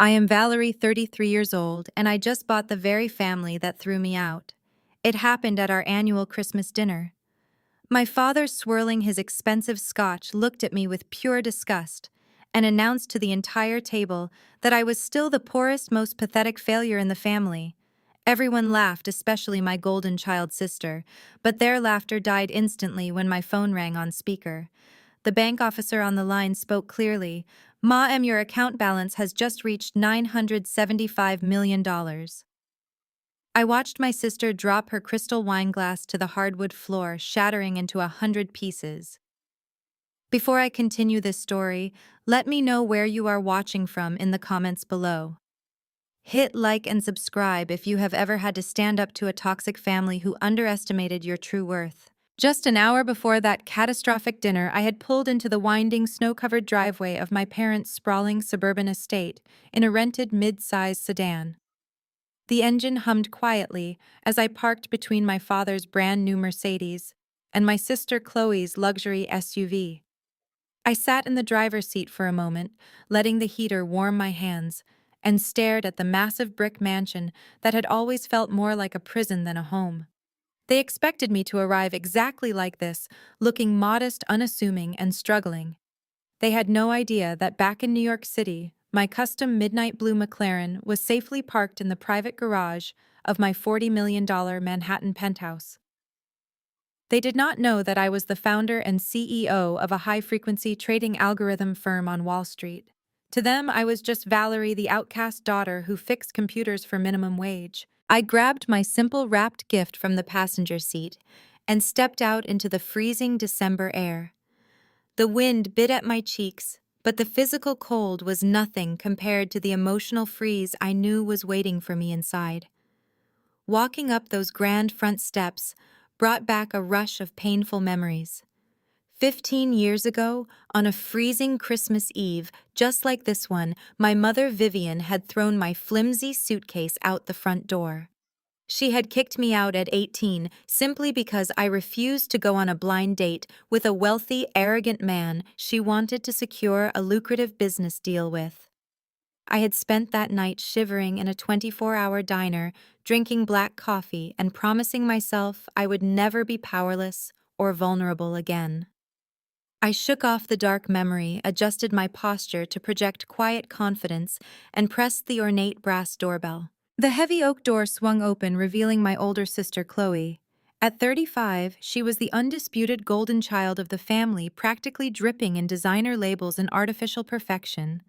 I am Valerie, 33 years old, and I just bought the very family that threw me out. It happened at our annual Christmas dinner. My father, swirling his expensive scotch, looked at me with pure disgust and announced to the entire table that I was still the poorest, most pathetic failure in the family. Everyone laughed, especially my golden child sister, but their laughter died instantly when my phone rang on speaker. The bank officer on the line spoke clearly. "Ma'am, your account balance has just reached $975 million. I watched my sister drop her crystal wine glass to the hardwood floor, shattering into 100 pieces. Before I continue this story, let me know where you are watching from in the comments below. Hit like and subscribe if you have ever had to stand up to a toxic family who underestimated your true worth. Just an hour before that catastrophic dinner, I had pulled into the winding, snow-covered driveway of my parents' sprawling suburban estate in a rented mid-sized sedan. The engine hummed quietly as I parked between my father's brand-new Mercedes and my sister Chloe's luxury SUV. I sat in the driver's seat for a moment, letting the heater warm my hands, and stared at the massive brick mansion that had always felt more like a prison than a home. They expected me to arrive exactly like this, looking modest, unassuming, and struggling. They had no idea that back in New York City, my custom midnight blue McLaren was safely parked in the private garage of my $40 million Manhattan penthouse. They did not know that I was the founder and CEO of a high-frequency trading algorithm firm on Wall Street. To them, I was just Valerie, the outcast daughter who fixed computers for minimum wage. I grabbed my simple wrapped gift from the passenger seat and stepped out into the freezing December air. The wind bit at my cheeks, but the physical cold was nothing compared to the emotional freeze I knew was waiting for me inside. Walking up those grand front steps brought back a rush of painful memories. 15 years ago, on a freezing Christmas Eve, just like this one, my mother Vivian had thrown my flimsy suitcase out the front door. She had kicked me out at 18 simply because I refused to go on a blind date with a wealthy, arrogant man she wanted to secure a lucrative business deal with. I had spent that night shivering in a 24-hour diner, drinking black coffee and promising myself I would never be powerless or vulnerable again. I shook off the dark memory, adjusted my posture to project quiet confidence, and pressed the ornate brass doorbell. The heavy oak door swung open, revealing my older sister Chloe. At 35, she was the undisputed golden child of the family, practically dripping in designer labels and artificial perfection.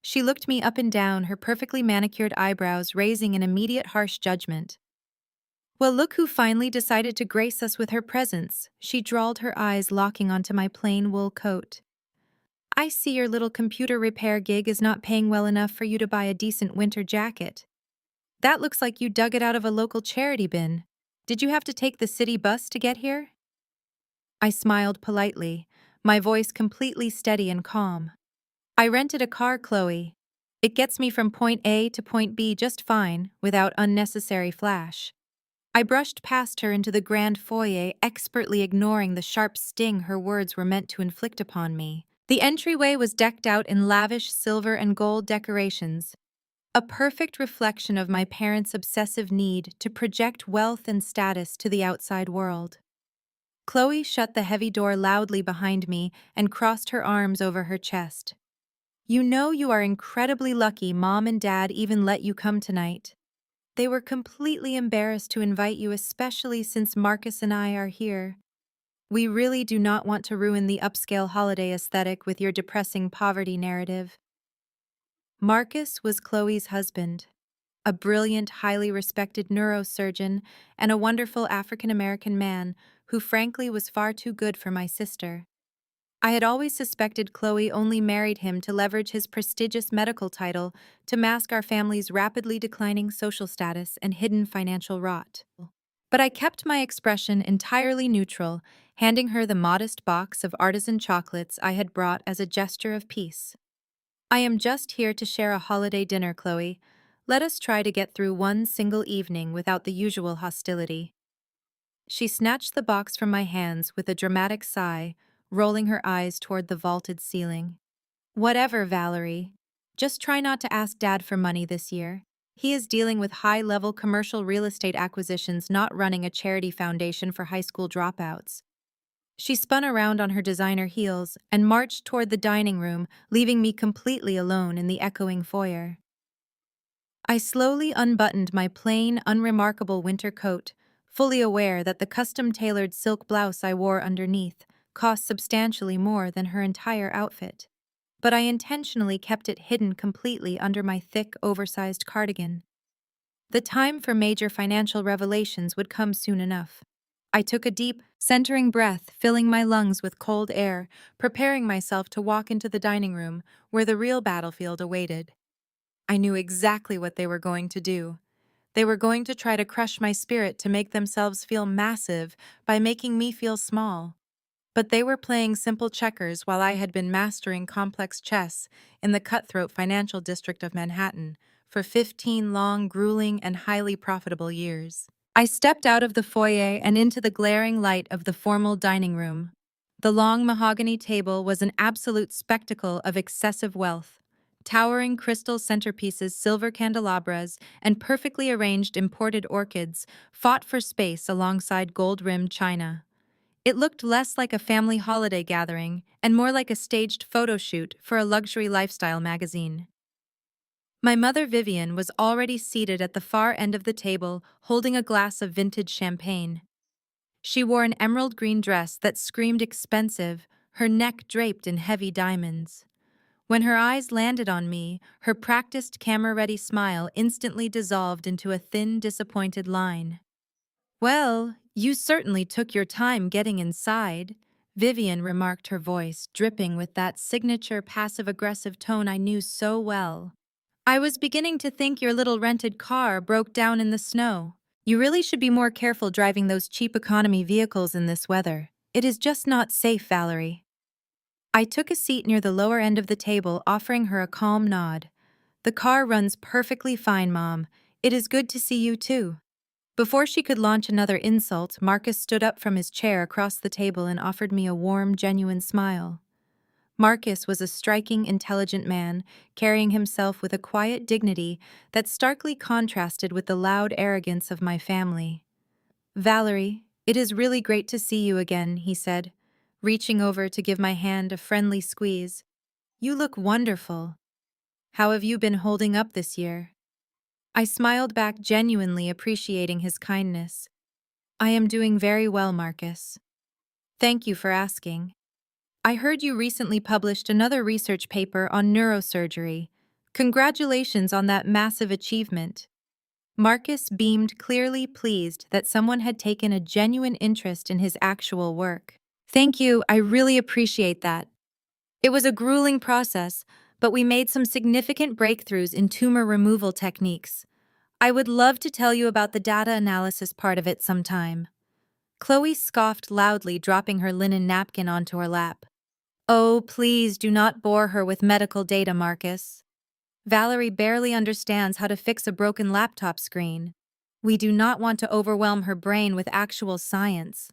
She looked me up and down, her perfectly manicured eyebrows raising in immediate harsh judgment. "Well, look who finally decided to grace us with her presence," she drawled, her eyes locking onto my plain wool coat. "I see your little computer repair gig is not paying well enough for you to buy a decent winter jacket. That looks like you dug it out of a local charity bin. Did you have to take the city bus to get here?" I smiled politely, my voice completely steady and calm. "I rented a car, Chloe. It gets me from point A to point B just fine, without unnecessary flash." I brushed past her into the grand foyer, expertly ignoring the sharp sting her words were meant to inflict upon me. The entryway was decked out in lavish silver and gold decorations, a perfect reflection of my parents' obsessive need to project wealth and status to the outside world. Chloe shut the heavy door loudly behind me and crossed her arms over her chest. "You know you are incredibly lucky Mom and Dad even let you come tonight. They were completely embarrassed to invite you, especially since Marcus and I are here. We really do not want to ruin the upscale holiday aesthetic with your depressing poverty narrative." Marcus was Chloe's husband, a brilliant, highly respected neurosurgeon and a wonderful African-American man who frankly was far too good for my sister. I had always suspected Chloe only married him to leverage his prestigious medical title to mask our family's rapidly declining social status and hidden financial rot. But I kept my expression entirely neutral, handing her the modest box of artisan chocolates I had brought as a gesture of peace. "I am just here to share a holiday dinner, Chloe. Let us try to get through one single evening without the usual hostility." She snatched the box from my hands with a dramatic sigh, rolling her eyes toward the vaulted ceiling. "Whatever, Valerie. Just try not to ask Dad for money this year. He is dealing with high-level commercial real estate acquisitions, not running a charity foundation for high school dropouts. She spun around on her designer heels and marched toward the dining room, leaving me completely alone in the echoing foyer. I slowly unbuttoned my plain, unremarkable winter coat, fully aware that the custom-tailored silk blouse I wore underneath cost substantially more than her entire outfit. But I intentionally kept it hidden completely under my thick, oversized cardigan. The time for major financial revelations would come soon enough. I took a deep, centering breath, filling my lungs with cold air, preparing myself to walk into the dining room where the real battlefield awaited. I knew exactly what they were going to do. They were going to try to crush my spirit to make themselves feel massive by making me feel small. But they were playing simple checkers while I had been mastering complex chess in the cutthroat financial district of Manhattan for 15 long, grueling, and highly profitable years. I stepped out of the foyer and into the glaring light of the formal dining room. The long mahogany table was an absolute spectacle of excessive wealth. Towering crystal centerpieces, silver candelabras, and perfectly arranged imported orchids fought for space alongside gold-rimmed china. It looked less like a family holiday gathering and more like a staged photo shoot for a luxury lifestyle magazine. My mother Vivian was already seated at the far end of the table, holding a glass of vintage champagne. She wore an emerald green dress that screamed expensive, her neck draped in heavy diamonds. When her eyes landed on me, her practiced camera-ready smile instantly dissolved into a thin, disappointed line. "Well, you certainly took your time getting inside," Vivian remarked, her voice dripping with that signature passive-aggressive tone I knew so well. "I was beginning to think your little rented car broke down in the snow. You really should be more careful driving those cheap economy vehicles in this weather. It is just not safe, Valerie." I took a seat near the lower end of the table, offering her a calm nod. "The car runs perfectly fine, Mom. It is good to see you, too." Before she could launch another insult, Marcus stood up from his chair across the table and offered me a warm, genuine smile. Marcus was a striking, intelligent man, carrying himself with a quiet dignity that starkly contrasted with the loud arrogance of my family. "Valerie, it is really great to see you again," he said, reaching over to give my hand a friendly squeeze. "You look wonderful. How have you been holding up this year?" I smiled back, genuinely appreciating his kindness. "I am doing very well, Marcus. Thank you for asking. I heard you recently published another research paper on neurosurgery. Congratulations on that massive achievement." Marcus beamed, clearly pleased that someone had taken a genuine interest in his actual work. "Thank you, I really appreciate that. It was a grueling process, but we made some significant breakthroughs in tumor removal techniques. I would love to tell you about the data analysis part of it sometime." Chloe scoffed loudly, dropping her linen napkin onto her lap. "Oh, please do not bore her with medical data, Marcus. Valerie barely understands how to fix a broken laptop screen. We do not want to overwhelm her brain with actual science."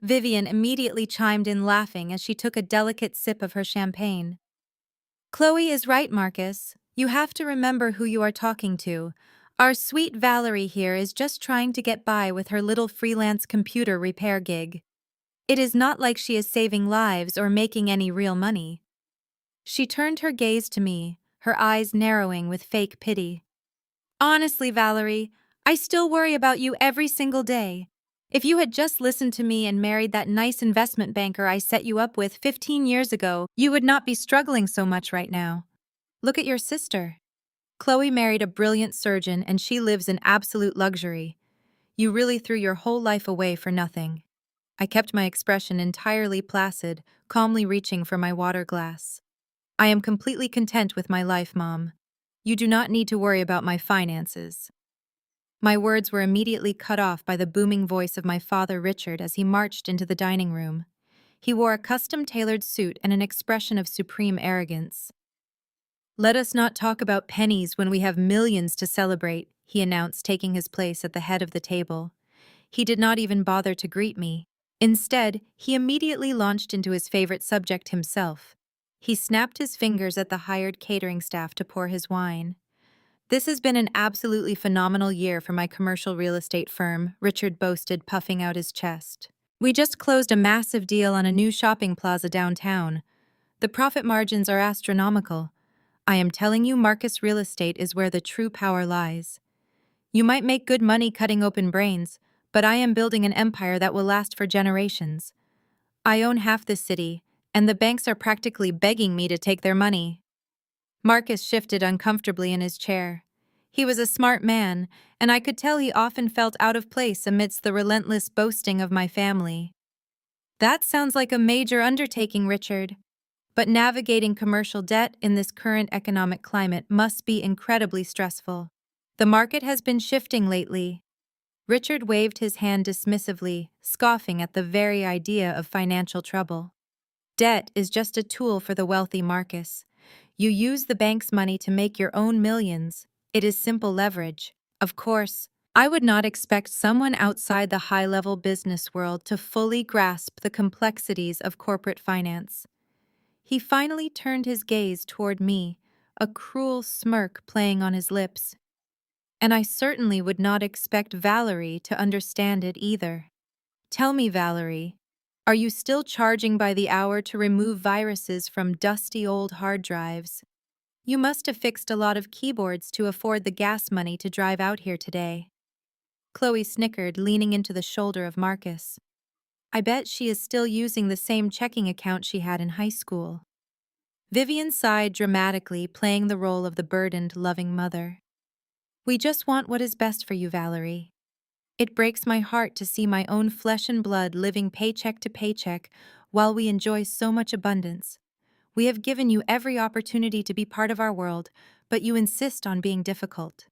Vivian immediately chimed in, laughing as she took a delicate sip of her champagne. "Chloe is right, Marcus. You have to remember who you are talking to. Our sweet Valerie here is just trying to get by with her little freelance computer repair gig. It is not like she is saving lives or making any real money." She turned her gaze to me, her eyes narrowing with fake pity. "Honestly, Valerie, I still worry about you every single day. If you had just listened to me and married that nice investment banker I set you up with 15 years ago, you would not be struggling so much right now. Look at your sister. Chloe married a brilliant surgeon and she lives in absolute luxury. You really threw your whole life away for nothing." I kept my expression entirely placid, calmly reaching for my water glass. "I am completely content with my life, Mom. You do not need to worry about my finances." My words were immediately cut off by the booming voice of my father Richard as he marched into the dining room. He wore a custom-tailored suit and an expression of supreme arrogance. "Let us not talk about pennies when we have millions to celebrate," he announced, taking his place at the head of the table. He did not even bother to greet me. Instead, he immediately launched into his favorite subject himself. He snapped his fingers at the hired catering staff to pour his wine. This has been an absolutely phenomenal year for my commercial real estate firm, Richard boasted, puffing out his chest. We just closed a massive deal on a new shopping plaza downtown. The profit margins are astronomical. I am telling you, Marcus Real Estate is where the true power lies. You might make good money cutting open brains, but I am building an empire that will last for generations. I own half the city, and the banks are practically begging me to take their money. Marcus shifted uncomfortably in his chair. He was a smart man, and I could tell he often felt out of place amidst the relentless boasting of my family. That sounds like a major undertaking, Richard. But navigating commercial debt in this current economic climate must be incredibly stressful. The market has been shifting lately. Richard waved his hand dismissively, scoffing at the very idea of financial trouble. Debt is just a tool for the wealthy, Marcus. You use the bank's money to make your own millions. It is simple leverage. Of course, I would not expect someone outside the high-level business world to fully grasp the complexities of corporate finance. He finally turned his gaze toward me, a cruel smirk playing on his lips. And I certainly would not expect Valerie to understand it either. Tell me, Valerie, are you still charging by the hour to remove viruses from dusty old hard drives? You must have fixed a lot of keyboards to afford the gas money to drive out here today. Chloe snickered, leaning into the shoulder of Marcus. I bet she is still using the same checking account she had in high school. Vivian sighed dramatically, playing the role of the burdened, loving mother. We just want what is best for you, Valerie. It breaks my heart to see my own flesh and blood living paycheck to paycheck while we enjoy so much abundance. We have given you every opportunity to be part of our world, but you insist on being difficult.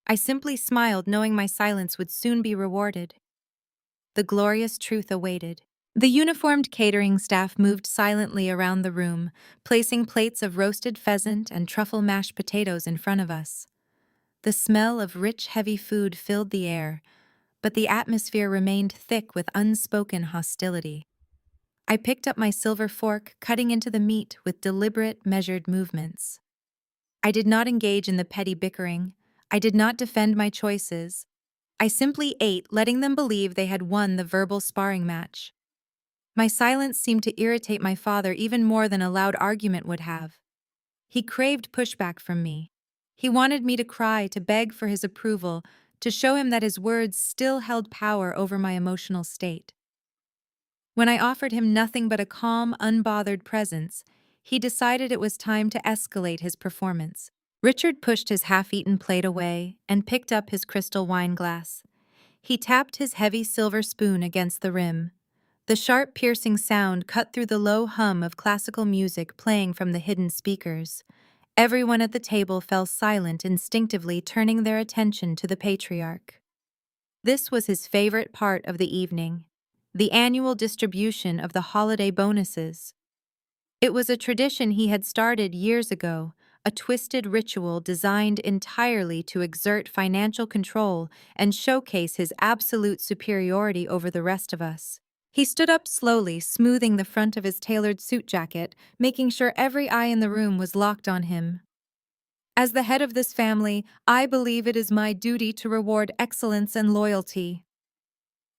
I simply smiled, knowing my silence would soon be rewarded. The glorious truth awaited. The uniformed catering staff moved silently around the room, placing plates of roasted pheasant and truffle mashed potatoes in front of us. The smell of rich, heavy food filled the air, but the atmosphere remained thick with unspoken hostility. I picked up my silver fork, cutting into the meat with deliberate, measured movements. I did not engage in the petty bickering. I did not defend my choices. I simply ate, letting them believe they had won the verbal sparring match. My silence seemed to irritate my father even more than a loud argument would have. He craved pushback from me. He wanted me to cry, to beg for his approval, to show him that his words still held power over my emotional state. When I offered him nothing but a calm, unbothered presence, he decided it was time to escalate his performance. Richard pushed his half-eaten plate away and picked up his crystal wine glass. He tapped his heavy silver spoon against the rim. The sharp, piercing sound cut through the low hum of classical music playing from the hidden speakers. Everyone at the table fell silent, instinctively turning their attention to the patriarch. This was his favorite part of the evening, the annual distribution of the holiday bonuses. It was a tradition he had started years ago, a twisted ritual designed entirely to exert financial control and showcase his absolute superiority over the rest of us. He stood up slowly, smoothing the front of his tailored suit jacket, making sure every eye in the room was locked on him. As the head of this family, I believe it is my duty to reward excellence and loyalty.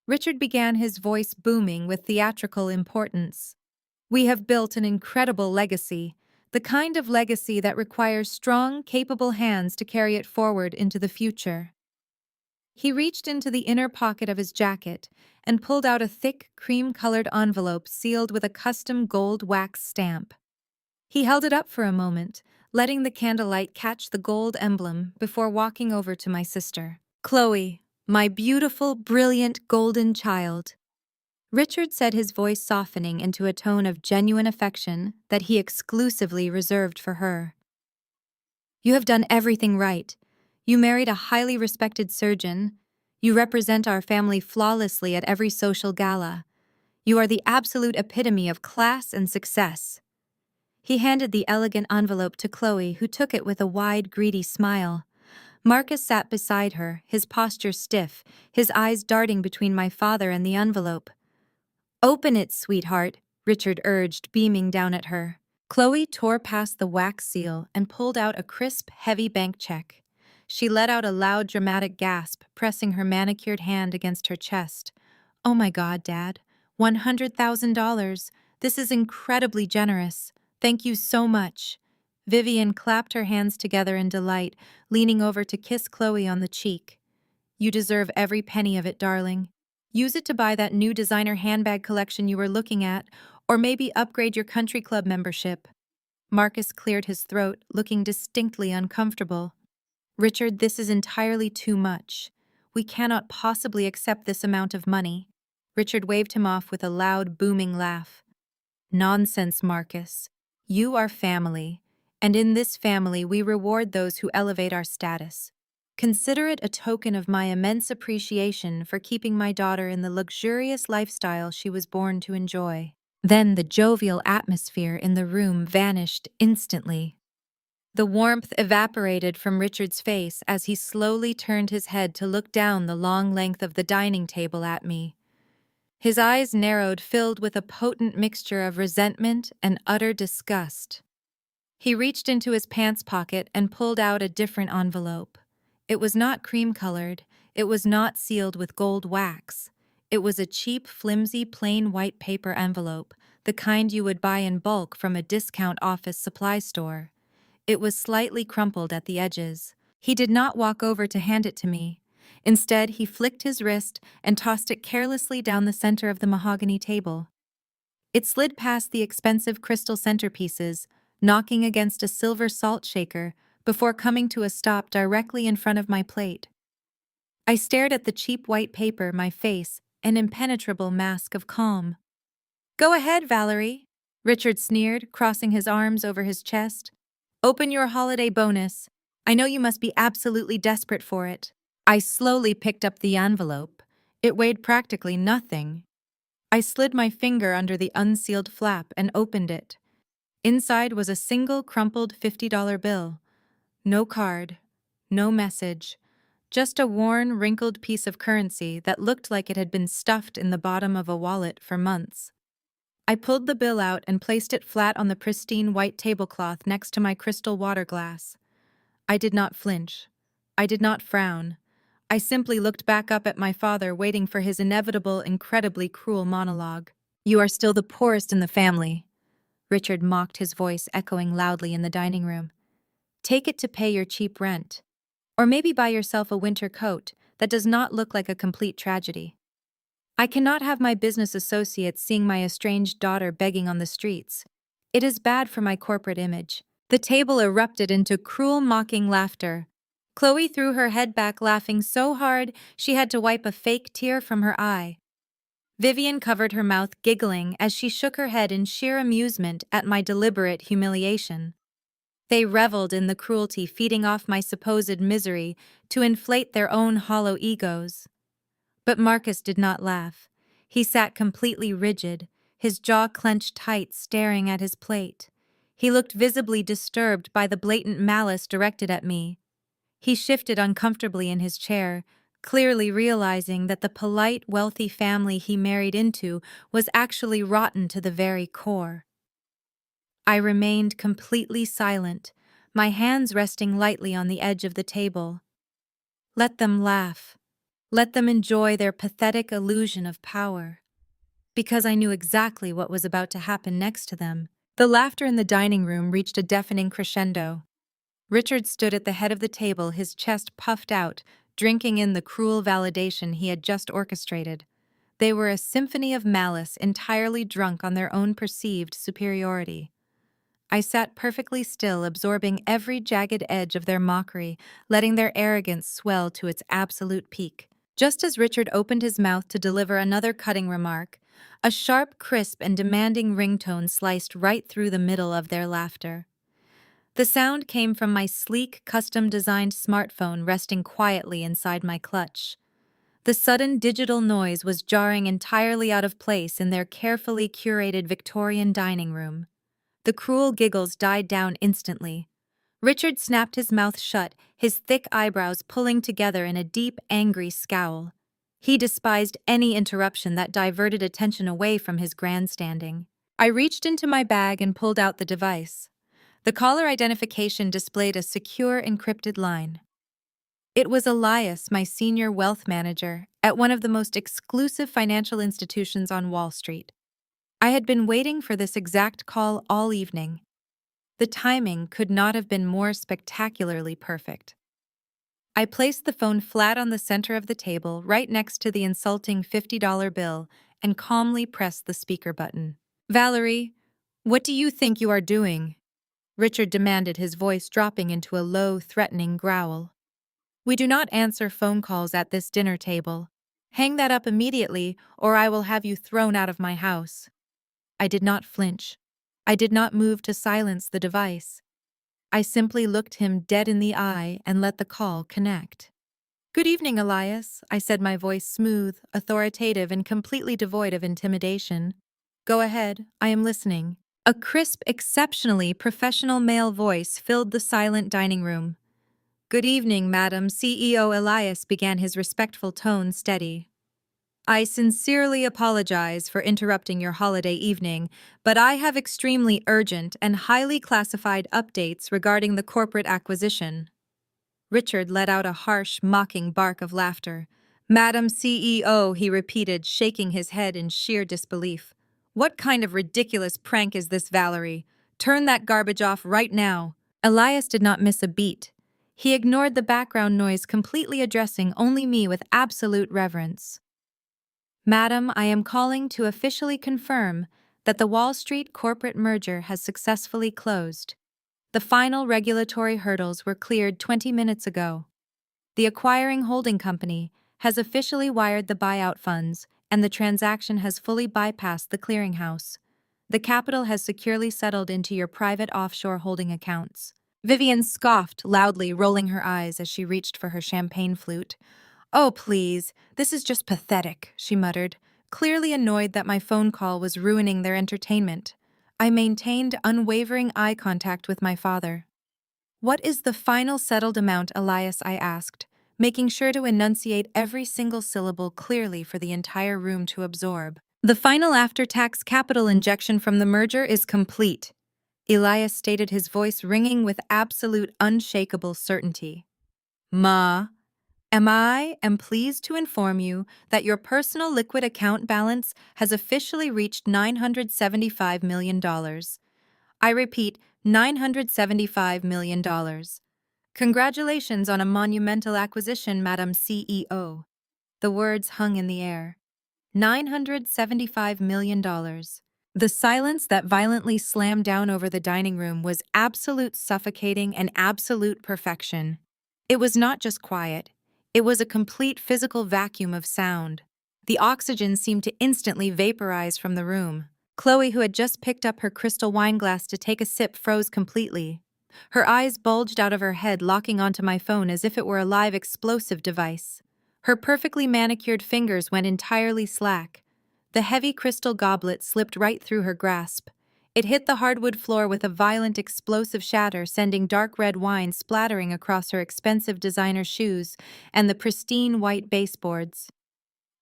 Richard began, his voice booming with theatrical importance. We have built an incredible legacy, the kind of legacy that requires strong, capable hands to carry it forward into the future. He reached into the inner pocket of his jacket and pulled out a thick, cream-colored envelope sealed with a custom gold wax stamp. He held it up for a moment, letting the candlelight catch the gold emblem before walking over to my sister. Chloe, my beautiful, brilliant, golden child. Richard said, his voice softening into a tone of genuine affection that he exclusively reserved for her. You have done everything right. You married a highly respected surgeon. You represent our family flawlessly at every social gala. You are the absolute epitome of class and success. He handed the elegant envelope to Chloe, who took it with a wide, greedy smile. Marcus sat beside her, his posture stiff, his eyes darting between my father and the envelope. Open it, sweetheart, Richard urged, beaming down at her. Chloe tore past the wax seal and pulled out a crisp, heavy bank check. She let out a loud, dramatic gasp, pressing her manicured hand against her chest. Oh my God, Dad. $100,000. This is incredibly generous. Thank you so much. Vivian clapped her hands together in delight, leaning over to kiss Chloe on the cheek. You deserve every penny of it, darling. Use it to buy that new designer handbag collection you were looking at, or maybe upgrade your country club membership. Marcus cleared his throat, looking distinctly uncomfortable. Richard, this is entirely too much. We cannot possibly accept this amount of money. Richard waved him off with a loud, booming laugh. Nonsense, Marcus. You are family, and in this family we reward those who elevate our status. Consider it a token of my immense appreciation for keeping my daughter in the luxurious lifestyle she was born to enjoy. Then the jovial atmosphere in the room vanished instantly. The warmth evaporated from Richard's face as he slowly turned his head to look down the long length of the dining table at me. His eyes narrowed, filled with a potent mixture of resentment and utter disgust. He reached into his pants pocket and pulled out a different envelope. It was not cream-colored, it was not sealed with gold wax. It was a cheap, flimsy, plain white paper envelope, the kind you would buy in bulk from a discount office supply store. It was slightly crumpled at the edges. He did not walk over to hand it to me. Instead, he flicked his wrist and tossed it carelessly down the center of the mahogany table. It slid past the expensive crystal centerpieces, knocking against a silver salt shaker before coming to a stop directly in front of my plate. I stared at the cheap white paper, my face an impenetrable mask of calm. Go ahead, Valerie, Richard sneered, crossing his arms over his chest. Open your holiday bonus. I know you must be absolutely desperate for it. I slowly picked up the envelope. It weighed practically nothing. I slid my finger under the unsealed flap and opened it. Inside was a single crumpled $50 bill. No card, no message, just a worn, wrinkled piece of currency that looked like it had been stuffed in the bottom of a wallet for months. I pulled the bill out and placed it flat on the pristine white tablecloth next to my crystal water glass. I did not flinch. I did not frown. I simply looked back up at my father, waiting for his inevitable, incredibly cruel monologue. You are still the poorest in the family. Richard mocked, his voice echoing loudly in the dining room. Take it to pay your cheap rent. Or maybe buy yourself a winter coat that does not look like a complete tragedy. I cannot have my business associates seeing my estranged daughter begging on the streets. It is bad for my corporate image. The table erupted into cruel, mocking laughter. Chloe threw her head back, laughing so hard she had to wipe a fake tear from her eye. Vivian covered her mouth, giggling as she shook her head in sheer amusement at my deliberate humiliation. They reveled in the cruelty, feeding off my supposed misery to inflate their own hollow egos. But Marcus did not laugh. He sat completely rigid, his jaw clenched tight, staring at his plate. He looked visibly disturbed by the blatant malice directed at me. He shifted uncomfortably in his chair, clearly realizing that the polite, wealthy family he married into was actually rotten to the very core. I remained completely silent, my hands resting lightly on the edge of the table. Let them laugh. Let them enjoy their pathetic illusion of power. Because I knew exactly what was about to happen next to them. The laughter in the dining room reached a deafening crescendo. Richard stood at the head of the table, his chest puffed out, drinking in the cruel validation he had just orchestrated. They were a symphony of malice, entirely drunk on their own perceived superiority. I sat perfectly still, absorbing every jagged edge of their mockery, letting their arrogance swell to its absolute peak. Just as Richard opened his mouth to deliver another cutting remark, a sharp, crisp, and demanding ringtone sliced right through the middle of their laughter. The sound came from my sleek, custom-designed smartphone resting quietly inside my clutch. The sudden digital noise was jarring entirely out of place in their carefully curated Victorian dining room. The cruel giggles died down instantly. Richard snapped his mouth shut, his thick eyebrows pulling together in a deep, angry scowl. He despised any interruption that diverted attention away from his grandstanding. I reached into my bag and pulled out the device. The caller identification displayed a secure encrypted line. It was Elias, my senior wealth manager, at one of the most exclusive financial institutions on Wall Street. I had been waiting for this exact call all evening. The timing could not have been more spectacularly perfect. I placed the phone flat on the center of the table, right next to the insulting $50 bill, and calmly pressed the speaker button. "Valerie, what do you think you are doing?" Richard demanded, his voice dropping into a low, threatening growl. "We do not answer phone calls at this dinner table. Hang that up immediately, or I will have you thrown out of my house." I did not flinch. I did not move to silence the device. I simply looked him dead in the eye and let the call connect. "Good evening, Elias," I said, my voice smooth, authoritative, and completely devoid of intimidation. "Go ahead, I am listening." A crisp, exceptionally professional male voice filled the silent dining room. "Good evening, Madam CEO." Elias began, his respectful tone steady. "I sincerely apologize for interrupting your holiday evening, but I have extremely urgent and highly classified updates regarding the corporate acquisition." Richard let out a harsh, mocking bark of laughter. "Madam CEO," he repeated, shaking his head in sheer disbelief. "What kind of ridiculous prank is this, Valerie? Turn that garbage off right now." Elias did not miss a beat. He ignored the background noise, completely addressing only me with absolute reverence. "Madam, I am calling to officially confirm that the Wall Street corporate merger has successfully closed. The final regulatory hurdles were cleared 20 minutes ago. The acquiring holding company has officially wired the buyout funds, and the transaction has fully bypassed the clearinghouse. The capital has securely settled into your private offshore holding accounts." Vivian scoffed loudly, rolling her eyes as she reached for her champagne flute. "Oh, please, this is just pathetic," she muttered, clearly annoyed that my phone call was ruining their entertainment. I maintained unwavering eye contact with my father. "What is the final settled amount, Elias?" I asked, making sure to enunciate every single syllable clearly for the entire room to absorb. "The final after-tax capital injection from the merger is complete," Elias stated, his voice ringing with absolute unshakable certainty. "Ma, am pleased to inform you that your personal liquid account balance has officially reached $975 million. I repeat, $975 million. Congratulations on a monumental acquisition, Madam CEO." The words hung in the air. $975 million. The silence that violently slammed down over the dining room was absolute suffocating and absolute perfection. It was not just quiet. It was a complete physical vacuum of sound. The oxygen seemed to instantly vaporize from the room. Chloe, who had just picked up her crystal wine glass to take a sip, froze completely. Her eyes bulged out of her head, locking onto my phone as if it were a live explosive device. Her perfectly manicured fingers went entirely slack. The heavy crystal goblet slipped right through her grasp. It hit the hardwood floor with a violent explosive shatter, sending dark red wine splattering across her expensive designer shoes and the pristine white baseboards.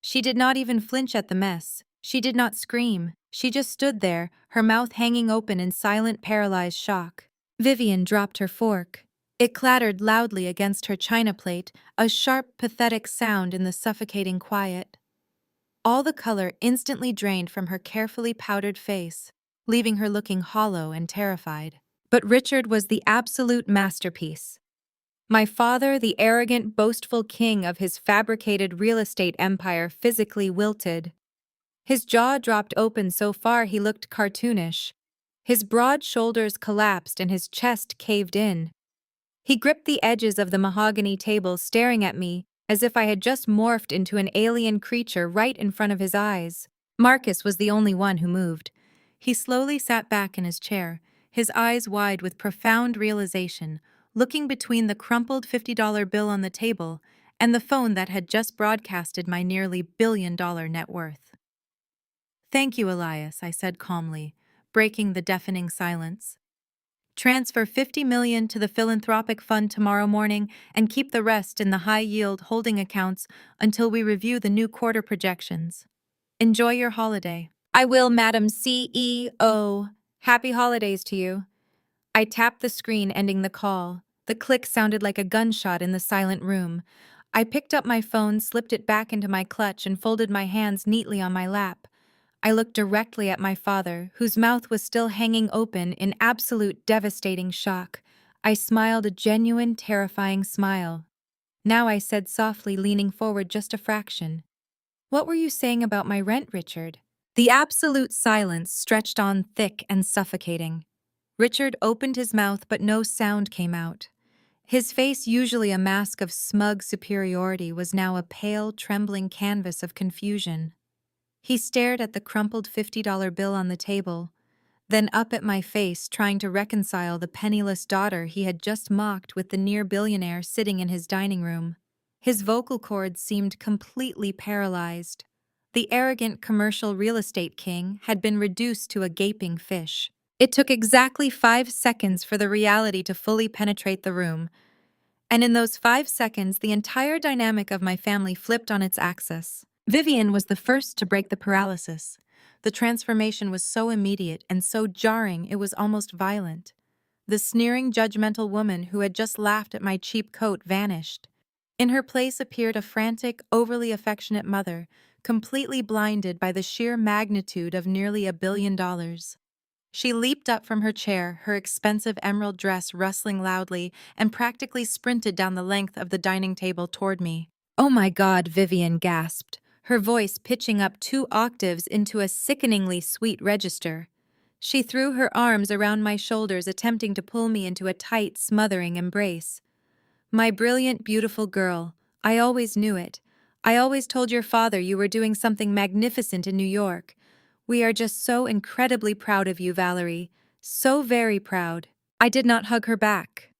She did not even flinch at the mess. She did not scream. She just stood there, her mouth hanging open in silent, paralyzed shock. Vivian dropped her fork. It clattered loudly against her china plate, a sharp, pathetic sound in the suffocating quiet. All the color instantly drained from her carefully powdered face, leaving her looking hollow and terrified. But Richard was the absolute masterpiece. My father, the arrogant, boastful king of his fabricated real estate empire, physically wilted. His jaw dropped open so far he looked cartoonish. His broad shoulders collapsed and his chest caved in. He gripped the edges of the mahogany table, staring at me as if I had just morphed into an alien creature right in front of his eyes. Marcus was the only one who moved. He slowly sat back in his chair, his eyes wide with profound realization, looking between the crumpled $50 bill on the table and the phone that had just broadcasted my nearly billion-dollar net worth. "Thank you, Elias," I said calmly, breaking the deafening silence. "Transfer $50 million to the philanthropic fund tomorrow morning and keep the rest in the high-yield holding accounts until we review the new quarter projections. Enjoy your holiday." I will, Madam CEO. Happy holidays to you. I tapped the screen, ending the call. The click sounded like a gunshot in the silent room. I picked up my phone, slipped it back into my clutch, and folded my hands neatly on my lap. I looked directly at my father, whose mouth was still hanging open in absolute devastating shock. I smiled a genuine, terrifying smile. Now I said softly, leaning forward just a fraction. What were you saying about my rent, Richard? The absolute silence stretched on thick and suffocating. Richard opened his mouth, but no sound came out. His face, usually a mask of smug superiority, was now a pale, trembling canvas of confusion. He stared at the crumpled $50 bill on the table, then up at my face, trying to reconcile the penniless daughter he had just mocked with the near-billionaire sitting in his dining room. His vocal cords seemed completely paralyzed. The arrogant commercial real estate king had been reduced to a gaping fish. It took exactly 5 seconds for the reality to fully penetrate the room, and in those 5 seconds, the entire dynamic of my family flipped on its axis. Vivian was the first to break the paralysis. The transformation was so immediate and so jarring it was almost violent. The sneering, judgmental woman who had just laughed at my cheap coat vanished. In her place appeared a frantic, overly affectionate mother, completely blinded by the sheer magnitude of nearly $1 billion. She leaped up from her chair, her expensive emerald dress rustling loudly, and practically sprinted down the length of the dining table toward me. "Oh my God," Vivian gasped, her voice pitching up 2 octaves into a sickeningly sweet register. She threw her arms around my shoulders, attempting to pull me into a tight, smothering embrace. "My brilliant, beautiful girl, I always knew it. I always told your father you were doing something magnificent in New York. We are just so incredibly proud of you, Valerie. So very proud." I did not hug her back.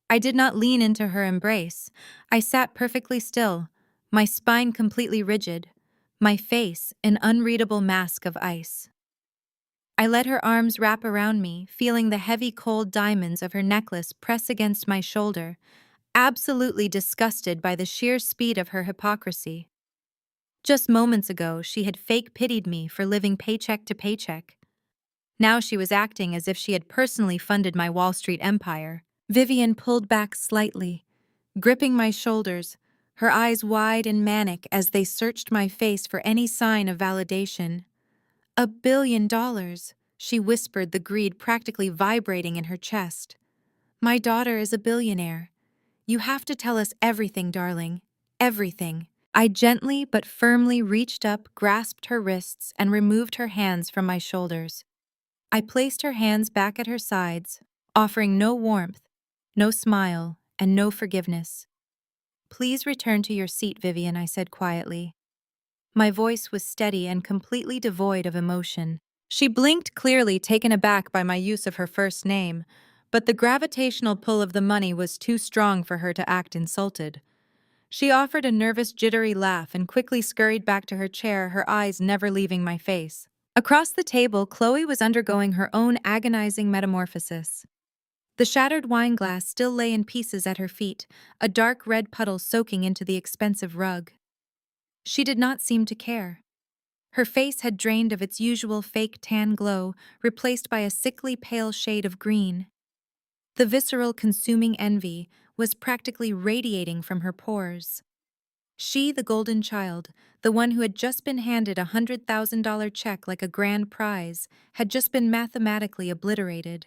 I did not lean into her embrace. I sat perfectly still, my spine completely rigid, my face an unreadable mask of ice. I let her arms wrap around me, feeling the heavy cold diamonds of her necklace press against my shoulder, absolutely disgusted by the sheer speed of her hypocrisy. Just moments ago, she had fake pitied me for living paycheck to paycheck. Now she was acting as if she had personally funded my Wall Street empire. Vivian pulled back slightly, gripping my shoulders, her eyes wide and manic as they searched my face for any sign of validation. $1 billion, she whispered, the greed practically vibrating in her chest. My daughter is a billionaire. You have to tell us everything, darling. Everything. I gently but firmly reached up, grasped her wrists, and removed her hands from my shoulders. I placed her hands back at her sides, offering no warmth, no smile, and no forgiveness. "Please return to your seat, Vivian," I said quietly. My voice was steady and completely devoid of emotion. She blinked, clearly taken aback by my use of her first name, but the gravitational pull of the money was too strong for her to act insulted. She offered a nervous, jittery laugh and quickly scurried back to her chair, her eyes never leaving my face. Across the table, Chloe was undergoing her own agonizing metamorphosis. The shattered wine glass still lay in pieces at her feet, a dark red puddle soaking into the expensive rug. She did not seem to care. Her face had drained of its usual fake tan glow, replaced by a sickly pale shade of green. The visceral, consuming envy was practically radiating from her pores. She, the golden child, the one who had just been handed a $100,000 check like a grand prize, had just been mathematically obliterated.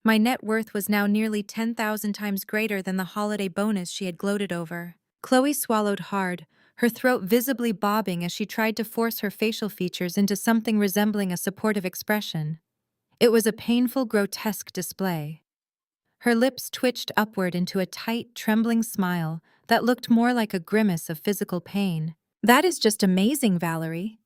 My net worth was now nearly 10,000 times greater than the holiday bonus she had gloated over. Chloe swallowed hard, her throat visibly bobbing as she tried to force her facial features into something resembling a supportive expression. It was a painful, grotesque display. Her lips twitched upward into a tight, trembling smile that looked more like a grimace of physical pain. "That is just amazing, Valerie."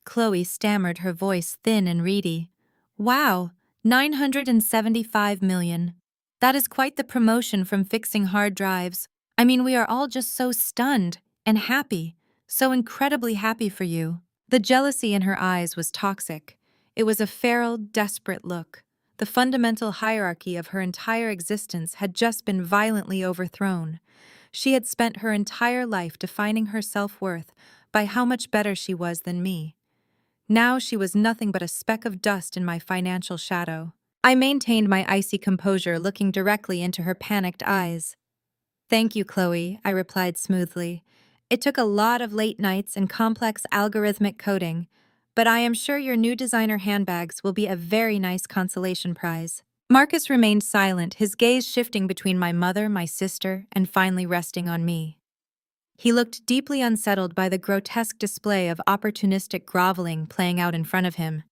Chloe stammered, her voice thin and reedy. "Wow, 975 million. That is quite the promotion from fixing hard drives. I mean, we are all just so stunned and happy, so incredibly happy for you." The jealousy in her eyes was toxic. It was a feral, desperate look. The fundamental hierarchy of her entire existence had just been violently overthrown. She had spent her entire life defining her self-worth by how much better she was than me. Now she was nothing but a speck of dust in my financial shadow. I maintained my icy composure, looking directly into her panicked eyes. "Thank you, Chloe," I replied smoothly. "It took a lot of late nights and complex algorithmic coding, but I am sure your new designer handbags will be a very nice consolation prize." Marcus remained silent, his gaze shifting between my mother, my sister, and finally resting on me. He looked deeply unsettled by the grotesque display of opportunistic groveling playing out in front of him.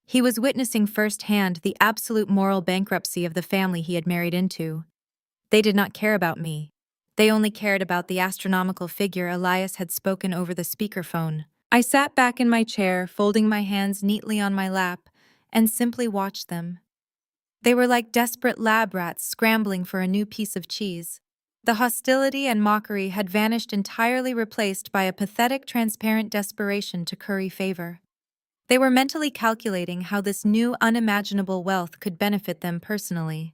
He was witnessing firsthand the absolute moral bankruptcy of the family he had married into. They did not care about me. They only cared about the astronomical figure Elias had spoken over the speakerphone. I sat back in my chair, folding my hands neatly on my lap, and simply watched them. They were like desperate lab rats scrambling for a new piece of cheese. The hostility and mockery had vanished, entirely replaced by a pathetic, transparent desperation to curry favor. They were mentally calculating how this new, unimaginable wealth could benefit them personally.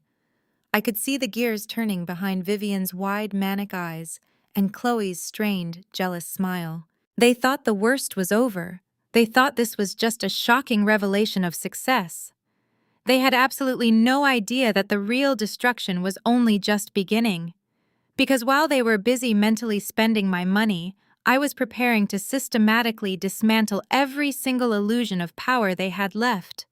I could see the gears turning behind Vivian's wide, manic eyes and Chloe's strained, jealous smile. They thought the worst was over. They thought this was just a shocking revelation of success. They had absolutely no idea that the real destruction was only just beginning. Because while they were busy mentally spending my money, I was preparing to systematically dismantle every single illusion of power they had left.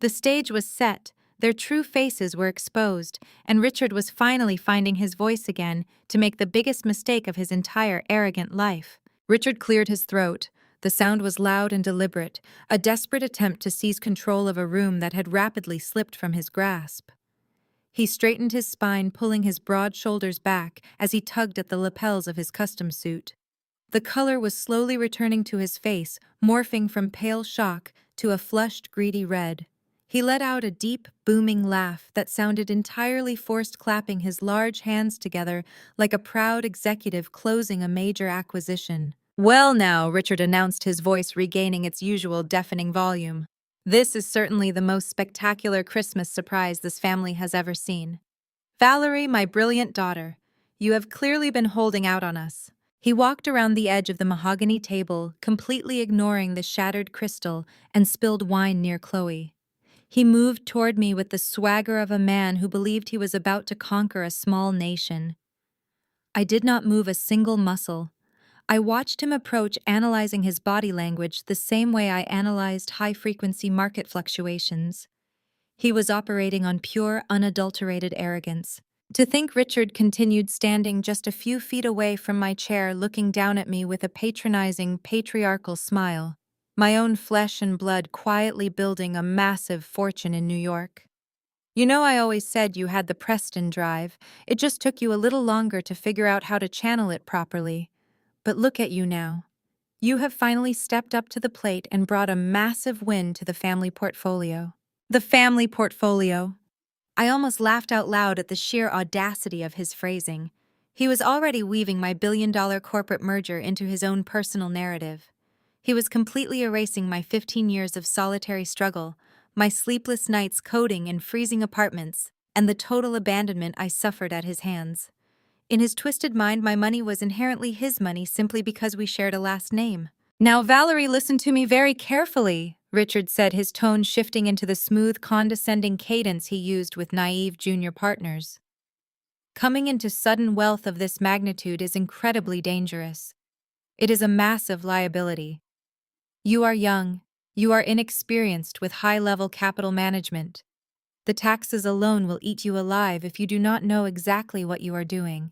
The stage was set, their true faces were exposed, and Richard was finally finding his voice again to make the biggest mistake of his entire arrogant life. Richard cleared his throat. The sound was loud and deliberate, a desperate attempt to seize control of a room that had rapidly slipped from his grasp. He straightened his spine, pulling his broad shoulders back as he tugged at the lapels of his custom suit. The color was slowly returning to his face, morphing from pale shock to a flushed, greedy red. He let out a deep, booming laugh that sounded entirely forced, clapping his large hands together like a proud executive closing a major acquisition. "Well now," Richard announced, his voice regaining its usual deafening volume. "This is certainly the most spectacular Christmas surprise this family has ever seen. Valerie, my brilliant daughter, you have clearly been holding out on us." He walked around the edge of the mahogany table, completely ignoring the shattered crystal and spilled wine near Chloe. He moved toward me with the swagger of a man who believed he was about to conquer a small nation. I did not move a single muscle. I watched him approach, analyzing his body language the same way I analyzed high-frequency market fluctuations. He was operating on pure, unadulterated arrogance. To think Richard continued standing just a few feet away from my chair, looking down at me with a patronizing, patriarchal smile. My own flesh and blood quietly building a massive fortune in New York. "You know, I always said you had the Preston drive. It just took you a little longer to figure out how to channel it properly. But look at you now. You have finally stepped up to the plate and brought a massive win to the family portfolio." The family portfolio. I almost laughed out loud at the sheer audacity of his phrasing. He was already weaving my billion-dollar corporate merger into his own personal narrative. He was completely erasing my 15 years of solitary struggle, my sleepless nights coding in freezing apartments, and the total abandonment I suffered at his hands. In his twisted mind, my money was inherently his money simply because we shared a last name. "Now, Valerie, listen to me very carefully," Richard said, his tone shifting into the smooth, condescending cadence he used with naive junior partners. "Coming into sudden wealth of this magnitude is incredibly dangerous. It is a massive liability. You are young. You are inexperienced with high-level capital management. The taxes alone will eat you alive if you do not know exactly what you are doing.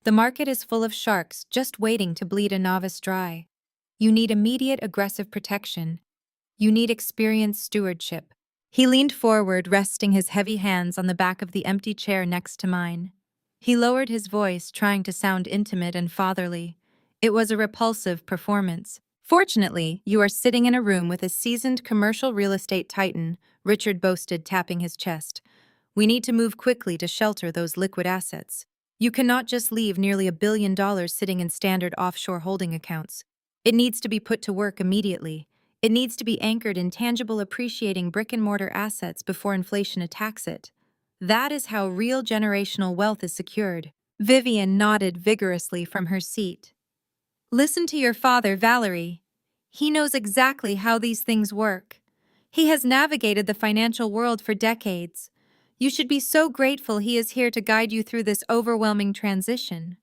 The market is full of sharks just waiting to bleed a novice dry. You need immediate aggressive protection. You need experienced stewardship." He leaned forward, resting his heavy hands on the back of the empty chair next to mine. He lowered his voice, trying to sound intimate and fatherly. It was a repulsive performance. "Fortunately, you are sitting in a room with a seasoned commercial real estate titan," Richard boasted, tapping his chest. "We need to move quickly to shelter those liquid assets. You cannot just leave nearly $1 billion sitting in standard offshore holding accounts. It needs to be put to work immediately. It needs to be anchored in tangible, appreciating brick-and-mortar assets before inflation attacks it. That is how real generational wealth is secured." Vivian nodded vigorously from her seat. "Listen to your father, Valerie. He knows exactly how these things work. He has navigated the financial world for decades. You should be so grateful he is here to guide you through this overwhelming transition.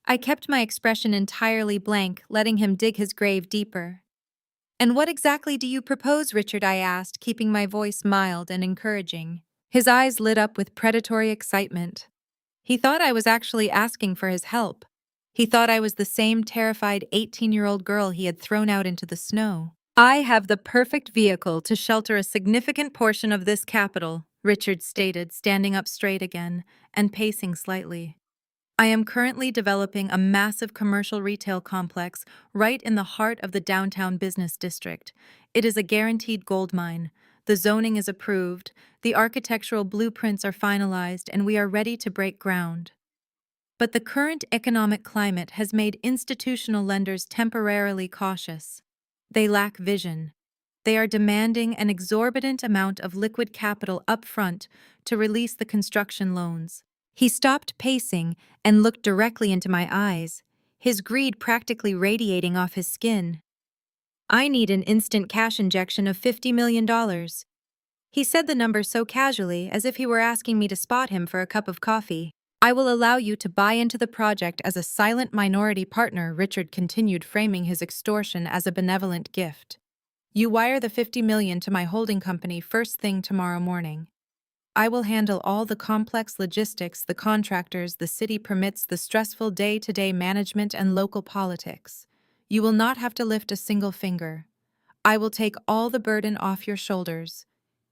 I kept my expression entirely blank, letting him dig his grave deeper. And what exactly do you propose, Richard? I asked, keeping my voice mild and encouraging. His eyes lit up with predatory excitement. He thought I was actually asking for his help. He thought I was the same terrified 18-year-old girl he had thrown out into the snow. I have the perfect vehicle to shelter a significant portion of this capital, Richard stated, standing up straight again and pacing slightly. I am currently developing a massive commercial retail complex right in the heart of the downtown business district. It is a guaranteed gold mine. The zoning is approved, the architectural blueprints are finalized, and we are ready to break ground. But the current economic climate has made institutional lenders temporarily cautious. They lack vision. They are demanding an exorbitant amount of liquid capital upfront to release the construction loans. He stopped pacing and looked directly into my eyes, his greed practically radiating off his skin. I need an instant cash injection of $50 million. He said the number so casually, as if he were asking me to spot him for a cup of coffee. I will allow you to buy into the project as a silent minority partner, Richard continued, framing his extortion as a benevolent gift. You wire the $50 million to my holding company first thing tomorrow morning. I will handle all the complex logistics, the contractors, the city permits, the stressful day-to-day management, and local politics. You will not have to lift a single finger. I will take all the burden off your shoulders.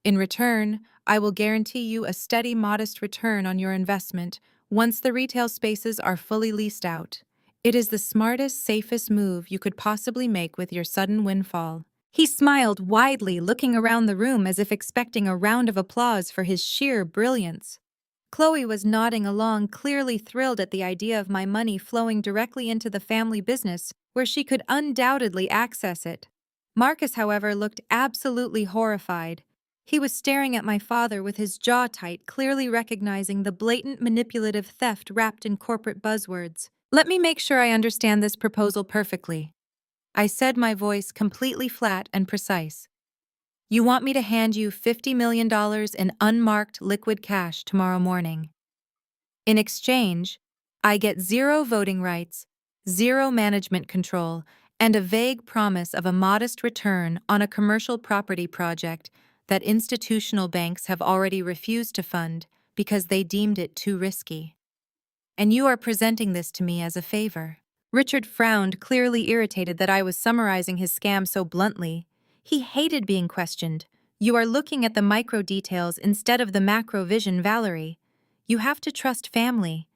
In return, I will guarantee you a steady, modest return on your investment once the retail spaces are fully leased out. It is the smartest, safest move you could possibly make with your sudden windfall. He smiled widely, looking around the room as if expecting a round of applause for his sheer brilliance. Chloe was nodding along, clearly thrilled at the idea of my money flowing directly into the family business where she could undoubtedly access it. Marcus, however, looked absolutely horrified. He was staring at my father with his jaw tight, clearly recognizing the blatant manipulative theft wrapped in corporate buzzwords. Let me make sure I understand this proposal perfectly, I said, my voice completely flat and precise. You want me to hand you $50 million in unmarked liquid cash tomorrow morning. In exchange, I get 0 voting rights, 0 management control, and a vague promise of a modest return on a commercial property project that institutional banks have already refused to fund because they deemed it too risky. And you are presenting this to me as a favor. Richard frowned, clearly irritated that I was summarizing his scam so bluntly. He hated being questioned. You are looking at the micro details instead of the macro vision, Valerie. You have to trust family.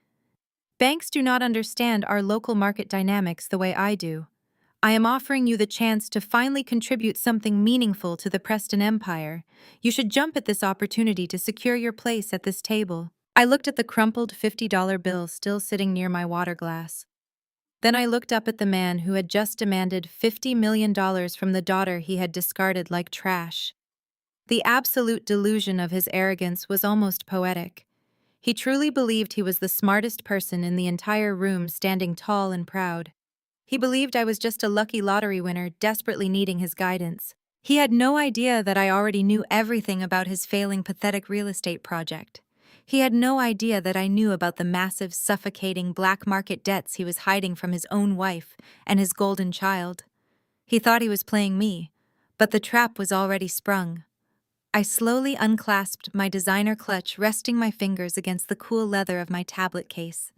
Banks do not understand our local market dynamics the way I do. I am offering you the chance to finally contribute something meaningful to the Preston Empire. You should jump at this opportunity to secure your place at this table. I looked at the crumpled $50 bill still sitting near my water glass. Then I looked up at the man who had just demanded $50 million from the daughter he had discarded like trash. The absolute delusion of his arrogance was almost poetic. He truly believed he was the smartest person in the entire room, standing tall and proud. He believed I was just a lucky lottery winner desperately needing his guidance. He had no idea that I already knew everything about his failing, pathetic real estate project. He had no idea that I knew about the massive, suffocating black market debts he was hiding from his own wife and his golden child. He thought he was playing me, but the trap was already sprung. I slowly unclasped my designer clutch, resting my fingers against the cool leather of my tablet case.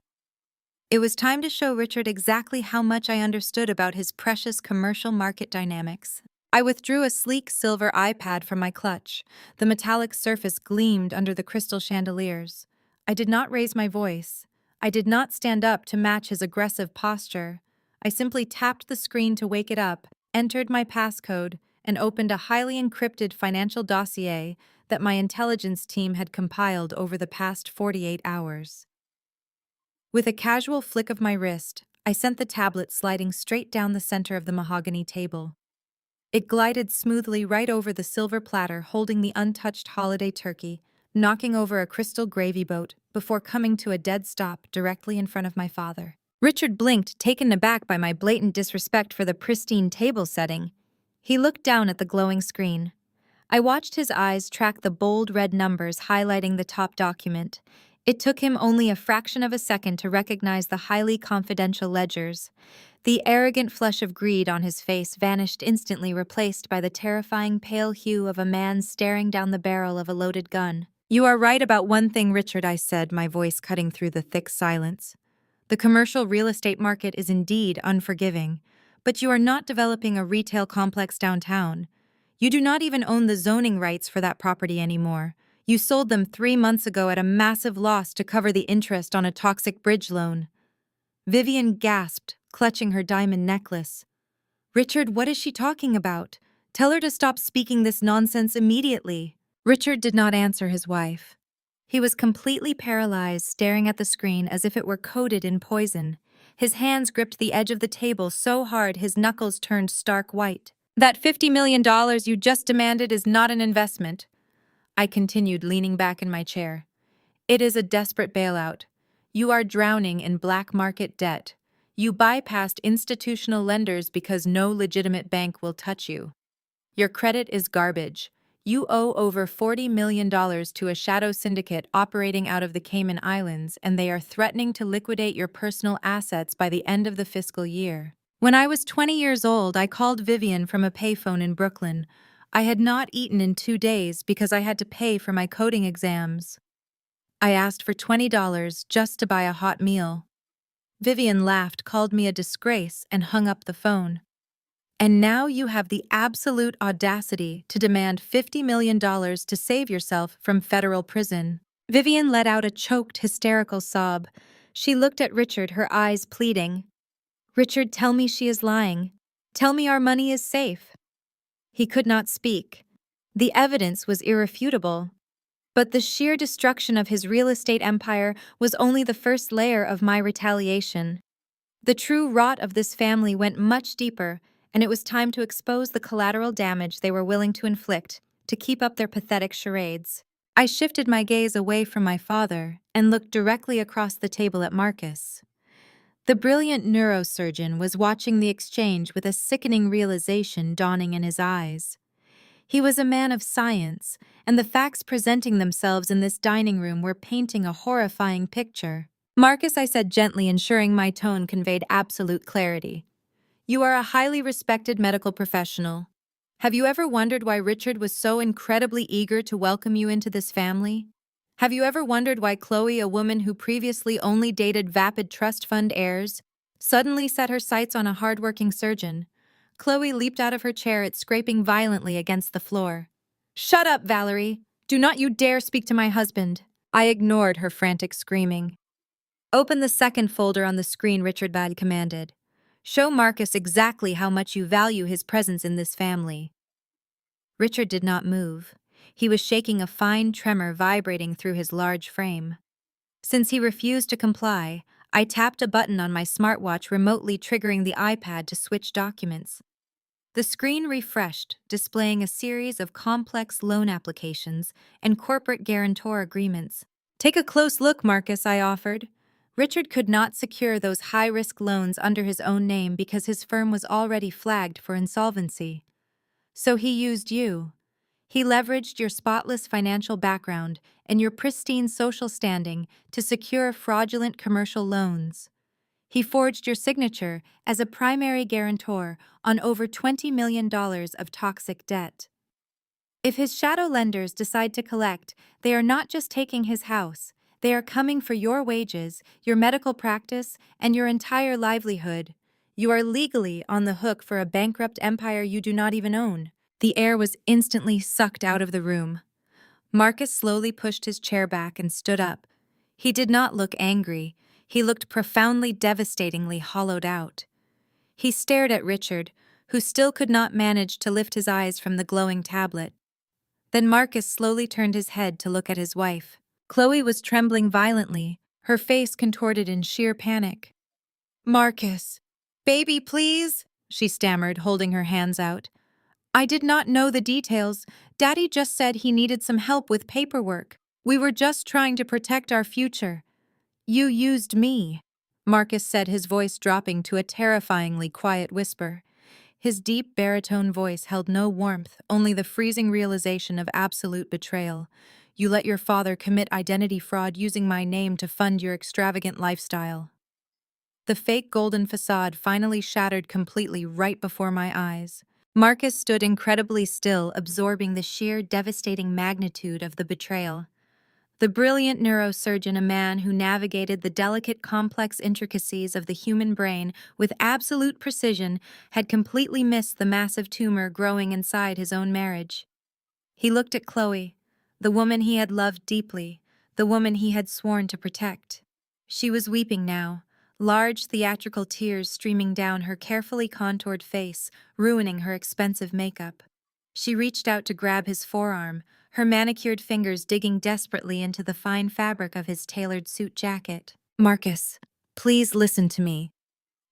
It was time to show Richard exactly how much I understood about his precious commercial market dynamics. I withdrew a sleek silver iPad from my clutch. The metallic surface gleamed under the crystal chandeliers. I did not raise my voice. I did not stand up to match his aggressive posture. I simply tapped the screen to wake it up, entered my passcode, and opened a highly encrypted financial dossier that my intelligence team had compiled over the past 48 hours. With a casual flick of my wrist, I sent the tablet sliding straight down the center of the mahogany table. It glided smoothly right over the silver platter holding the untouched holiday turkey, knocking over a crystal gravy boat before coming to a dead stop directly in front of my father. Richard blinked, taken aback by my blatant disrespect for the pristine table setting. He looked down at the glowing screen. I watched his eyes track the bold red numbers highlighting the top document. It took him only a fraction of a second to recognize the highly confidential ledgers. The arrogant flush of greed on his face vanished instantly, replaced by the terrifying pale hue of a man staring down the barrel of a loaded gun. "You are right about one thing, Richard," I said, my voice cutting through the thick silence. "The commercial real estate market is indeed unforgiving, but you are not developing a retail complex downtown. You do not even own the zoning rights for that property anymore. You sold them 3 months ago at a massive loss to cover the interest on a toxic bridge loan." Vivian gasped, clutching her diamond necklace. "Richard, what is she talking about? Tell her to stop speaking this nonsense immediately." Richard did not answer his wife. He was completely paralyzed, staring at the screen as if it were coated in poison. His hands gripped the edge of the table so hard his knuckles turned stark white. "That $50 million you just demanded is not an investment," I continued, leaning back in my chair. "It is a desperate bailout. You are drowning in black market debt. You bypassed institutional lenders because no legitimate bank will touch you. Your credit is garbage. You owe over $40 million to a shadow syndicate operating out of the Cayman Islands, and they are threatening to liquidate your personal assets by the end of the fiscal year." When I was 20 years old, I called Vivian from a payphone in Brooklyn. I had not eaten in 2 days because I had to pay for my coding exams. I asked for $20 just to buy a hot meal. Vivian laughed, called me a disgrace, and hung up the phone. "And now you have the absolute audacity to demand $50 million to save yourself from federal prison." Vivian let out a choked, hysterical sob. She looked at Richard, her eyes pleading. "Richard, tell me she is lying. Tell me our money is safe." He could not speak. The evidence was irrefutable. But the sheer destruction of his real estate empire was only the first layer of my retaliation. The true rot of this family went much deeper, and it was time to expose the collateral damage they were willing to inflict to keep up their pathetic charades. I shifted my gaze away from my father and looked directly across the table at Marcus. The brilliant neurosurgeon was watching the exchange with a sickening realization dawning in his eyes. He was a man of science, and the facts presenting themselves in this dining room were painting a horrifying picture. "Marcus," I said gently, ensuring my tone conveyed absolute clarity, "you are a highly respected medical professional. Have you ever wondered why Richard was so incredibly eager to welcome you into this family? Have you ever wondered why Chloe, a woman who previously only dated vapid trust fund heirs, suddenly set her sights on a hardworking surgeon?" Chloe leaped out of her chair, it scraping violently against the floor. "Shut up, Valerie! Do not you dare speak to my husband!" I ignored her frantic screaming. "Open the second folder on the screen," Richard Bad commanded. "Show Marcus exactly how much you value his presence in this family." Richard did not move. He was shaking, a fine tremor vibrating through his large frame. Since he refused to comply, I tapped a button on my smartwatch, remotely triggering the iPad to switch documents. The screen refreshed, displaying a series of complex loan applications and corporate guarantor agreements. "Take a close look, Marcus," I offered. Richard could not secure those high-risk loans under his own name because his firm was already flagged for insolvency. So he used you. He leveraged your spotless financial background and your pristine social standing to secure fraudulent commercial loans. He forged your signature as a primary guarantor on over $20 million of toxic debt. If his shadow lenders decide to collect, they are not just taking his house, they are coming for your wages, your medical practice, and your entire livelihood. You are legally on the hook for a bankrupt empire you do not even own. The air was instantly sucked out of the room. Marcus slowly pushed his chair back and stood up. He did not look angry. He looked profoundly, devastatingly hollowed out. He stared at Richard, who still could not manage to lift his eyes from the glowing tablet. Then Marcus slowly turned his head to look at his wife. Chloe was trembling violently, her face contorted in sheer panic. "Marcus, baby, please," she stammered, holding her hands out. "I did not know the details. Daddy just said he needed some help with paperwork. We were just trying to protect our future. You used me." Marcus said, his voice dropping to a terrifyingly quiet whisper. His deep baritone voice held no warmth, only the freezing realization of absolute betrayal. You let your father commit identity fraud using my name to fund your extravagant lifestyle. The fake golden facade finally shattered completely right before my eyes. Marcus stood incredibly still, absorbing the sheer devastating magnitude of the betrayal. The brilliant neurosurgeon, a man who navigated the delicate, complex intricacies of the human brain with absolute precision, had completely missed the massive tumor growing inside his own marriage. He looked at Chloe, the woman he had loved deeply, the woman he had sworn to protect. She was weeping now, large theatrical tears streaming down her carefully contoured face, ruining her expensive makeup. She reached out to grab his forearm, her manicured fingers digging desperately into the fine fabric of his tailored suit jacket. Marcus, please listen to me.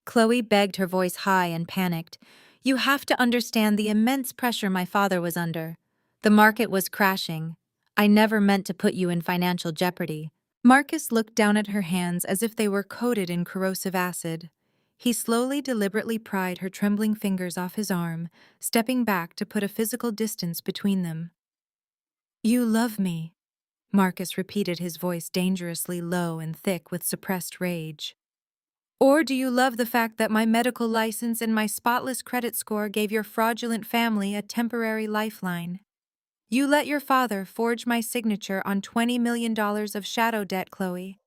Chloe begged, her voice high and panicked. You have to understand the immense pressure my father was under. The market was crashing. I never meant to put you in financial jeopardy. Marcus looked down at her hands as if they were coated in corrosive acid. He slowly, deliberately pried her trembling fingers off his arm, stepping back to put a physical distance between them. You love me, Marcus repeated, his voice dangerously low and thick with suppressed rage. Or do you love the fact that my medical license and my spotless credit score gave your fraudulent family a temporary lifeline? You let your father forge my signature on $20 million of shadow debt, Chloe.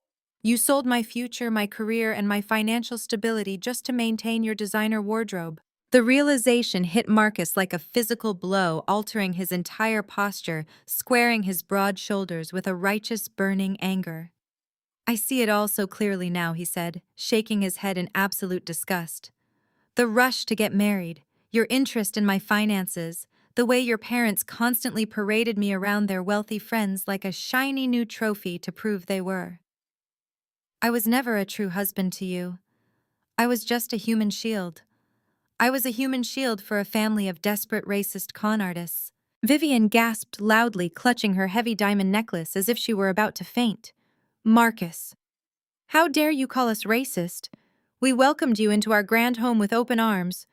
You sold my future, my career, and my financial stability just to maintain your designer wardrobe. The realization hit Marcus like a physical blow, altering his entire posture, squaring his broad shoulders with a righteous, burning anger. I see it all so clearly now, he said, shaking his head in absolute disgust. The rush to get married, your interest in my finances, the way your parents constantly paraded me around their wealthy friends like a shiny new trophy to prove they were. I was never a true husband to you. I was just a human shield. I was a human shield for a family of desperate racist con artists. Vivian gasped loudly, clutching her heavy diamond necklace as if she were about to faint. Marcus, how dare you call us racist? We welcomed you into our grand home with open arms.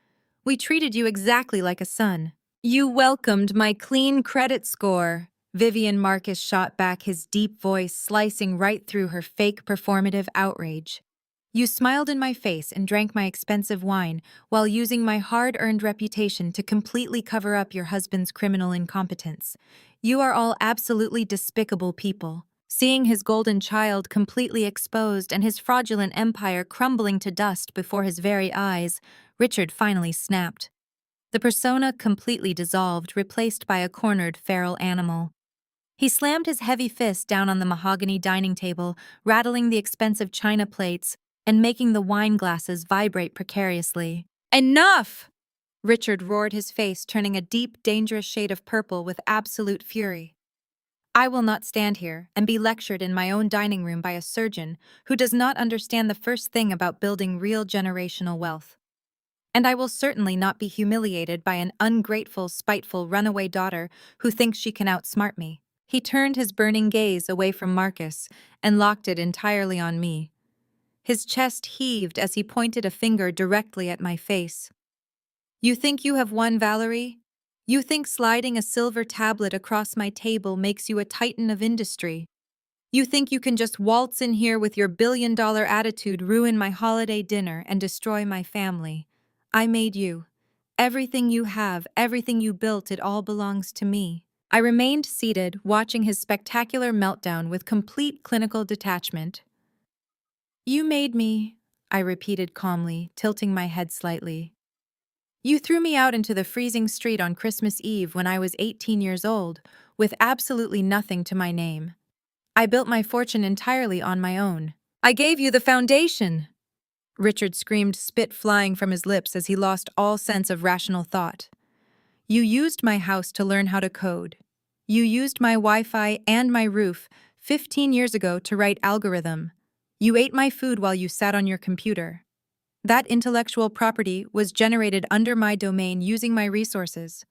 We treated you exactly like a son. You welcomed my clean credit score. Vivian, Marcus shot back, his deep voice slicing right through her fake performative outrage. You smiled in my face and drank my expensive wine while using my hard-earned reputation to completely cover up your husband's criminal incompetence. You are all absolutely despicable people. Seeing his golden child completely exposed and his fraudulent empire crumbling to dust before his very eyes, Richard finally snapped. The persona completely dissolved, replaced by a cornered feral animal. He slammed his heavy fist down on the mahogany dining table, rattling the expensive china plates and making the wine glasses vibrate precariously. Enough! Richard roared, his face turning a deep, dangerous shade of purple with absolute fury. I will not stand here and be lectured in my own dining room by a surgeon who does not understand the first thing about building real generational wealth. And I will certainly not be humiliated by an ungrateful, spiteful runaway daughter who thinks she can outsmart me. He turned his burning gaze away from Marcus and locked it entirely on me. His chest heaved as he pointed a finger directly at my face. You think you have won, Valerie? You think sliding a silver tablet across my table makes you a titan of industry? You think you can just waltz in here with your billion-dollar attitude, ruin my holiday dinner, and destroy my family? I made you. Everything you have, everything you built, it all belongs to me. I remained seated, watching his spectacular meltdown with complete clinical detachment. You made me, I repeated calmly, tilting my head slightly. You threw me out into the freezing street on Christmas Eve when I was 18 years old, with absolutely nothing to my name. I built my fortune entirely on my own. I gave you the foundation! Richard screamed, spit flying from his lips as he lost all sense of rational thought. You used my house to learn how to code. You used my Wi-Fi and my roof 15 years ago to write algorithm. You ate my food while you sat on your computer. That intellectual property was generated under my domain using my resources.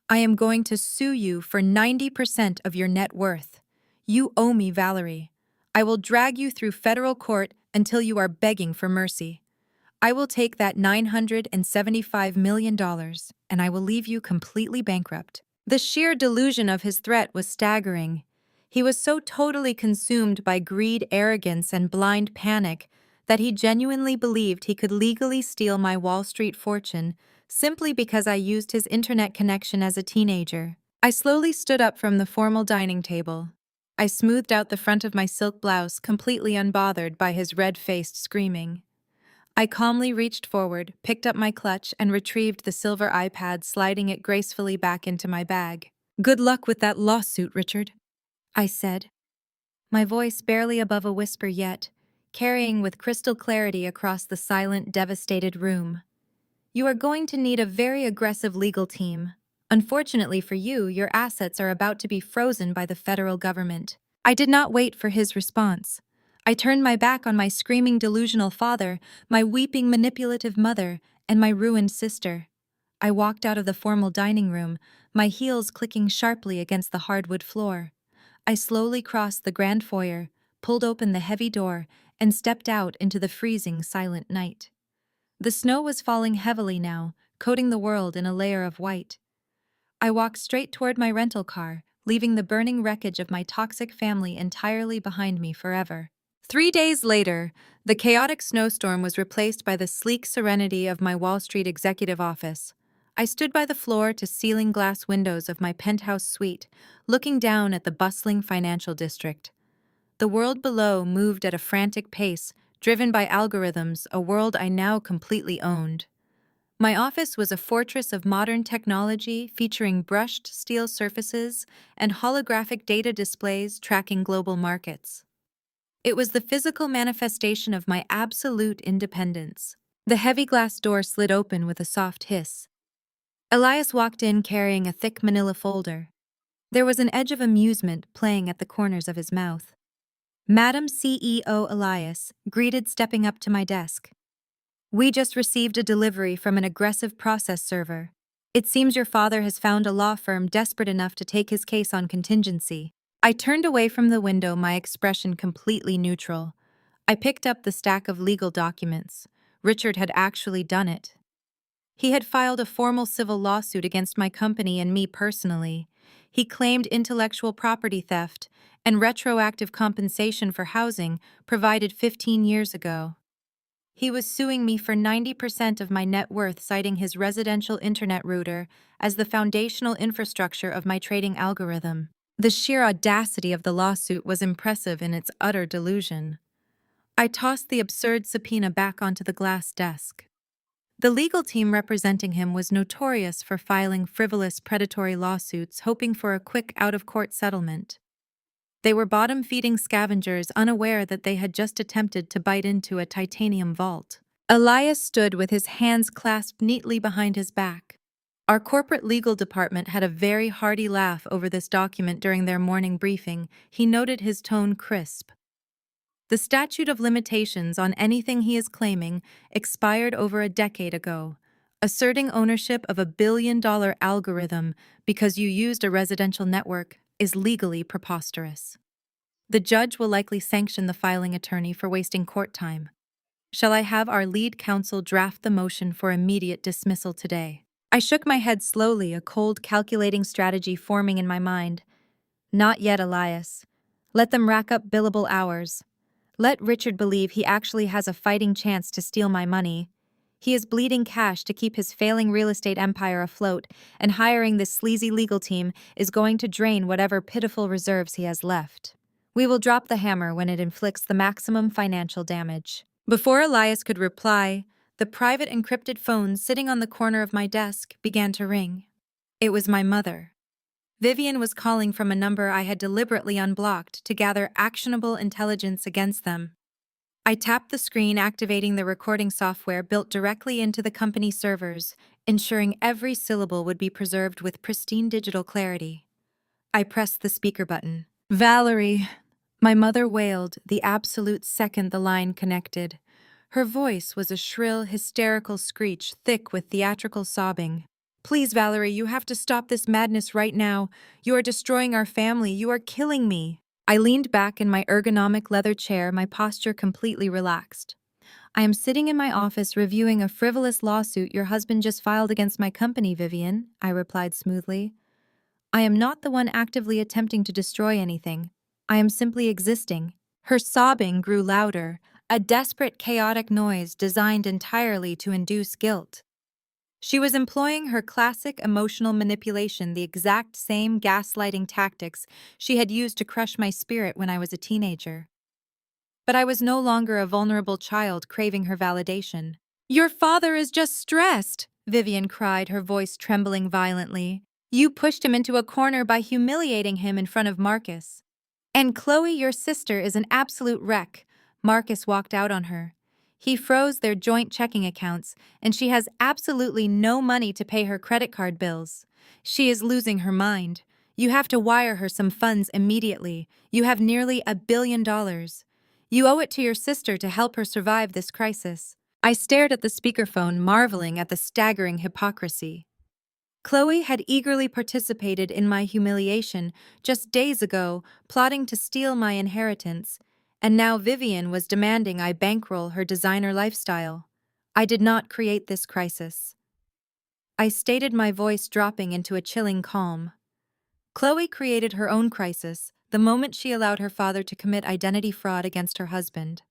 I am going to sue you for 90% of your net worth. You owe me, Valerie. I will drag you through federal court until you are begging for mercy. I will take that $975 million, and I will leave you completely bankrupt." The sheer delusion of his threat was staggering. He was so totally consumed by greed, arrogance, and blind panic that he genuinely believed he could legally steal my Wall Street fortune simply because I used his internet connection as a teenager. I slowly stood up from the formal dining table. I smoothed out the front of my silk blouse, completely unbothered by his red-faced screaming. I calmly reached forward, picked up my clutch, and retrieved the silver iPad, sliding it gracefully back into my bag. "Good luck with that lawsuit, Richard," I said, my voice barely above a whisper yet, carrying with crystal clarity across the silent, devastated room. "You are going to need a very aggressive legal team. Unfortunately for you, your assets are about to be frozen by the federal government." I did not wait for his response. I turned my back on my screaming delusional father, my weeping manipulative mother, and my ruined sister. I walked out of the formal dining room, my heels clicking sharply against the hardwood floor. I slowly crossed the grand foyer, pulled open the heavy door, and stepped out into the freezing, silent night. The snow was falling heavily now, coating the world in a layer of white. I walked straight toward my rental car, leaving the burning wreckage of my toxic family entirely behind me forever. 3 days later, the chaotic snowstorm was replaced by the sleek serenity of my Wall Street executive office. I stood by the floor-to-ceiling glass windows of my penthouse suite, looking down at the bustling financial district. The world below moved at a frantic pace, driven by algorithms, a world I now completely owned. My office was a fortress of modern technology featuring brushed steel surfaces and holographic data displays tracking global markets. It was the physical manifestation of my absolute independence. The heavy glass door slid open with a soft hiss. Elias walked in carrying a thick manila folder. There was an edge of amusement playing at the corners of his mouth. "Madam CEO Elias," greeted stepping up to my desk. "We just received a delivery from an aggressive process server. It seems your father has found a law firm desperate enough to take his case on contingency." I turned away from the window, my expression completely neutral. I picked up the stack of legal documents. Richard had actually done it. He had filed a formal civil lawsuit against my company and me personally. He claimed intellectual property theft and retroactive compensation for housing provided 15 years ago. He was suing me for 90% of my net worth, citing his residential internet router as the foundational infrastructure of my trading algorithm. The sheer audacity of the lawsuit was impressive in its utter delusion. I tossed the absurd subpoena back onto the glass desk. The legal team representing him was notorious for filing frivolous predatory lawsuits, hoping for a quick out-of-court settlement. They were bottom-feeding scavengers, unaware that they had just attempted to bite into a titanium vault. Elias stood with his hands clasped neatly behind his back. Our corporate legal department had a very hearty laugh over this document during their morning briefing. He noted, his tone crisp. "The statute of limitations on anything he is claiming expired over a decade ago. Asserting ownership of $1 billion algorithm because you used a residential network is legally preposterous. The judge will likely sanction the filing attorney for wasting court time. Shall I have our lead counsel draft the motion for immediate dismissal today?" I shook my head slowly, a cold, calculating strategy forming in my mind. "Not yet, Elias. Let them rack up billable hours. Let Richard believe he actually has a fighting chance to steal my money. He is bleeding cash to keep his failing real estate empire afloat, and hiring this sleazy legal team is going to drain whatever pitiful reserves he has left. We will drop the hammer when it inflicts the maximum financial damage." Before Elias could reply, the private encrypted phone sitting on the corner of my desk began to ring. It was my mother. Vivian was calling from a number I had deliberately unblocked to gather actionable intelligence against them. I tapped the screen, activating the recording software built directly into the company servers, ensuring every syllable would be preserved with pristine digital clarity. I pressed the speaker button. "Valerie," my mother wailed the absolute second the line connected. Her voice was a shrill, hysterical screech, thick with theatrical sobbing. "Please, Valerie, you have to stop this madness right now. You are destroying our family. You are killing me." I leaned back in my ergonomic leather chair, my posture completely relaxed. I am sitting in my office reviewing a frivolous lawsuit your husband just filed against my company, Vivian, I replied smoothly. I am not the one actively attempting to destroy anything. I am simply existing. Her sobbing grew louder, a desperate, chaotic noise designed entirely to induce guilt. She was employing her classic emotional manipulation, the exact same gaslighting tactics she had used to crush my spirit when I was a teenager. But I was no longer a vulnerable child craving her validation. Your father is just stressed, Vivian cried, her voice trembling violently. You pushed him into a corner by humiliating him in front of Marcus. And Chloe, your sister, is an absolute wreck. Marcus walked out on her. He froze their joint checking accounts, and she has absolutely no money to pay her credit card bills. She is losing her mind. You have to wire her some funds immediately. You have nearly $1 billion. You owe it to your sister to help her survive this crisis. I stared at the speakerphone, marveling at the staggering hypocrisy. Chloe had eagerly participated in my humiliation just days ago, plotting to steal my inheritance, and now Vivian was demanding I bankroll her designer lifestyle. I did not create this crisis. I stated, my voice dropping into a chilling calm. Chloe created her own crisis the moment she allowed her father to commit identity fraud against her husband.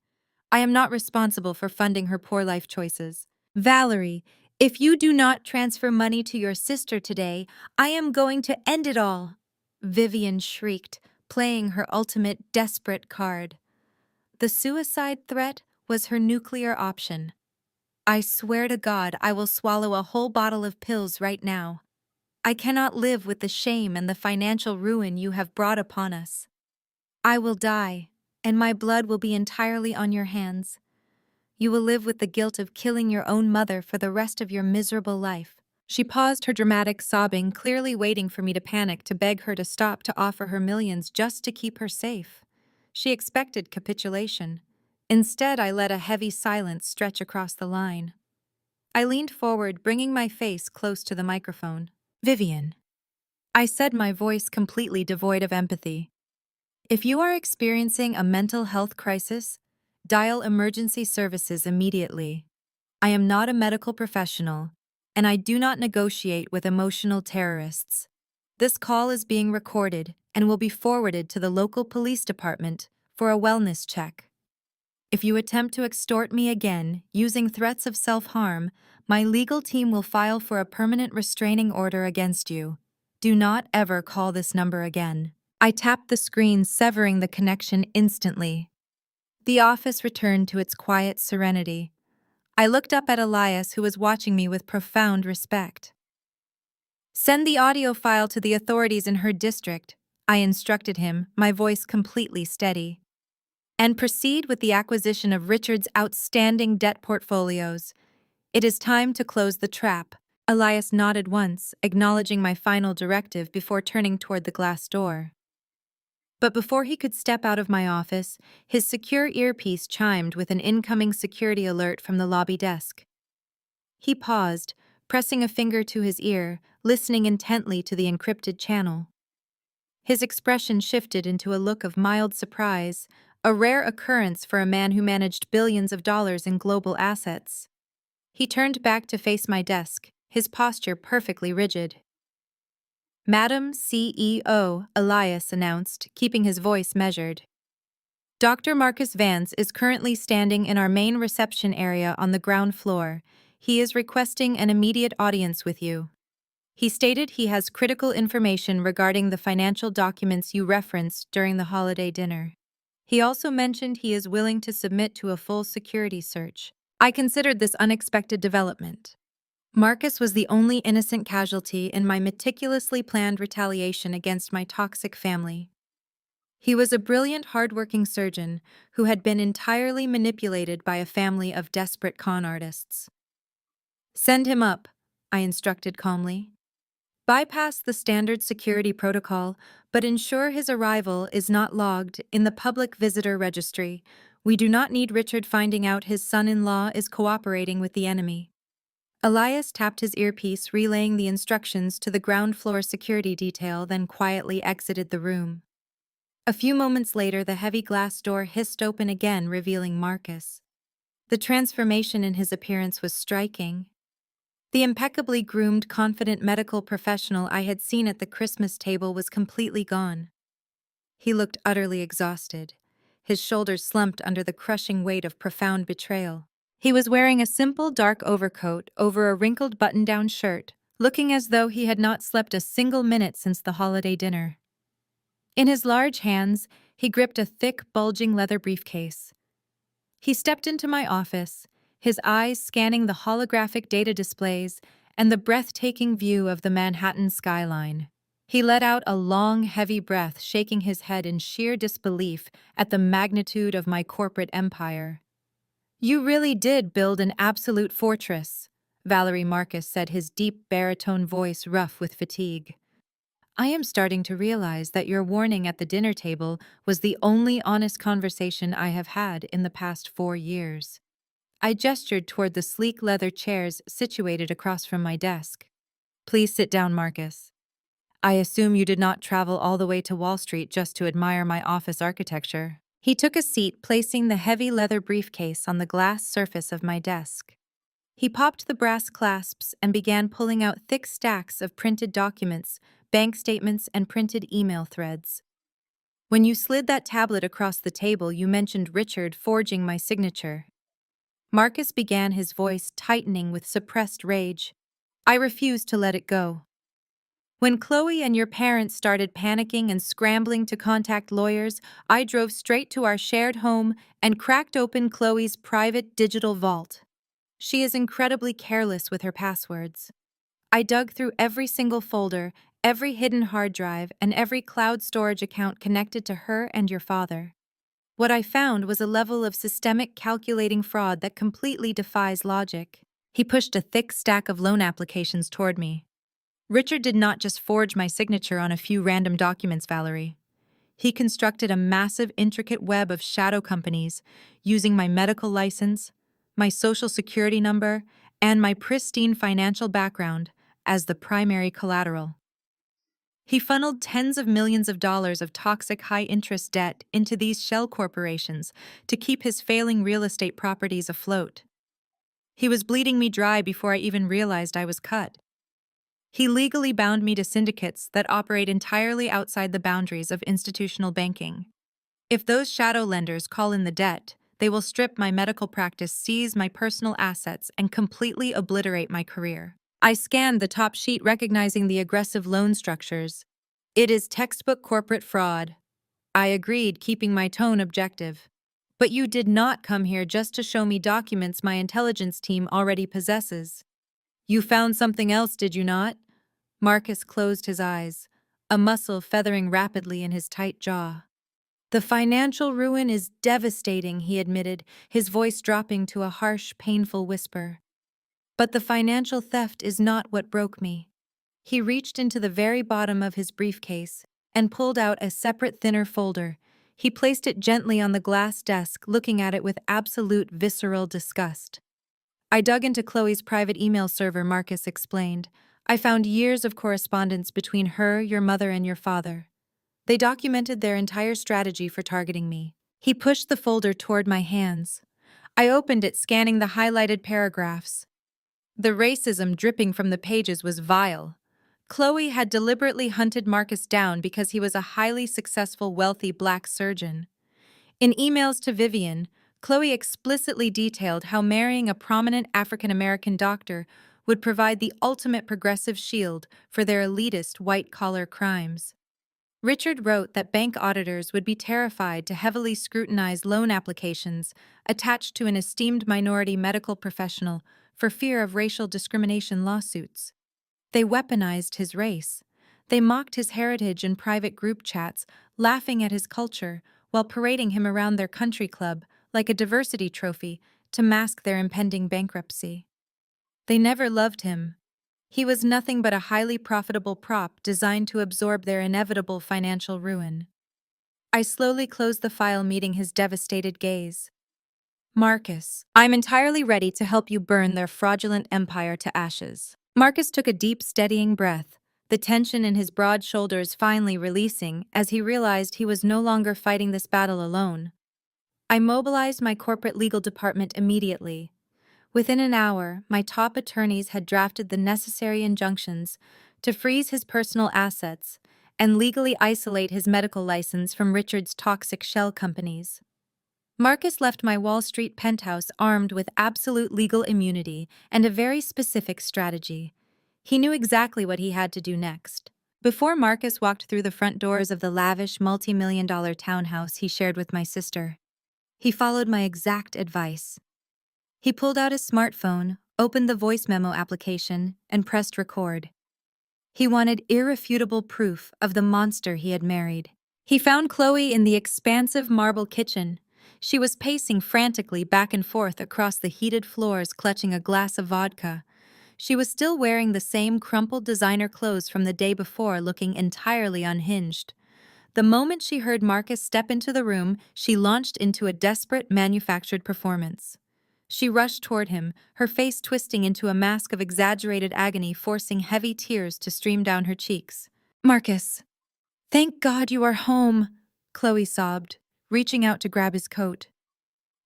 I am not responsible for funding her poor life choices. Valerie, if you do not transfer money to your sister today, I am going to end it all, Vivian shrieked, playing her ultimate desperate card. The suicide threat was her nuclear option. I swear to God I will swallow a whole bottle of pills right now. I cannot live with the shame and the financial ruin you have brought upon us. I will die, and my blood will be entirely on your hands. You will live with the guilt of killing your own mother for the rest of your miserable life. She paused, her dramatic sobbing, clearly waiting for me to panic, to beg her to stop, to offer her millions just to keep her safe. She expected capitulation. Instead, I let a heavy silence stretch across the line. I leaned forward, bringing my face close to the microphone. Vivian, I said, my voice completely devoid of empathy. If you are experiencing a mental health crisis, dial emergency services immediately. I am not a medical professional, and I do not negotiate with emotional terrorists. This call is being recorded and will be forwarded to the local police department for a wellness check. If you attempt to extort me again using threats of self-harm, my legal team will file for a permanent restraining order against you. Do not ever call this number again. I tapped the screen, severing the connection instantly. The office returned to its quiet serenity. I looked up at Elias, who was watching me with profound respect. Send the audio file to the authorities in her district, I instructed him, my voice completely steady. And proceed with the acquisition of Richard's outstanding debt portfolios. It is time to close the trap. Elias nodded once, acknowledging my final directive before turning toward the glass door. But before he could step out of my office, his secure earpiece chimed with an incoming security alert from the lobby desk. He paused, pressing a finger to his ear, listening intently to the encrypted channel. His expression shifted into a look of mild surprise, a rare occurrence for a man who managed billions of dollars in global assets. He turned back to face my desk, his posture perfectly rigid. Madam CEO, Elias announced, keeping his voice measured. Dr. Marcus Vance is currently standing in our main reception area on the ground floor. He is requesting an immediate audience with you. He stated he has critical information regarding the financial documents you referenced during the holiday dinner. He also mentioned he is willing to submit to a full security search. I considered this unexpected development. Marcus was the only innocent casualty in my meticulously planned retaliation against my toxic family. He was a brilliant, hardworking surgeon who had been entirely manipulated by a family of desperate con artists. Send him up, I instructed calmly. Bypass the standard security protocol, but ensure his arrival is not logged in the public visitor registry. We do not need Richard finding out his son-in-law is cooperating with the enemy. Elias tapped his earpiece, relaying the instructions to the ground floor security detail, then quietly exited the room. A few moments later, the heavy glass door hissed open again, revealing Marcus. The transformation in his appearance was striking. The impeccably groomed, confident medical professional I had seen at the Christmas table was completely gone. He looked utterly exhausted. His shoulders slumped under the crushing weight of profound betrayal. He was wearing a simple dark overcoat over a wrinkled button-down shirt, looking as though he had not slept a single minute since the holiday dinner. In his large hands, he gripped a thick, bulging leather briefcase. He stepped into my office, his eyes scanning the holographic data displays and the breathtaking view of the Manhattan skyline. He let out a long, heavy breath, shaking his head in sheer disbelief at the magnitude of my corporate empire. "You really did build an absolute fortress," Valerie Marcus said, his deep baritone voice rough with fatigue. "I am starting to realize that your warning at the dinner table was the only honest conversation I have had in the past 4 years." I gestured toward the sleek leather chairs situated across from my desk. "Please sit down, Marcus. I assume you did not travel all the way to Wall Street just to admire my office architecture." He took a seat, placing the heavy leather briefcase on the glass surface of my desk. He popped the brass clasps and began pulling out thick stacks of printed documents, bank statements, and printed email threads. "When you slid that tablet across the table, you mentioned Richard forging my signature." Marcus began, his voice tightening with suppressed rage. "I refused to let it go. When Chloe and your parents started panicking and scrambling to contact lawyers, I drove straight to our shared home and cracked open Chloe's private digital vault. She is incredibly careless with her passwords. I dug through every single folder, every hidden hard drive, and every cloud storage account connected to her and your father. What I found was a level of systemic calculating fraud that completely defies logic." He pushed a thick stack of loan applications toward me. "Richard did not just forge my signature on a few random documents, Valerie. He constructed a massive, intricate web of shadow companies using my medical license, my social security number, and my pristine financial background as the primary collateral. He funneled tens of millions of dollars of toxic high-interest debt into these shell corporations to keep his failing real estate properties afloat. He was bleeding me dry before I even realized I was cut. He legally bound me to syndicates that operate entirely outside the boundaries of institutional banking. If those shadow lenders call in the debt, they will strip my medical practice, seize my personal assets, and completely obliterate my career." I scanned the top sheet, recognizing the aggressive loan structures. "It is textbook corporate fraud." I agreed, keeping my tone objective. "But you did not come here just to show me documents my intelligence team already possesses. You found something else, did you not?" Marcus closed his eyes, a muscle feathering rapidly in his tight jaw. "The financial ruin is devastating," he admitted, his voice dropping to a harsh, painful whisper. "But the financial theft is not what broke me." He reached into the very bottom of his briefcase and pulled out a separate, thinner folder. He placed it gently on the glass desk, looking at it with absolute visceral disgust. "I dug into Chloe's private email server," Marcus explained. "I found years of correspondence between her, your mother, and your father. They documented their entire strategy for targeting me." He pushed the folder toward my hands. I opened it, scanning the highlighted paragraphs. The racism dripping from the pages was vile. Chloe had deliberately hunted Marcus down because he was a highly successful, wealthy black surgeon. In emails to Vivian, Chloe explicitly detailed how marrying a prominent African-American doctor would provide the ultimate progressive shield for their elitist white-collar crimes. Richard wrote that bank auditors would be terrified to heavily scrutinize loan applications attached to an esteemed minority medical professional for fear of racial discrimination lawsuits. They weaponized his race. They mocked his heritage in private group chats, laughing at his culture while parading him around their country club like a diversity trophy to mask their impending bankruptcy. They never loved him. He was nothing but a highly profitable prop designed to absorb their inevitable financial ruin. I slowly closed the file, meeting his devastated gaze. "Marcus, I'm entirely ready to help you burn their fraudulent empire to ashes." Marcus took a deep, steadying breath, the tension in his broad shoulders finally releasing as he realized he was no longer fighting this battle alone. I mobilized my corporate legal department immediately. Within an hour, my top attorneys had drafted the necessary injunctions to freeze his personal assets and legally isolate his medical license from Richard's toxic shell companies. Marcus left my Wall Street penthouse armed with absolute legal immunity and a very specific strategy. He knew exactly what he had to do next. Before Marcus walked through the front doors of the lavish multi-million-dollar townhouse he shared with my sister, he followed my exact advice. He pulled out his smartphone, opened the voice memo application, and pressed record. He wanted irrefutable proof of the monster he had married. He found Chloe in the expansive marble kitchen. She was pacing frantically back and forth across the heated floors, clutching a glass of vodka. She was still wearing the same crumpled designer clothes from the day before, looking entirely unhinged. The moment she heard Marcus step into the room, she launched into a desperate manufactured performance. She rushed toward him, her face twisting into a mask of exaggerated agony, forcing heavy tears to stream down her cheeks. "Marcus, thank God you are home," Chloe sobbed, reaching out to grab his coat.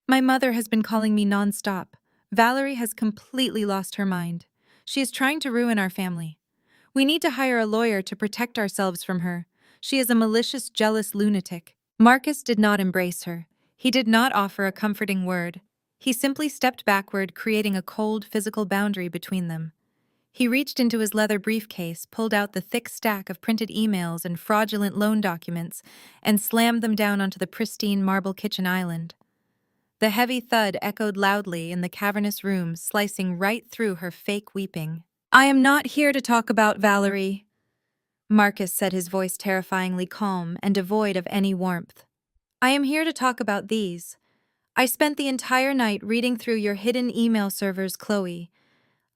"My mother has been calling me nonstop. Valerie has completely lost her mind. She is trying to ruin our family. We need to hire a lawyer to protect ourselves from her. She is a malicious, jealous lunatic." Marcus did not embrace her. He did not offer a comforting word. He simply stepped backward, creating a cold, physical boundary between them. He reached into his leather briefcase, pulled out the thick stack of printed emails and fraudulent loan documents, and slammed them down onto the pristine marble kitchen island. The heavy thud echoed loudly in the cavernous room, slicing right through her fake weeping. "I am not here to talk about Valerie," Marcus said, his voice terrifyingly calm and devoid of any warmth. "I am here to talk about these. I spent the entire night reading through your hidden email servers, Chloe.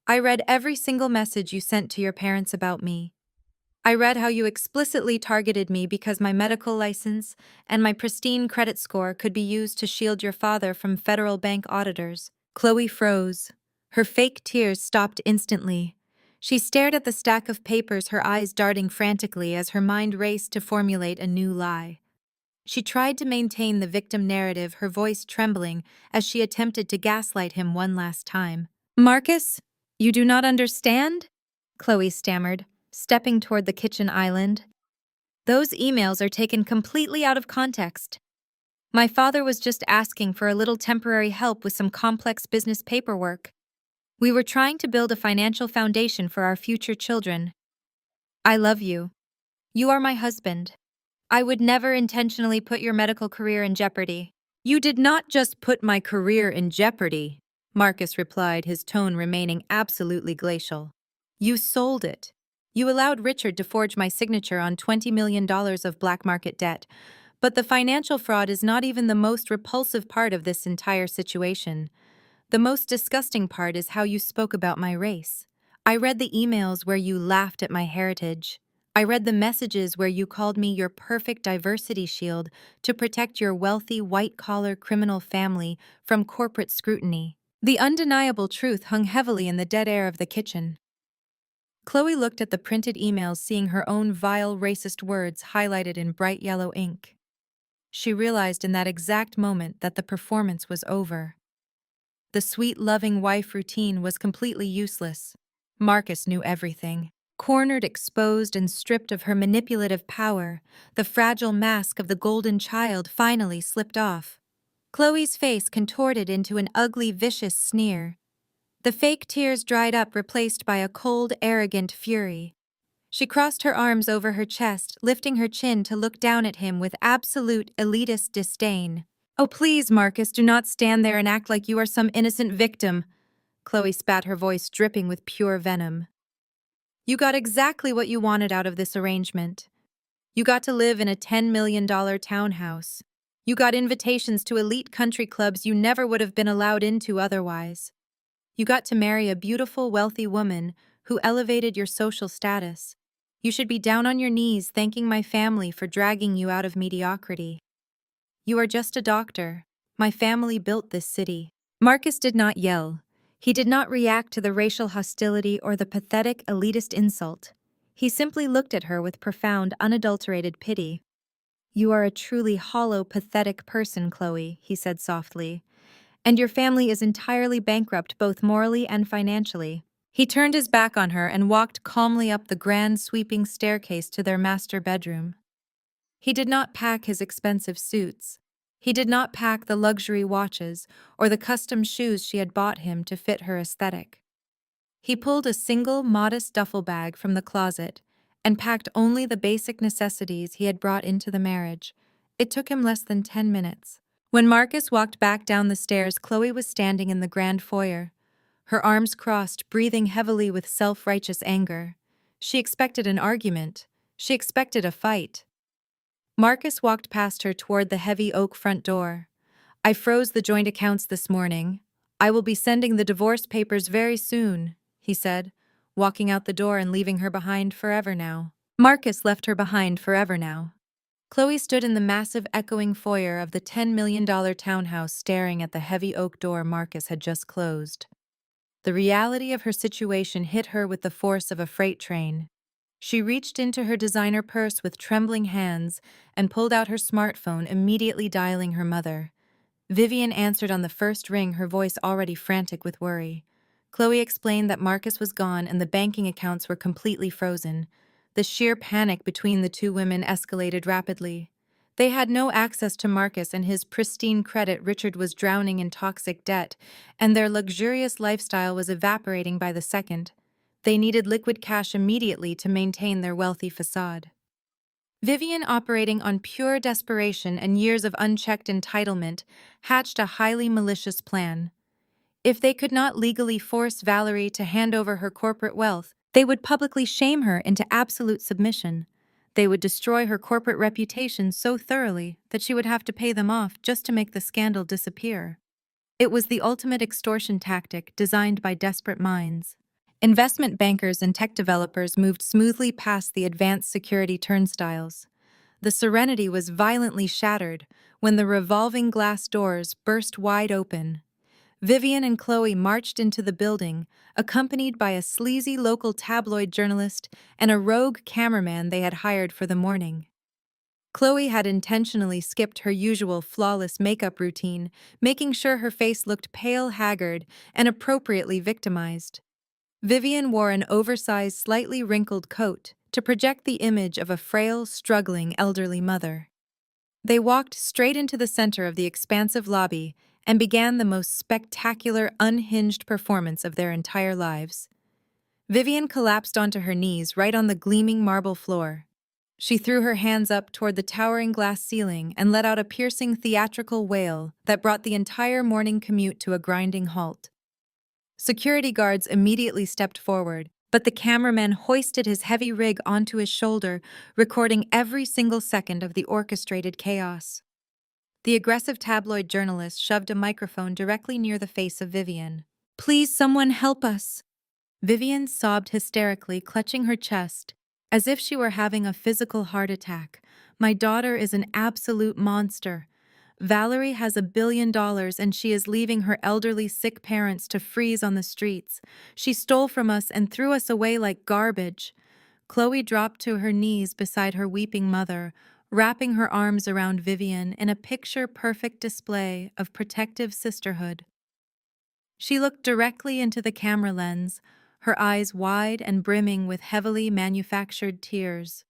I read every single message you sent to your parents about me. I read how you explicitly targeted me because my medical license and my pristine credit score could be used to shield your father from federal bank auditors." Chloe froze. Her fake tears stopped instantly. She stared at the stack of papers, her eyes darting frantically as her mind raced to formulate a new lie. She tried to maintain the victim narrative, her voice trembling as she attempted to gaslight him one last time. "Marcus, you do not understand?" Chloe stammered, stepping toward the kitchen island. "Those emails are taken completely out of context. My father was just asking for a little temporary help with some complex business paperwork. We were trying to build a financial foundation for our future children. I love you. You are my husband. I would never intentionally put your medical career in jeopardy." "You did not just put my career in jeopardy," Marcus replied, his tone remaining absolutely glacial. "You sold it. You allowed Richard to forge my signature on $20 million of black market debt. But the financial fraud is not even the most repulsive part of this entire situation. The most disgusting part is how you spoke about my race. I read the emails where you laughed at my heritage. I read the messages where you called me your perfect diversity shield to protect your wealthy, white-collar criminal family from corporate scrutiny." The undeniable truth hung heavily in the dead air of the kitchen. Chloe looked at the printed emails, seeing her own vile, racist words highlighted in bright yellow ink. She realized in that exact moment that the performance was over. The sweet, loving wife routine was completely useless. Marcus knew everything. Cornered, exposed, and stripped of her manipulative power, the fragile mask of the golden child finally slipped off. Chloe's face contorted into an ugly, vicious sneer. The fake tears dried up, replaced by a cold, arrogant fury. She crossed her arms over her chest, lifting her chin to look down at him with absolute, elitist disdain. "Oh, please, Marcus, do not stand there and act like you are some innocent victim," Chloe spat, her voice dripping with pure venom. "You got exactly what you wanted out of this arrangement. You got to live in a $10 million townhouse. You got invitations to elite country clubs you never would have been allowed into otherwise. You got to marry a beautiful, wealthy woman who elevated your social status. You should be down on your knees thanking my family for dragging you out of mediocrity. You are just a doctor. My family built this city." Marcus did not yell. He did not react to the racial hostility or the pathetic, elitist insult. He simply looked at her with profound, unadulterated pity. "You are a truly hollow, pathetic person, Chloe," he said softly, "and your family is entirely bankrupt both morally and financially." He turned his back on her and walked calmly up the grand sweeping staircase to their master bedroom. He did not pack his expensive suits. He did not pack the luxury watches or the custom shoes she had bought him to fit her aesthetic. He pulled a single, modest duffel bag from the closet and packed only the basic necessities he had brought into the marriage. It took him less than 10 minutes. When Marcus walked back down the stairs, Chloe was standing in the grand foyer, her arms crossed, breathing heavily with self-righteous anger. She expected an argument. She expected a fight. Marcus walked past her toward the heavy oak front door. "I froze the joint accounts this morning. I will be sending the divorce papers very soon," he said, walking out the door and leaving her behind forever now. Marcus left her behind forever now. Chloe stood in the massive echoing foyer of the $10 million townhouse staring at the heavy oak door Marcus had just closed. The reality of her situation hit her with the force of a freight train. She reached into her designer purse with trembling hands and pulled out her smartphone, immediately dialing her mother. Vivian answered on the first ring, her voice already frantic with worry. Chloe explained that Marcus was gone and the banking accounts were completely frozen. The sheer panic between the two women escalated rapidly. They had no access to Marcus and his pristine credit. Richard was drowning in toxic debt, and their luxurious lifestyle was evaporating by the second. They needed liquid cash immediately to maintain their wealthy facade. Vivian, operating on pure desperation and years of unchecked entitlement, hatched a highly malicious plan. If they could not legally force Valerie to hand over her corporate wealth, they would publicly shame her into absolute submission. They would destroy her corporate reputation so thoroughly that she would have to pay them off just to make the scandal disappear. It was the ultimate extortion tactic designed by desperate minds. Investment bankers and tech developers moved smoothly past the advanced security turnstiles. The serenity was violently shattered when the revolving glass doors burst wide open. Vivian and Chloe marched into the building, accompanied by a sleazy local tabloid journalist and a rogue cameraman they had hired for the morning. Chloe had intentionally skipped her usual flawless makeup routine, making sure her face looked pale, haggard, and appropriately victimized. Vivian wore an oversized, slightly wrinkled coat to project the image of a frail, struggling elderly mother. They walked straight into the center of the expansive lobby and began the most spectacular, unhinged performance of their entire lives. Vivian collapsed onto her knees right on the gleaming marble floor. She threw her hands up toward the towering glass ceiling and let out a piercing theatrical wail that brought the entire morning commute to a grinding halt. Security guards immediately stepped forward, but the cameraman hoisted his heavy rig onto his shoulder, recording every single second of the orchestrated chaos. The aggressive tabloid journalist shoved a microphone directly near the face of Vivian. "Please, someone help us!" Vivian sobbed hysterically, clutching her chest, as if she were having a physical heart attack. "My daughter is an absolute monster. Valerie has $1 billion and she is leaving her elderly, sick parents to freeze on the streets. She stole from us and threw us away like garbage." Chloe dropped to her knees beside her weeping mother, wrapping her arms around Vivian in a picture-perfect display of protective sisterhood. She looked directly into the camera lens, her eyes wide and brimming with heavily manufactured tears.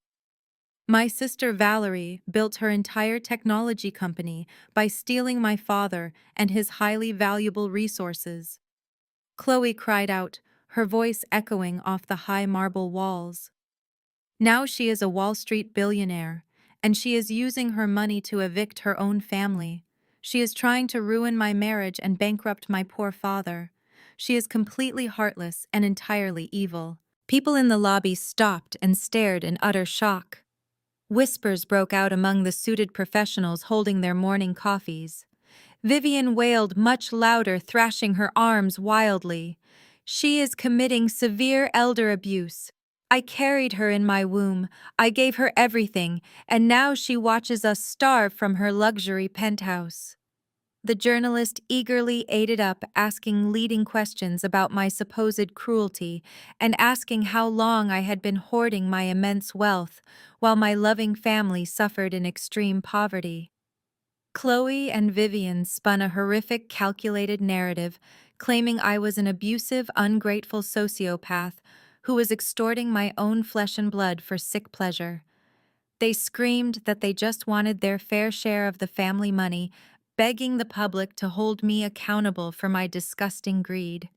"My sister Valerie built her entire technology company by stealing my father and his highly valuable resources." Chloe cried out, her voice echoing off the high marble walls. "Now she is a Wall Street billionaire, and she is using her money to evict her own family. She is trying to ruin my marriage and bankrupt my poor father. She is completely heartless and entirely evil." People in the lobby stopped and stared in utter shock. Whispers broke out among the suited professionals holding their morning coffees. Vivian wailed much louder, thrashing her arms wildly. "She is committing severe elder abuse. I carried her in my womb, I gave her everything, and now she watches us starve from her luxury penthouse." The journalist eagerly ate it up, asking leading questions about my supposed cruelty and asking how long I had been hoarding my immense wealth while my loving family suffered in extreme poverty. Chloe and Vivian spun a horrific, calculated narrative, claiming I was an abusive, ungrateful sociopath who was extorting my own flesh and blood for sick pleasure. They screamed that they just wanted their fair share of the family money, begging the public to hold me accountable for my disgusting greed.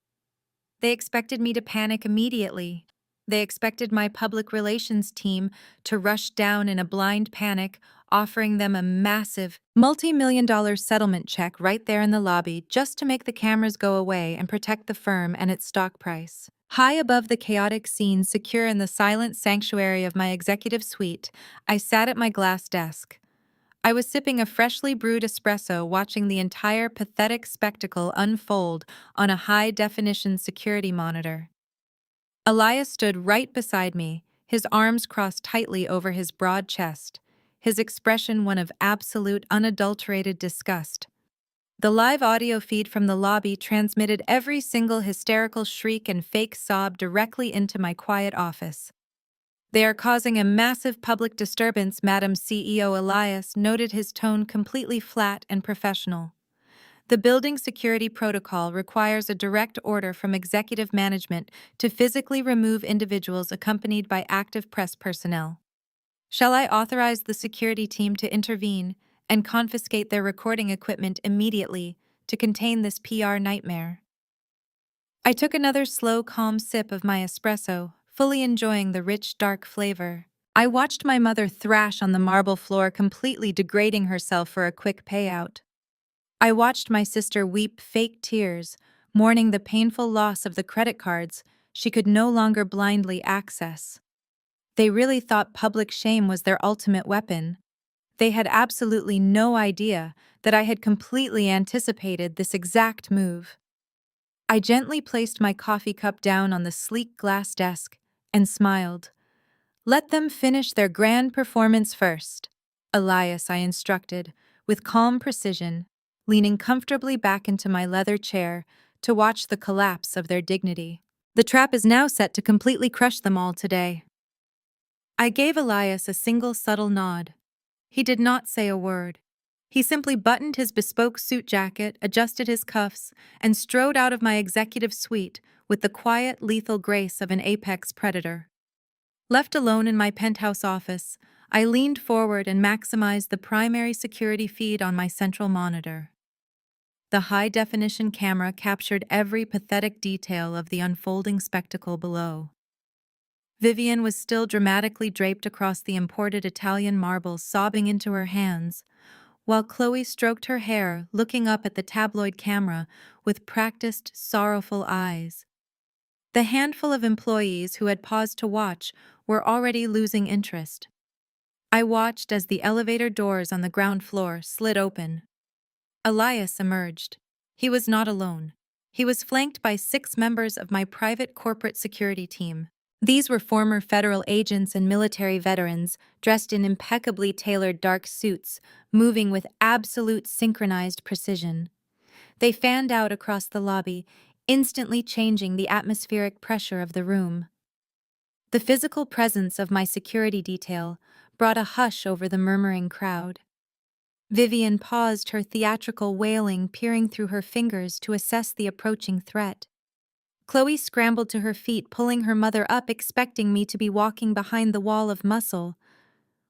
They expected me to panic immediately. They expected my public relations team to rush down in a blind panic, offering them a massive, multi-million-dollar settlement check right there in the lobby just to make the cameras go away and protect the firm and its stock price. High above the chaotic scene, secure in the silent sanctuary of my executive suite, I sat at my glass desk. I was sipping a freshly brewed espresso, watching the entire pathetic spectacle unfold on a high-definition security monitor. Elias stood right beside me, his arms crossed tightly over his broad chest, his expression one of absolute, unadulterated disgust. The live audio feed from the lobby transmitted every single hysterical shriek and fake sob directly into my quiet office. "They are causing a massive public disturbance," Madam CEO Elias noted, his tone completely flat and professional. "The building security protocol requires a direct order from executive management to physically remove individuals accompanied by active press personnel. Shall I authorize the security team to intervene and confiscate their recording equipment immediately to contain this PR nightmare?" I took another slow, calm sip of my espresso, fully enjoying the rich, dark flavor. I watched my mother thrash on the marble floor, completely degrading herself for a quick payout. I watched my sister weep fake tears, mourning the painful loss of the credit cards she could no longer blindly access. They really thought public shame was their ultimate weapon. They had absolutely no idea that I had completely anticipated this exact move. I gently placed my coffee cup down on the sleek glass desk and smiled. "Let them finish their grand performance first," Elias, I instructed, with calm precision, leaning comfortably back into my leather chair to watch the collapse of their dignity. "The trap is now set to completely crush them all today." I gave Elias a single subtle nod. He did not say a word. He simply buttoned his bespoke suit jacket, adjusted his cuffs, and strode out of my executive suite with the quiet, lethal grace of an apex predator. Left alone in my penthouse office, I leaned forward and maximized the primary security feed on my central monitor. The high-definition camera captured every pathetic detail of the unfolding spectacle below. Vivian was still dramatically draped across the imported Italian marble, sobbing into her hands, while Chloe stroked her hair, looking up at the tabloid camera with practiced, sorrowful eyes. The handful of employees who had paused to watch were already losing interest. I watched as the elevator doors on the ground floor slid open. Elias emerged. He was not alone. He was flanked by 6 members of my private corporate security team. These were former federal agents and military veterans, dressed in impeccably tailored dark suits, moving with absolute synchronized precision. They fanned out across the lobby, instantly changing the atmospheric pressure of the room. The physical presence of my security detail brought a hush over the murmuring crowd. Vivian paused her theatrical wailing, peering through her fingers to assess the approaching threat. Chloe scrambled to her feet, pulling her mother up, expecting me to be walking behind the wall of muscle.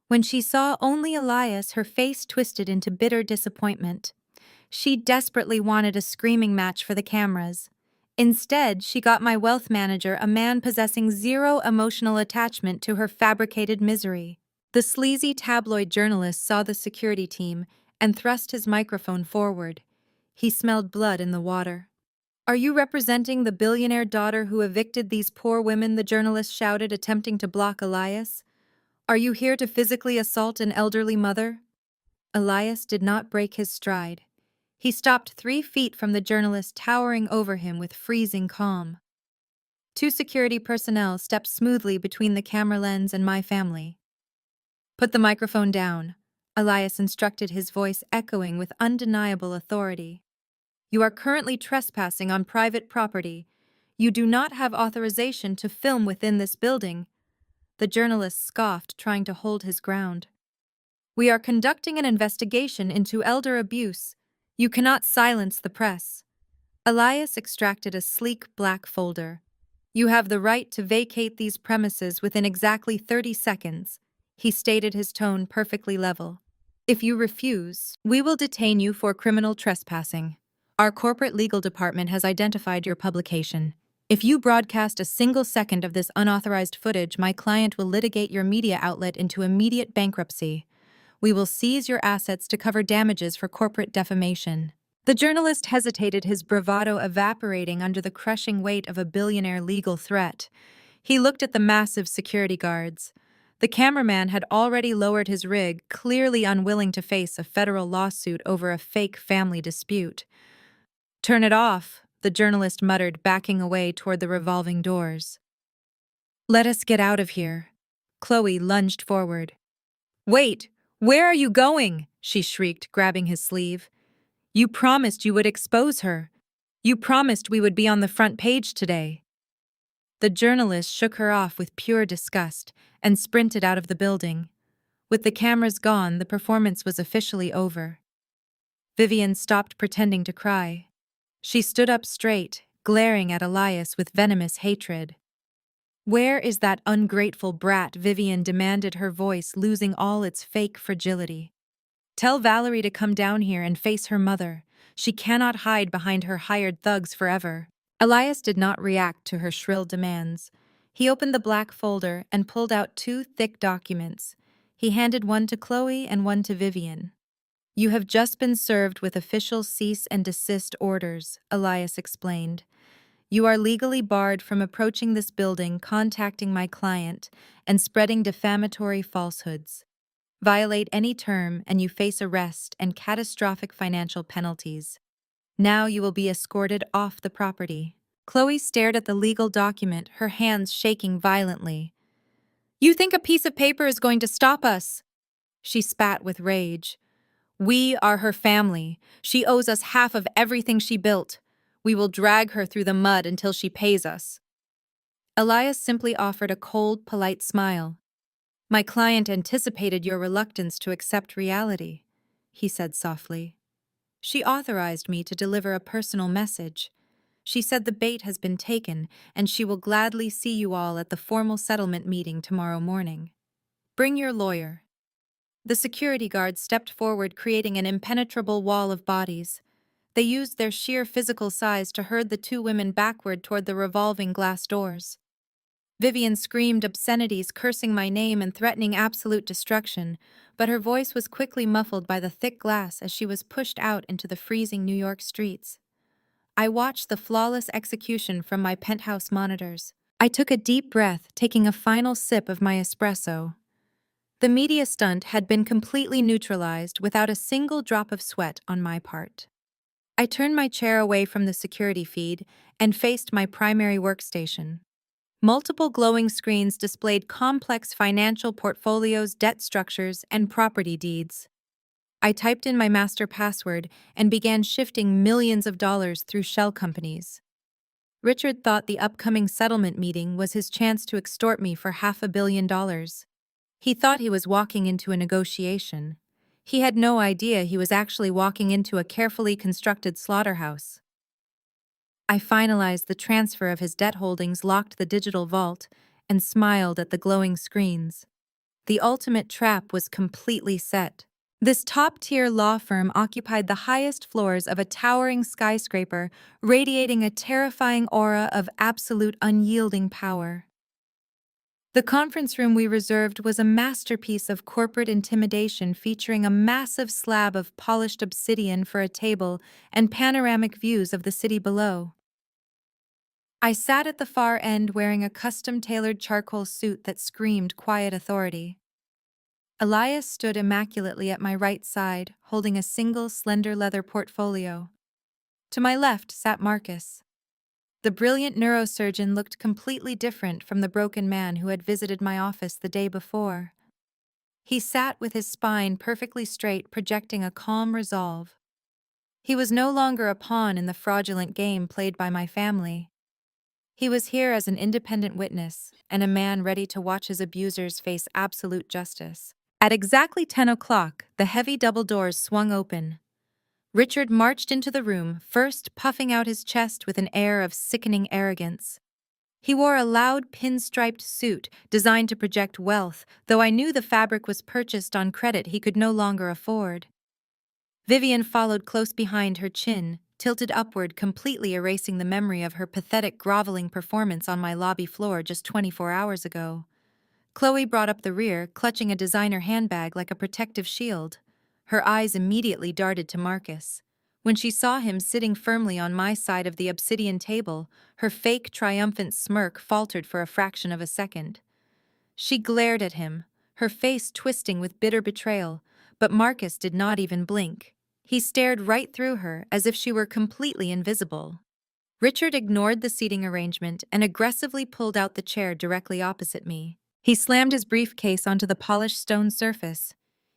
When she saw only Elias, her face twisted into bitter disappointment. She desperately wanted a screaming match for the cameras. Instead, she got my wealth manager, a man possessing zero emotional attachment to her fabricated misery. The sleazy tabloid journalist saw the security team and thrust his microphone forward. He smelled blood in the water. "Are you representing the billionaire daughter who evicted these poor women?" the journalist shouted, attempting to block Elias. "Are you here to physically assault an elderly mother?" Elias did not break his stride. He stopped 3 feet from the journalist, towering over him with freezing calm. 2 security personnel stepped smoothly between the camera lens and my family. "Put the microphone down," Elias instructed, his voice echoing with undeniable authority. "You are currently trespassing on private property. You do not have authorization to film within this building." The journalist scoffed, trying to hold his ground. "We are conducting an investigation into elder abuse. You cannot silence the press." Elias extracted a sleek black folder. "You have the right to vacate these premises within exactly 30 seconds. He stated, his tone perfectly level. "If you refuse, we will detain you for criminal trespassing. Our corporate legal department has identified your publication. If you broadcast a single second of this unauthorized footage, my client will litigate your media outlet into immediate bankruptcy. We will seize your assets to cover damages for corporate defamation." The journalist hesitated, his bravado evaporating under the crushing weight of a billionaire legal threat. He looked at the massive security guards. The cameraman had already lowered his rig, clearly unwilling to face a federal lawsuit over a fake family dispute. "Turn it off," the journalist muttered, backing away toward the revolving doors. "Let us get out of here." Chloe lunged forward. "Wait! Where are you going?" she shrieked, grabbing his sleeve. "You promised you would expose her. You promised we would be on the front page today." The journalist shook her off with pure disgust and sprinted out of the building. With the cameras gone, the performance was officially over. Vivian stopped pretending to cry. She stood up straight, glaring at Elias with venomous hatred. "Where is that ungrateful brat?" Vivian demanded, her voice losing all its fake fragility. "Tell Valerie to come down here and face her mother. She cannot hide behind her hired thugs forever." Elias did not react to her shrill demands. He opened the black folder and pulled out two thick documents. He handed one to Chloe and one to Vivian. "You have just been served with official cease and desist orders," Elias explained. "You are legally barred from approaching this building, contacting my client, and spreading defamatory falsehoods. Violate any term and you face arrest and catastrophic financial penalties. Now you will be escorted off the property." Chloe stared at the legal document, her hands shaking violently. "You think a piece of paper is going to stop us?" She spat with rage. "We are her family. She owes us half of everything she built. We will drag her through the mud until she pays us." Elias simply offered a cold, polite smile. "My client anticipated your reluctance to accept reality," he said softly. "She authorized me to deliver a personal message. She said the bait has been taken, and she will gladly see you all at the formal settlement meeting tomorrow morning. Bring your lawyer." The security guards stepped forward, creating an impenetrable wall of bodies. They used their sheer physical size to herd the two women backward toward the revolving glass doors. Vivian screamed obscenities, cursing my name and threatening absolute destruction, but her voice was quickly muffled by the thick glass as she was pushed out into the freezing New York streets. I watched the flawless execution from my penthouse monitors. I took a deep breath, taking a final sip of my espresso. The media stunt had been completely neutralized without a single drop of sweat on my part. I turned my chair away from the security feed and faced my primary workstation. Multiple glowing screens displayed complex financial portfolios, debt structures, and property deeds. I typed in my master password and began shifting millions of dollars through shell companies. Richard thought the upcoming settlement meeting was his chance to extort me for $500 million. He thought he was walking into a negotiation. He had no idea he was actually walking into a carefully constructed slaughterhouse. I finalized the transfer of his debt holdings, locked the digital vault, and smiled at the glowing screens. The ultimate trap was completely set. This top-tier law firm occupied the highest floors of a towering skyscraper, radiating a terrifying aura of absolute unyielding power. The conference room we reserved was a masterpiece of corporate intimidation, featuring a massive slab of polished obsidian for a table and panoramic views of the city below. I sat at the far end wearing a custom-tailored charcoal suit that screamed quiet authority. Elias stood immaculately at my right side, holding a single slender leather portfolio. To my left sat Marcus. The brilliant neurosurgeon looked completely different from the broken man who had visited my office the day before. He sat with his spine perfectly straight, projecting a calm resolve. He was no longer a pawn in the fraudulent game played by my family. He was here as an independent witness and a man ready to watch his abusers face absolute justice. At exactly 10 o'clock, the heavy double doors swung open. Richard marched into the room, first puffing out his chest with an air of sickening arrogance. He wore a loud pinstriped suit designed to project wealth, though I knew the fabric was purchased on credit he could no longer afford. Vivian followed close behind, her chin tilted upward, completely erasing the memory of her pathetic groveling performance on my lobby floor just 24 hours ago. Chloe brought up the rear, clutching a designer handbag like a protective shield. Her eyes immediately darted to Marcus. When she saw him sitting firmly on my side of the obsidian table, her fake triumphant smirk faltered for a fraction of a second. She glared at him, her face twisting with bitter betrayal, but Marcus did not even blink. He stared right through her as if she were completely invisible. Richard ignored the seating arrangement and aggressively pulled out the chair directly opposite me. He slammed his briefcase onto the polished stone surface.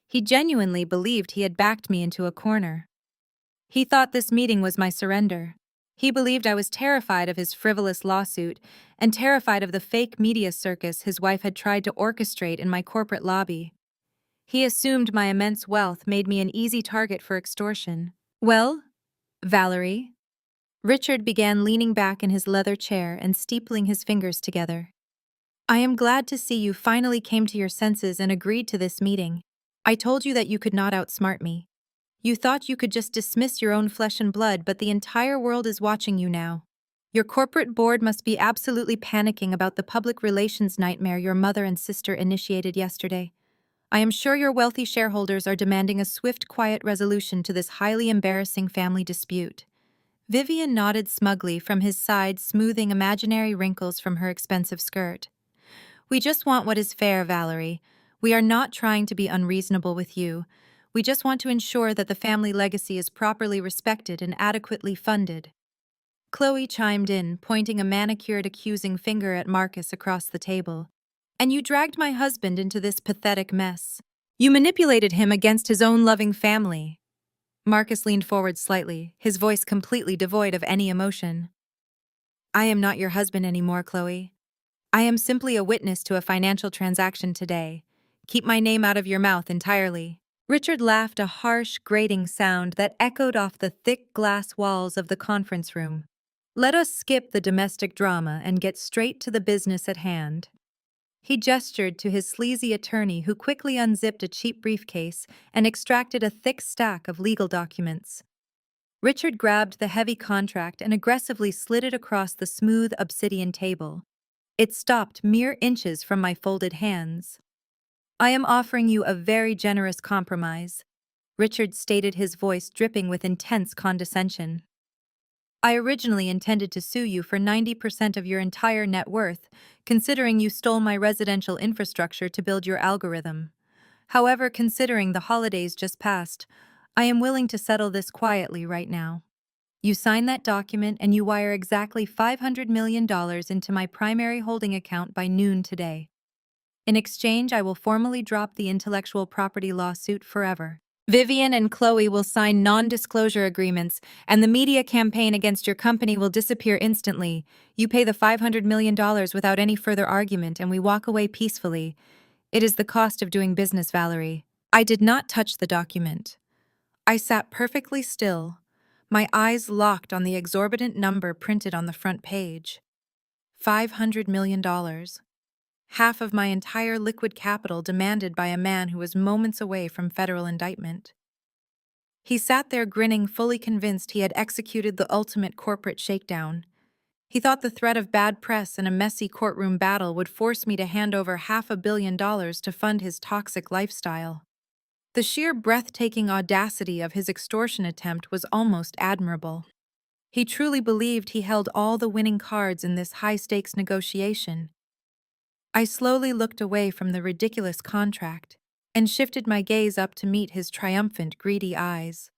He genuinely believed he had backed me into a corner. He thought this meeting was my surrender. He believed I was terrified of his frivolous lawsuit and terrified of the fake media circus his wife had tried to orchestrate in my corporate lobby. He assumed my immense wealth made me an easy target for extortion. "Well, Valerie?" Richard began, leaning back in his leather chair and steepling his fingers together. "I am glad to see you finally came to your senses and agreed to this meeting. I told you that you could not outsmart me. You thought you could just dismiss your own flesh and blood, but the entire world is watching you now. Your corporate board must be absolutely panicking about the public relations nightmare your mother and sister initiated yesterday. I am sure your wealthy shareholders are demanding a swift, quiet resolution to this highly embarrassing family dispute." Vivian nodded smugly from his side, smoothing imaginary wrinkles from her expensive skirt. "We just want what is fair, Valerie. We are not trying to be unreasonable with you. We just want to ensure that the family legacy is properly respected and adequately funded." Chloe chimed in, pointing a manicured accusing finger at Marcus across the table. "And you dragged my husband into this pathetic mess. You manipulated him against his own loving family." Marcus leaned forward slightly, his voice completely devoid of any emotion. "I am not your husband anymore, Chloe. I am simply a witness to a financial transaction today. Keep my name out of your mouth entirely." Richard laughed, a harsh, grating sound that echoed off the thick glass walls of the conference room. "Let us skip the domestic drama and get straight to the business at hand." He gestured to his sleazy attorney, who quickly unzipped a cheap briefcase and extracted a thick stack of legal documents. Richard grabbed the heavy contract and aggressively slid it across the smooth obsidian table. It stopped mere inches from my folded hands. "I am offering you a very generous compromise," Richard stated, his voice dripping with intense condescension. "I originally intended to sue you for 90% of your entire net worth, considering you stole my residential infrastructure to build your algorithm. However, considering the holidays just passed, I am willing to settle this quietly right now. You sign that document and you wire exactly $500 million into my primary holding account by noon today. In exchange, I will formally drop the intellectual property lawsuit forever. Vivian and Chloe will sign non-disclosure agreements, and the media campaign against your company will disappear instantly. You pay the $500 million without any further argument, and we walk away peacefully. It is the cost of doing business, Valerie." I did not touch the document. I sat perfectly still, my eyes locked on the exorbitant number printed on the front page. $500 million. Half of my entire liquid capital demanded by a man who was moments away from federal indictment. He sat there grinning, fully convinced he had executed the ultimate corporate shakedown. He thought the threat of bad press and a messy courtroom battle would force me to hand over $500 million to fund his toxic lifestyle. The sheer breathtaking audacity of his extortion attempt was almost admirable. He truly believed he held all the winning cards in this high-stakes negotiation. I slowly looked away from the ridiculous contract and shifted my gaze up to meet his triumphant, greedy eyes.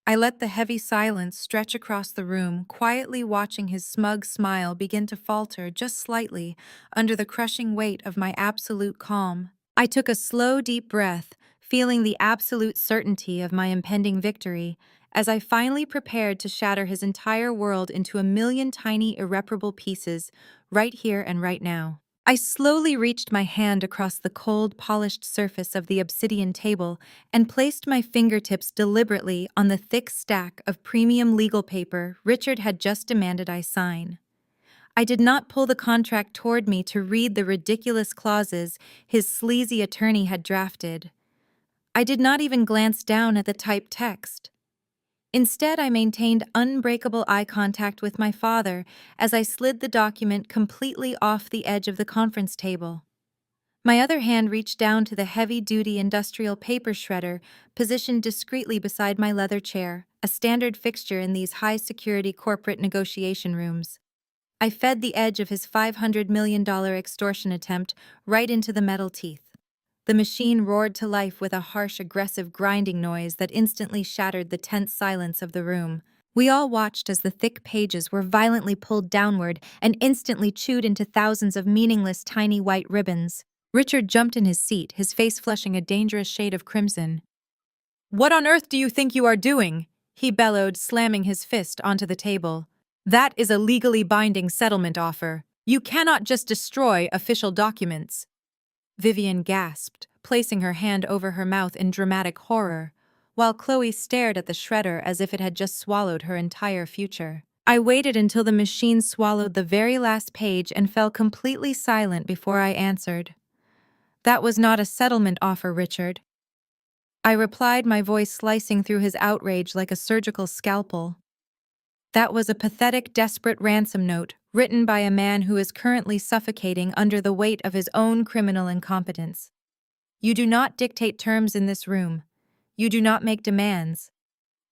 I let the heavy silence stretch across the room, quietly watching his smug smile begin to falter just slightly under the crushing weight of my absolute calm. I took a slow, deep breath, feeling the absolute certainty of my impending victory, as I finally prepared to shatter his entire world into a million tiny, irreparable pieces, right here and right now. I slowly reached my hand across the cold, polished surface of the obsidian table and placed my fingertips deliberately on the thick stack of premium legal paper Richard had just demanded I sign. I did not pull the contract toward me to read the ridiculous clauses his sleazy attorney had drafted. I did not even glance down at the typed text. Instead, I maintained unbreakable eye contact with my father as I slid the document completely off the edge of the conference table. My other hand reached down to the heavy-duty industrial paper shredder positioned discreetly beside my leather chair, a standard fixture in these high-security corporate negotiation rooms. I fed the edge of his $500 million extortion attempt right into the metal teeth. The machine roared to life with a harsh, aggressive grinding noise that instantly shattered the tense silence of the room. We all watched as the thick pages were violently pulled downward and instantly chewed into thousands of meaningless tiny white ribbons. Richard jumped in his seat, his face flushing a dangerous shade of crimson. "What on earth do you think you are doing?" he bellowed, slamming his fist onto the table. "That is a legally binding settlement offer. You cannot just destroy official documents." Vivian gasped, placing her hand over her mouth in dramatic horror, while Chloe stared at the shredder as if it had just swallowed her entire future. I waited until the machine swallowed the very last page and fell completely silent before I answered. "That was not a settlement offer, Richard." I replied, my voice slicing through his outrage like a surgical scalpel. "That was a pathetic, desperate ransom note, written by a man who is currently suffocating under the weight of his own criminal incompetence. You do not dictate terms in this room. You do not make demands.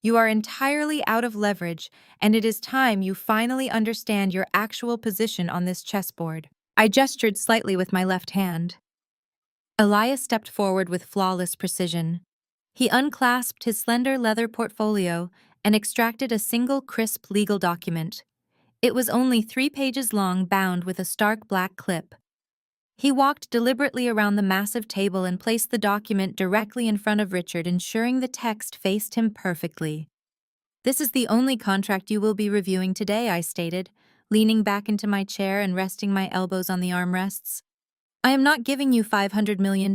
You are entirely out of leverage, and it is time you finally understand your actual position on this chessboard." I gestured slightly with my left hand. Elias stepped forward with flawless precision. He unclasped his slender leather portfolio and extracted a single crisp legal document. It was only 3 pages long, bound with a stark black clip. He walked deliberately around the massive table and placed the document directly in front of Richard, ensuring the text faced him perfectly. "This is the only contract you will be reviewing today," I stated, leaning back into my chair and resting my elbows on the armrests. "I am not giving you $500 million.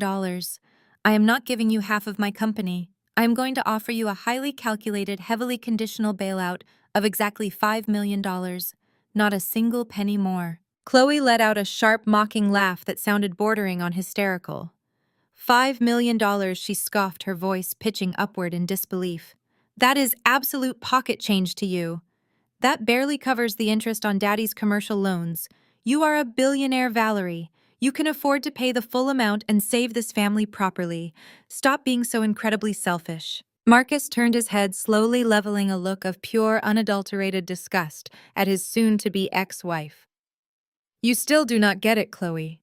I am not giving you half of my company. I am going to offer you a highly calculated, heavily conditional bailout of exactly $5 million, not a single penny more." Chloe let out a sharp, mocking laugh that sounded bordering on hysterical. $5 million, she scoffed, her voice pitching upward in disbelief. "That is absolute pocket change to you. That barely covers the interest on Daddy's commercial loans. You are a billionaire, Valerie. You can afford to pay the full amount and save this family properly. Stop being so incredibly selfish." Marcus turned his head, slowly leveling a look of pure, unadulterated disgust at his soon-to-be ex-wife. "You still do not get it, Chloe,"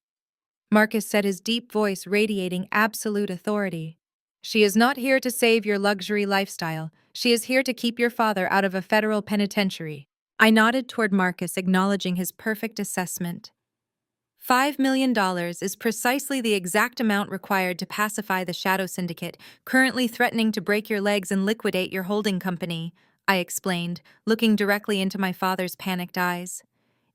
Marcus said, his deep voice radiating absolute authority. "She is not here to save your luxury lifestyle. She is here to keep your father out of a federal penitentiary." I nodded toward Marcus, acknowledging his perfect assessment. $5 million is precisely the exact amount required to pacify the Shadow Syndicate, currently threatening to break your legs and liquidate your holding company, I explained, looking directly into my father's panicked eyes.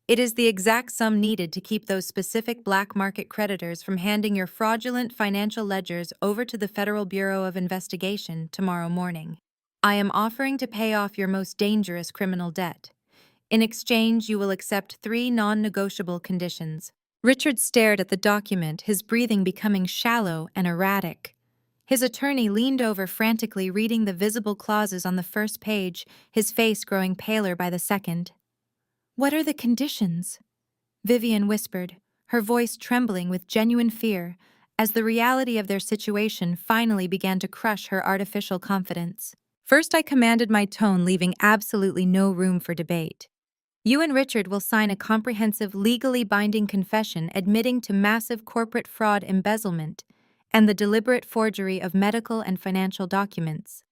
"It is the exact sum needed to keep those specific black market creditors from handing your fraudulent financial ledgers over to the Federal Bureau of Investigation tomorrow morning. I am offering to pay off your most dangerous criminal debt. In exchange, you will accept 3 non-negotiable conditions." Richard stared at the document, his breathing becoming shallow and erratic. His attorney leaned over, frantically reading the visible clauses on the first page, his face growing paler by the second. "What are the conditions?" Vivian whispered, her voice trembling with genuine fear, as the reality of their situation finally began to crush her artificial confidence. First, I commanded my tone, leaving absolutely no room for debate. "You and Richard will sign a comprehensive, legally binding confession admitting to massive corporate fraud, embezzlement, and the deliberate forgery of medical and financial documents.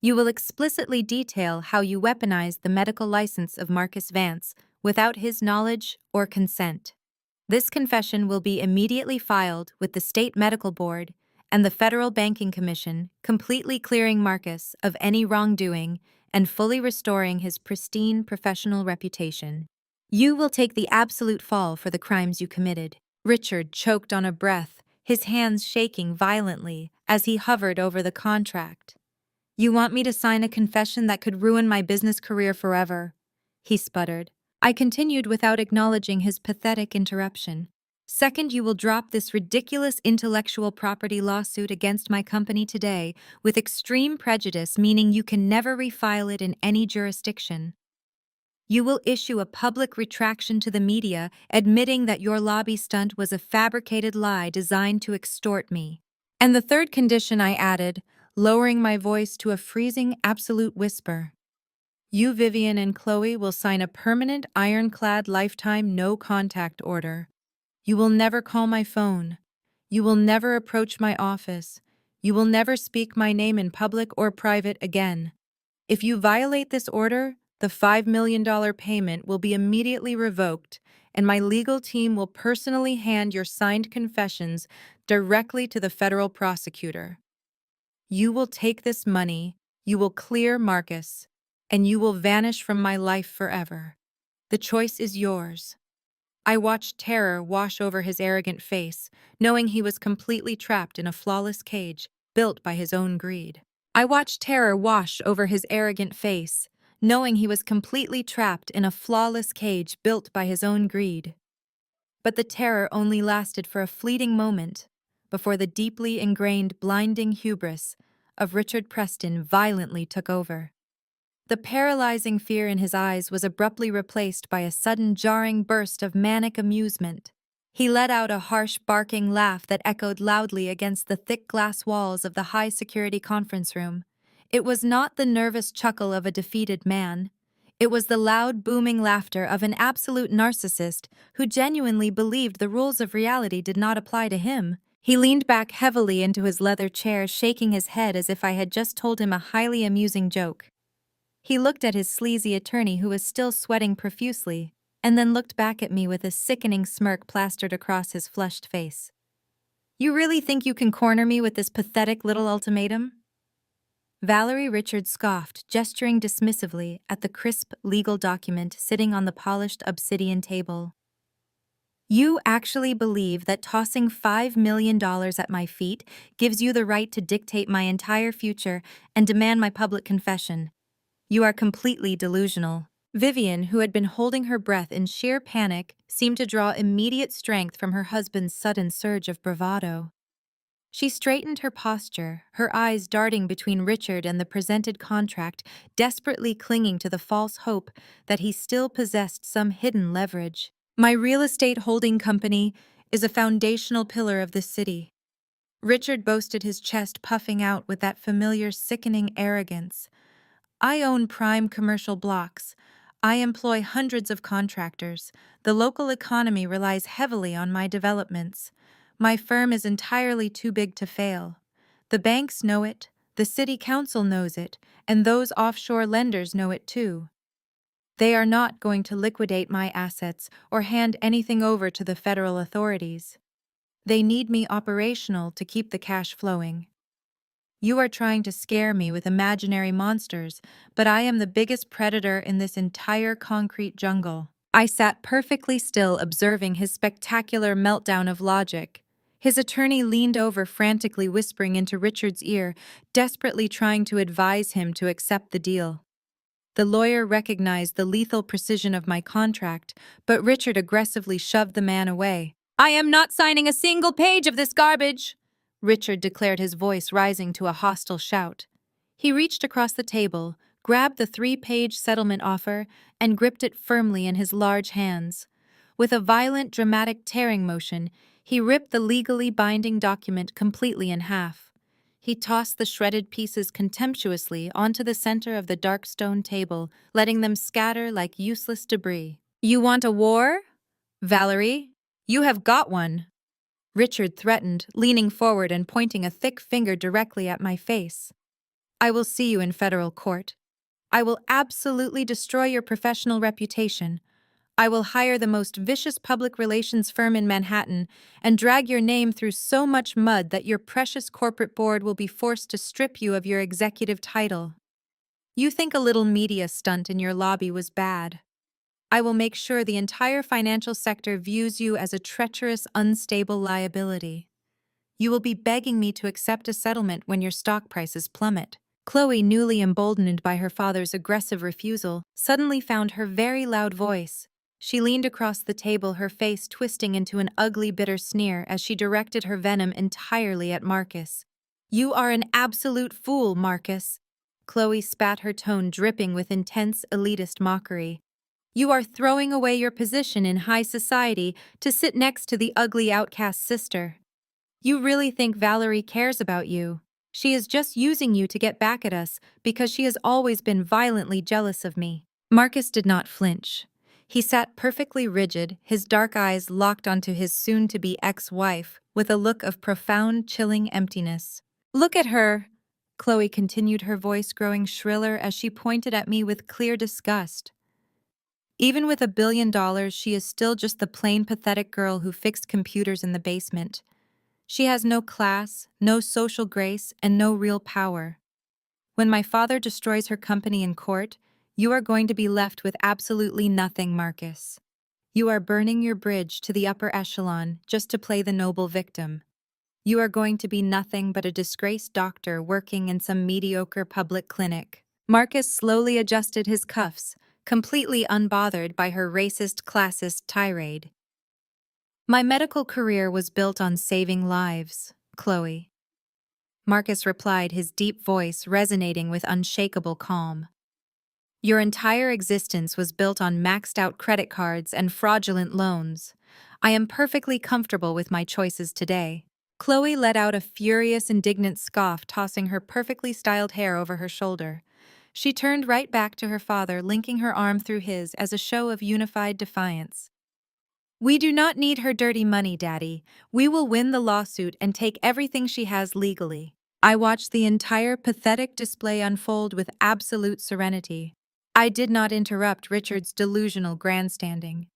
You will explicitly detail how you weaponized the medical license of Marcus Vance without his knowledge or consent. This confession will be immediately filed with the State Medical Board and the Federal Banking Commission, completely clearing Marcus of any wrongdoing and fully restoring his pristine professional reputation. You will take the absolute fall for the crimes you committed. Richard choked on a breath, his hands shaking violently as he hovered over the contract. You want me to sign a confession that could ruin my business career forever? He sputtered. I continued without acknowledging his pathetic interruption. Second, you will drop this ridiculous intellectual property lawsuit against my company today with extreme prejudice, meaning you can never refile it in any jurisdiction. You will issue a public retraction to the media admitting that your lobby stunt was a fabricated lie designed to extort me. And the third condition, I added, lowering my voice to a freezing absolute whisper. You, Vivian, and Chloe will sign a permanent ironclad lifetime no-contact order. You will never call my phone. You will never approach my office. You will never speak my name in public or private again. If you violate this order, the $5 million payment will be immediately revoked, and my legal team will personally hand your signed confessions directly to the federal prosecutor. You will take this money, you will clear Marcus, and you will vanish from my life forever. The choice is yours. I watched terror wash over his arrogant face, knowing he was completely trapped in a flawless cage built by his own greed. I watched terror wash over his arrogant face, knowing he was completely trapped in a flawless cage built by his own greed. But the terror only lasted for a fleeting moment before the deeply ingrained blinding hubris of Richard Preston violently took over. The paralyzing fear in his eyes was abruptly replaced by a sudden jarring burst of manic amusement. He let out a harsh barking laugh that echoed loudly against the thick glass walls of the high-security conference room. It was not the nervous chuckle of a defeated man. It was the loud, booming laughter of an absolute narcissist who genuinely believed the rules of reality did not apply to him. He leaned back heavily into his leather chair, shaking his head as if I had just told him a highly amusing joke. He looked at his sleazy attorney, who was still sweating profusely, and then looked back at me with a sickening smirk plastered across his flushed face. You really think you can corner me with this pathetic little ultimatum? Valerie Richards scoffed, gesturing dismissively at the crisp legal document sitting on the polished obsidian table. You actually believe that tossing $5 million at my feet gives you the right to dictate my entire future and demand my public confession? You are completely delusional. Vivian, who had been holding her breath in sheer panic, seemed to draw immediate strength from her husband's sudden surge of bravado. She straightened her posture, her eyes darting between Richard and the presented contract, desperately clinging to the false hope that he still possessed some hidden leverage. My real estate holding company is a foundational pillar of this city. Richard boasted, his chest puffing out with that familiar sickening arrogance. I own prime commercial blocks. I employ hundreds of contractors. The local economy relies heavily on my developments. My firm is entirely too big to fail. The banks know it, the city council knows it, and those offshore lenders know it too. They are not going to liquidate my assets or hand anything over to the federal authorities. They need me operational to keep the cash flowing. You are trying to scare me with imaginary monsters, but I am the biggest predator in this entire concrete jungle. I sat perfectly still, observing his spectacular meltdown of logic. His attorney leaned over, frantically whispering into Richard's ear, desperately trying to advise him to accept the deal. The lawyer recognized the lethal precision of my contract, but Richard aggressively shoved the man away. I am not signing a single page of this garbage, Richard declared, his voice rising to a hostile shout. He reached across the table, grabbed the 3-page settlement offer, and gripped it firmly in his large hands. With a violent, dramatic tearing motion, he ripped the legally binding document completely in half. He tossed the shredded pieces contemptuously onto the center of the dark stone table, letting them scatter like useless debris. You want a war? Valerie, you have got one, Richard threatened, leaning forward and pointing a thick finger directly at my face. I will see you in federal court. I will absolutely destroy your professional reputation. I will hire the most vicious public relations firm in Manhattan and drag your name through so much mud that your precious corporate board will be forced to strip you of your executive title. You think a little media stunt in your lobby was bad. I will make sure the entire financial sector views you as a treacherous, unstable liability. You will be begging me to accept a settlement when your stock prices plummet. Chloe, newly emboldened by her father's aggressive refusal, suddenly found her very loud voice. She leaned across the table, her face twisting into an ugly, bitter sneer as she directed her venom entirely at Marcus. "You are an absolute fool, Marcus." Chloe spat, her tone dripping with intense, elitist mockery. "You are throwing away your position in high society to sit next to the ugly outcast sister. You really think Valerie cares about you? She is just using you to get back at us because she has always been violently jealous of me." Marcus did not flinch. He sat perfectly rigid, his dark eyes locked onto his soon-to-be ex-wife with a look of profound, chilling emptiness. "Look at her," Chloe continued, her voice growing shriller as she pointed at me with clear disgust. "Even with $1 billion, she is still just the plain pathetic girl who fixed computers in the basement. She has no class, no social grace, and no real power. When my father destroys her company in court, you are going to be left with absolutely nothing, Marcus. You are burning your bridge to the upper echelon just to play the noble victim. You are going to be nothing but a disgraced doctor working in some mediocre public clinic." Marcus slowly adjusted his cuffs, completely unbothered by her racist, classist tirade. "My medical career was built on saving lives, Chloe," Marcus replied, his deep voice resonating with unshakable calm. "Your entire existence was built on maxed-out credit cards and fraudulent loans. I am perfectly comfortable with my choices today." Chloe let out a furious, indignant scoff, tossing her perfectly styled hair over her shoulder. She turned right back to her father, linking her arm through his as a show of unified defiance. "We do not need her dirty money, Daddy. We will win the lawsuit and take everything she has legally." I watched the entire pathetic display unfold with absolute serenity. I did not interrupt Richard's delusional grandstanding.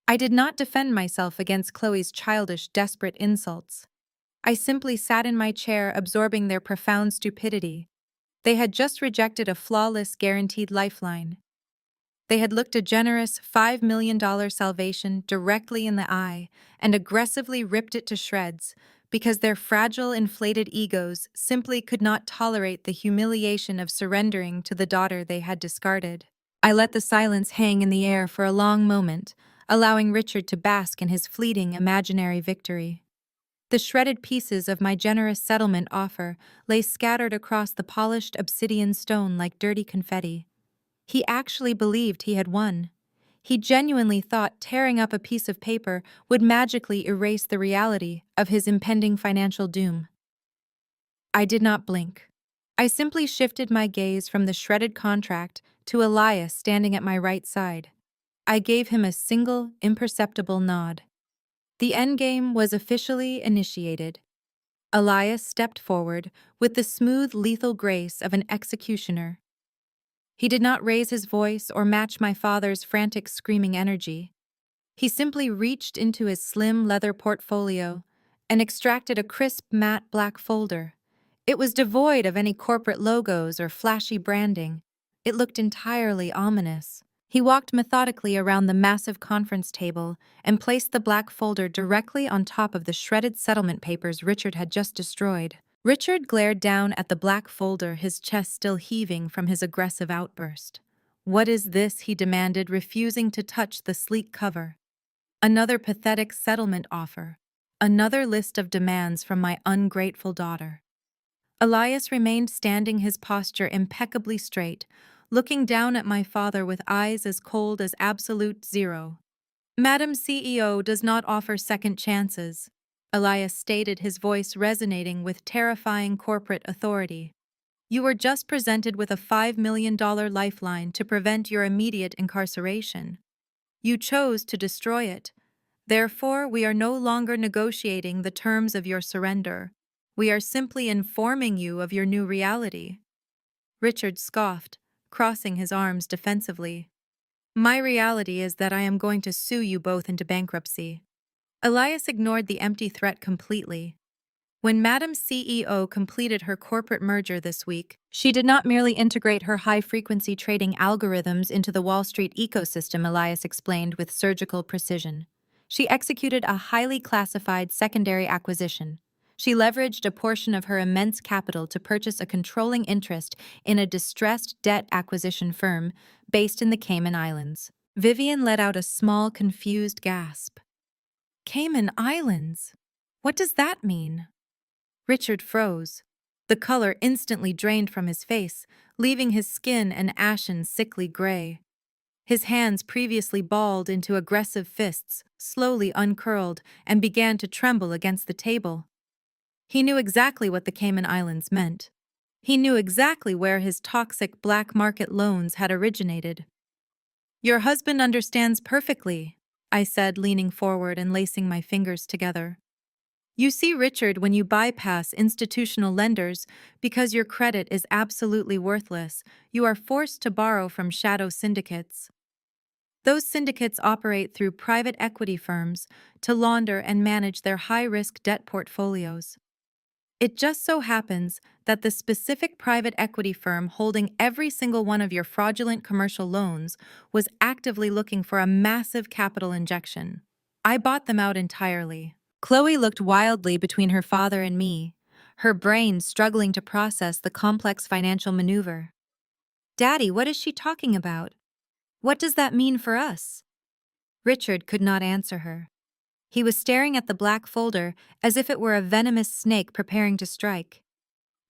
I did not defend myself against Chloe's childish, desperate insults. I simply sat in my chair, absorbing their profound stupidity. They had just rejected a flawless, guaranteed lifeline. They had looked a generous $5 million salvation directly in the eye and aggressively ripped it to shreds because their fragile, inflated egos simply could not tolerate the humiliation of surrendering to the daughter they had discarded. I let the silence hang in the air for a long moment, allowing Richard to bask in his fleeting imaginary victory. The shredded pieces of my generous settlement offer lay scattered across the polished obsidian stone like dirty confetti. He actually believed he had won. He genuinely thought tearing up a piece of paper would magically erase the reality of his impending financial doom. I did not blink. I simply shifted my gaze from the shredded contract to Elias standing at my right side. I gave him a single, imperceptible nod. The endgame was officially initiated. Elias stepped forward with the smooth, lethal grace of an executioner. He did not raise his voice or match my father's frantic, screaming energy. He simply reached into his slim leather portfolio and extracted a crisp, matte black folder. It was devoid of any corporate logos or flashy branding. It looked entirely ominous. He walked methodically around the massive conference table and placed the black folder directly on top of the shredded settlement papers Richard had just destroyed. Richard glared down at the black folder, his chest still heaving from his aggressive outburst. "What is this?" he demanded, refusing to touch the sleek cover. "Another pathetic settlement offer. Another list of demands from my ungrateful daughter." Elias remained standing, his posture impeccably straight, looking down at my father with eyes as cold as absolute zero. "Madam CEO does not offer second chances," Elias stated, his voice resonating with terrifying corporate authority. "You were just presented with a $5 million lifeline to prevent your immediate incarceration. You chose to destroy it. Therefore, we are no longer negotiating the terms of your surrender. We are simply informing you of your new reality." Richard scoffed, crossing his arms defensively. My reality is that I am going to sue you both into bankruptcy. Elias ignored the empty threat completely. When Madam CEO completed her corporate merger this week, she did not merely integrate her high-frequency trading algorithms into the Wall Street ecosystem, Elias explained with surgical precision. She executed a highly classified secondary acquisition. She leveraged a portion of her immense capital to purchase a controlling interest in a distressed debt acquisition firm based in the Cayman Islands. Vivian let out a small, confused gasp. Cayman Islands? What does that mean? Richard froze. The color instantly drained from his face, leaving his skin an ashen, sickly gray. His hands, previously balled into aggressive fists, slowly uncurled and began to tremble against the table. He knew exactly what the Cayman Islands meant. He knew exactly where his toxic black market loans had originated. "Your husband understands perfectly," I said, leaning forward and lacing my fingers together. "You see, Richard, when you bypass institutional lenders because your credit is absolutely worthless, you are forced to borrow from shadow syndicates. Those syndicates operate through private equity firms to launder and manage their high-risk debt portfolios. It just so happens that the specific private equity firm holding every single one of your fraudulent commercial loans was actively looking for a massive capital injection. I bought them out entirely." Chloe looked wildly between her father and me, her brain struggling to process the complex financial maneuver. "Daddy, what is she talking about? What does that mean for us?" Richard could not answer her. He was staring at the black folder as if it were a venomous snake preparing to strike.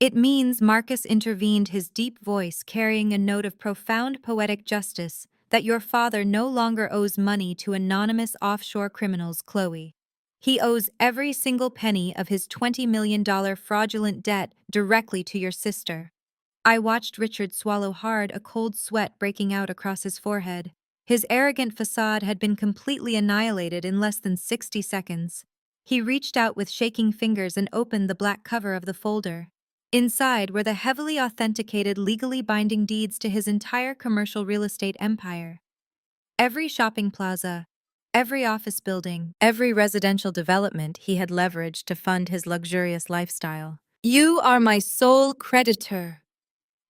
"It means," Marcus intervened, his deep voice carrying a note of profound poetic justice, "that your father no longer owes money to anonymous offshore criminals, Chloe. He owes every single penny of his $20 million fraudulent debt directly to your sister." I watched Richard swallow hard, a cold sweat breaking out across his forehead. His arrogant facade had been completely annihilated in less than 60 seconds. He reached out with shaking fingers and opened the black cover of the folder. Inside were the heavily authenticated, legally binding deeds to his entire commercial real estate empire. Every shopping plaza, every office building, every residential development he had leveraged to fund his luxurious lifestyle. "You are my sole creditor,"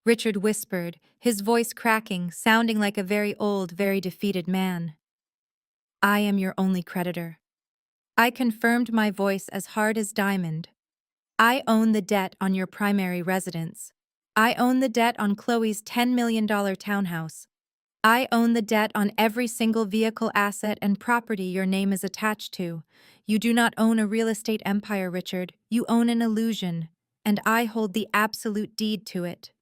Richard whispered, his voice cracking, sounding like a very old, very defeated man. "I am your only creditor." I confirmed, my voice as hard as diamond. "I own the debt on your primary residence. I own the debt on Chloe's $10 million townhouse. I own the debt on every single vehicle, asset, and property your name is attached to. You do not own a real estate empire, Richard. You own an illusion, and I hold the absolute deed to it."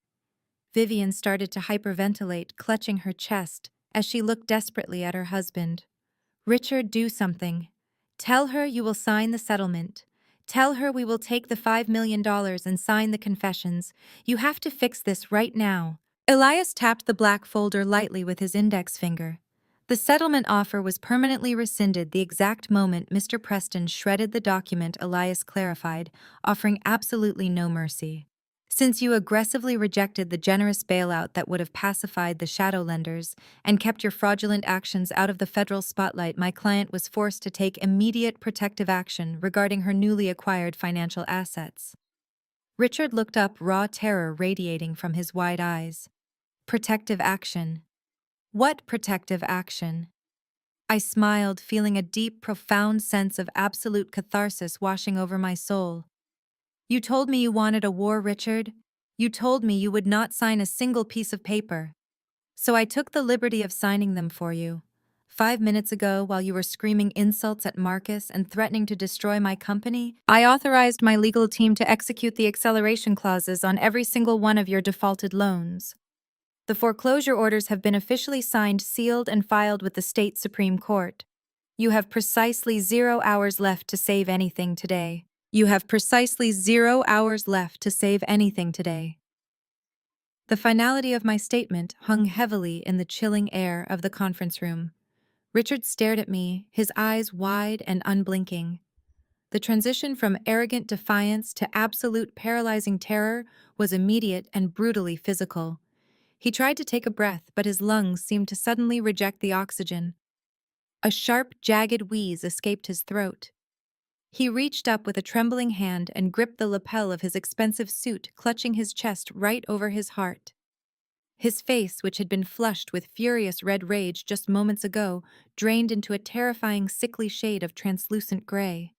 Vivian started to hyperventilate, clutching her chest as she looked desperately at her husband. "Richard, do something. Tell her you will sign the settlement. Tell her we will take the $5 million and sign the confessions. You have to fix this right now." Elias tapped the black folder lightly with his index finger. The settlement offer was permanently rescinded the exact moment Mr. Preston shredded the document, Elias clarified, offering absolutely no mercy. "Since you aggressively rejected the generous bailout that would have pacified the shadow lenders and kept your fraudulent actions out of the federal spotlight, my client was forced to take immediate protective action regarding her newly acquired financial assets." Richard looked up, raw terror radiating from his wide eyes. "Protective action? What protective action?" I smiled, feeling a deep, profound sense of absolute catharsis washing over my soul. "You told me you wanted a war, Richard. You told me you would not sign a single piece of paper. So I took the liberty of signing them for you. 5 minutes ago, while you were screaming insults at Marcus and threatening to destroy my company, I authorized my legal team to execute the acceleration clauses on every single one of your defaulted loans. The foreclosure orders have been officially signed, sealed, and filed with the state Supreme Court. You have precisely 0 hours left to save anything today. You have precisely 0 hours left to save anything today." The finality of my statement hung heavily in the chilling air of the conference room. Richard stared at me, his eyes wide and unblinking. The transition from arrogant defiance to absolute paralyzing terror was immediate and brutally physical. He tried to take a breath, but his lungs seemed to suddenly reject the oxygen. A sharp, jagged wheeze escaped his throat. He reached up with a trembling hand and gripped the lapel of his expensive suit, clutching his chest right over his heart. His face, which had been flushed with furious red rage just moments ago, drained into a terrifying sickly shade of translucent gray.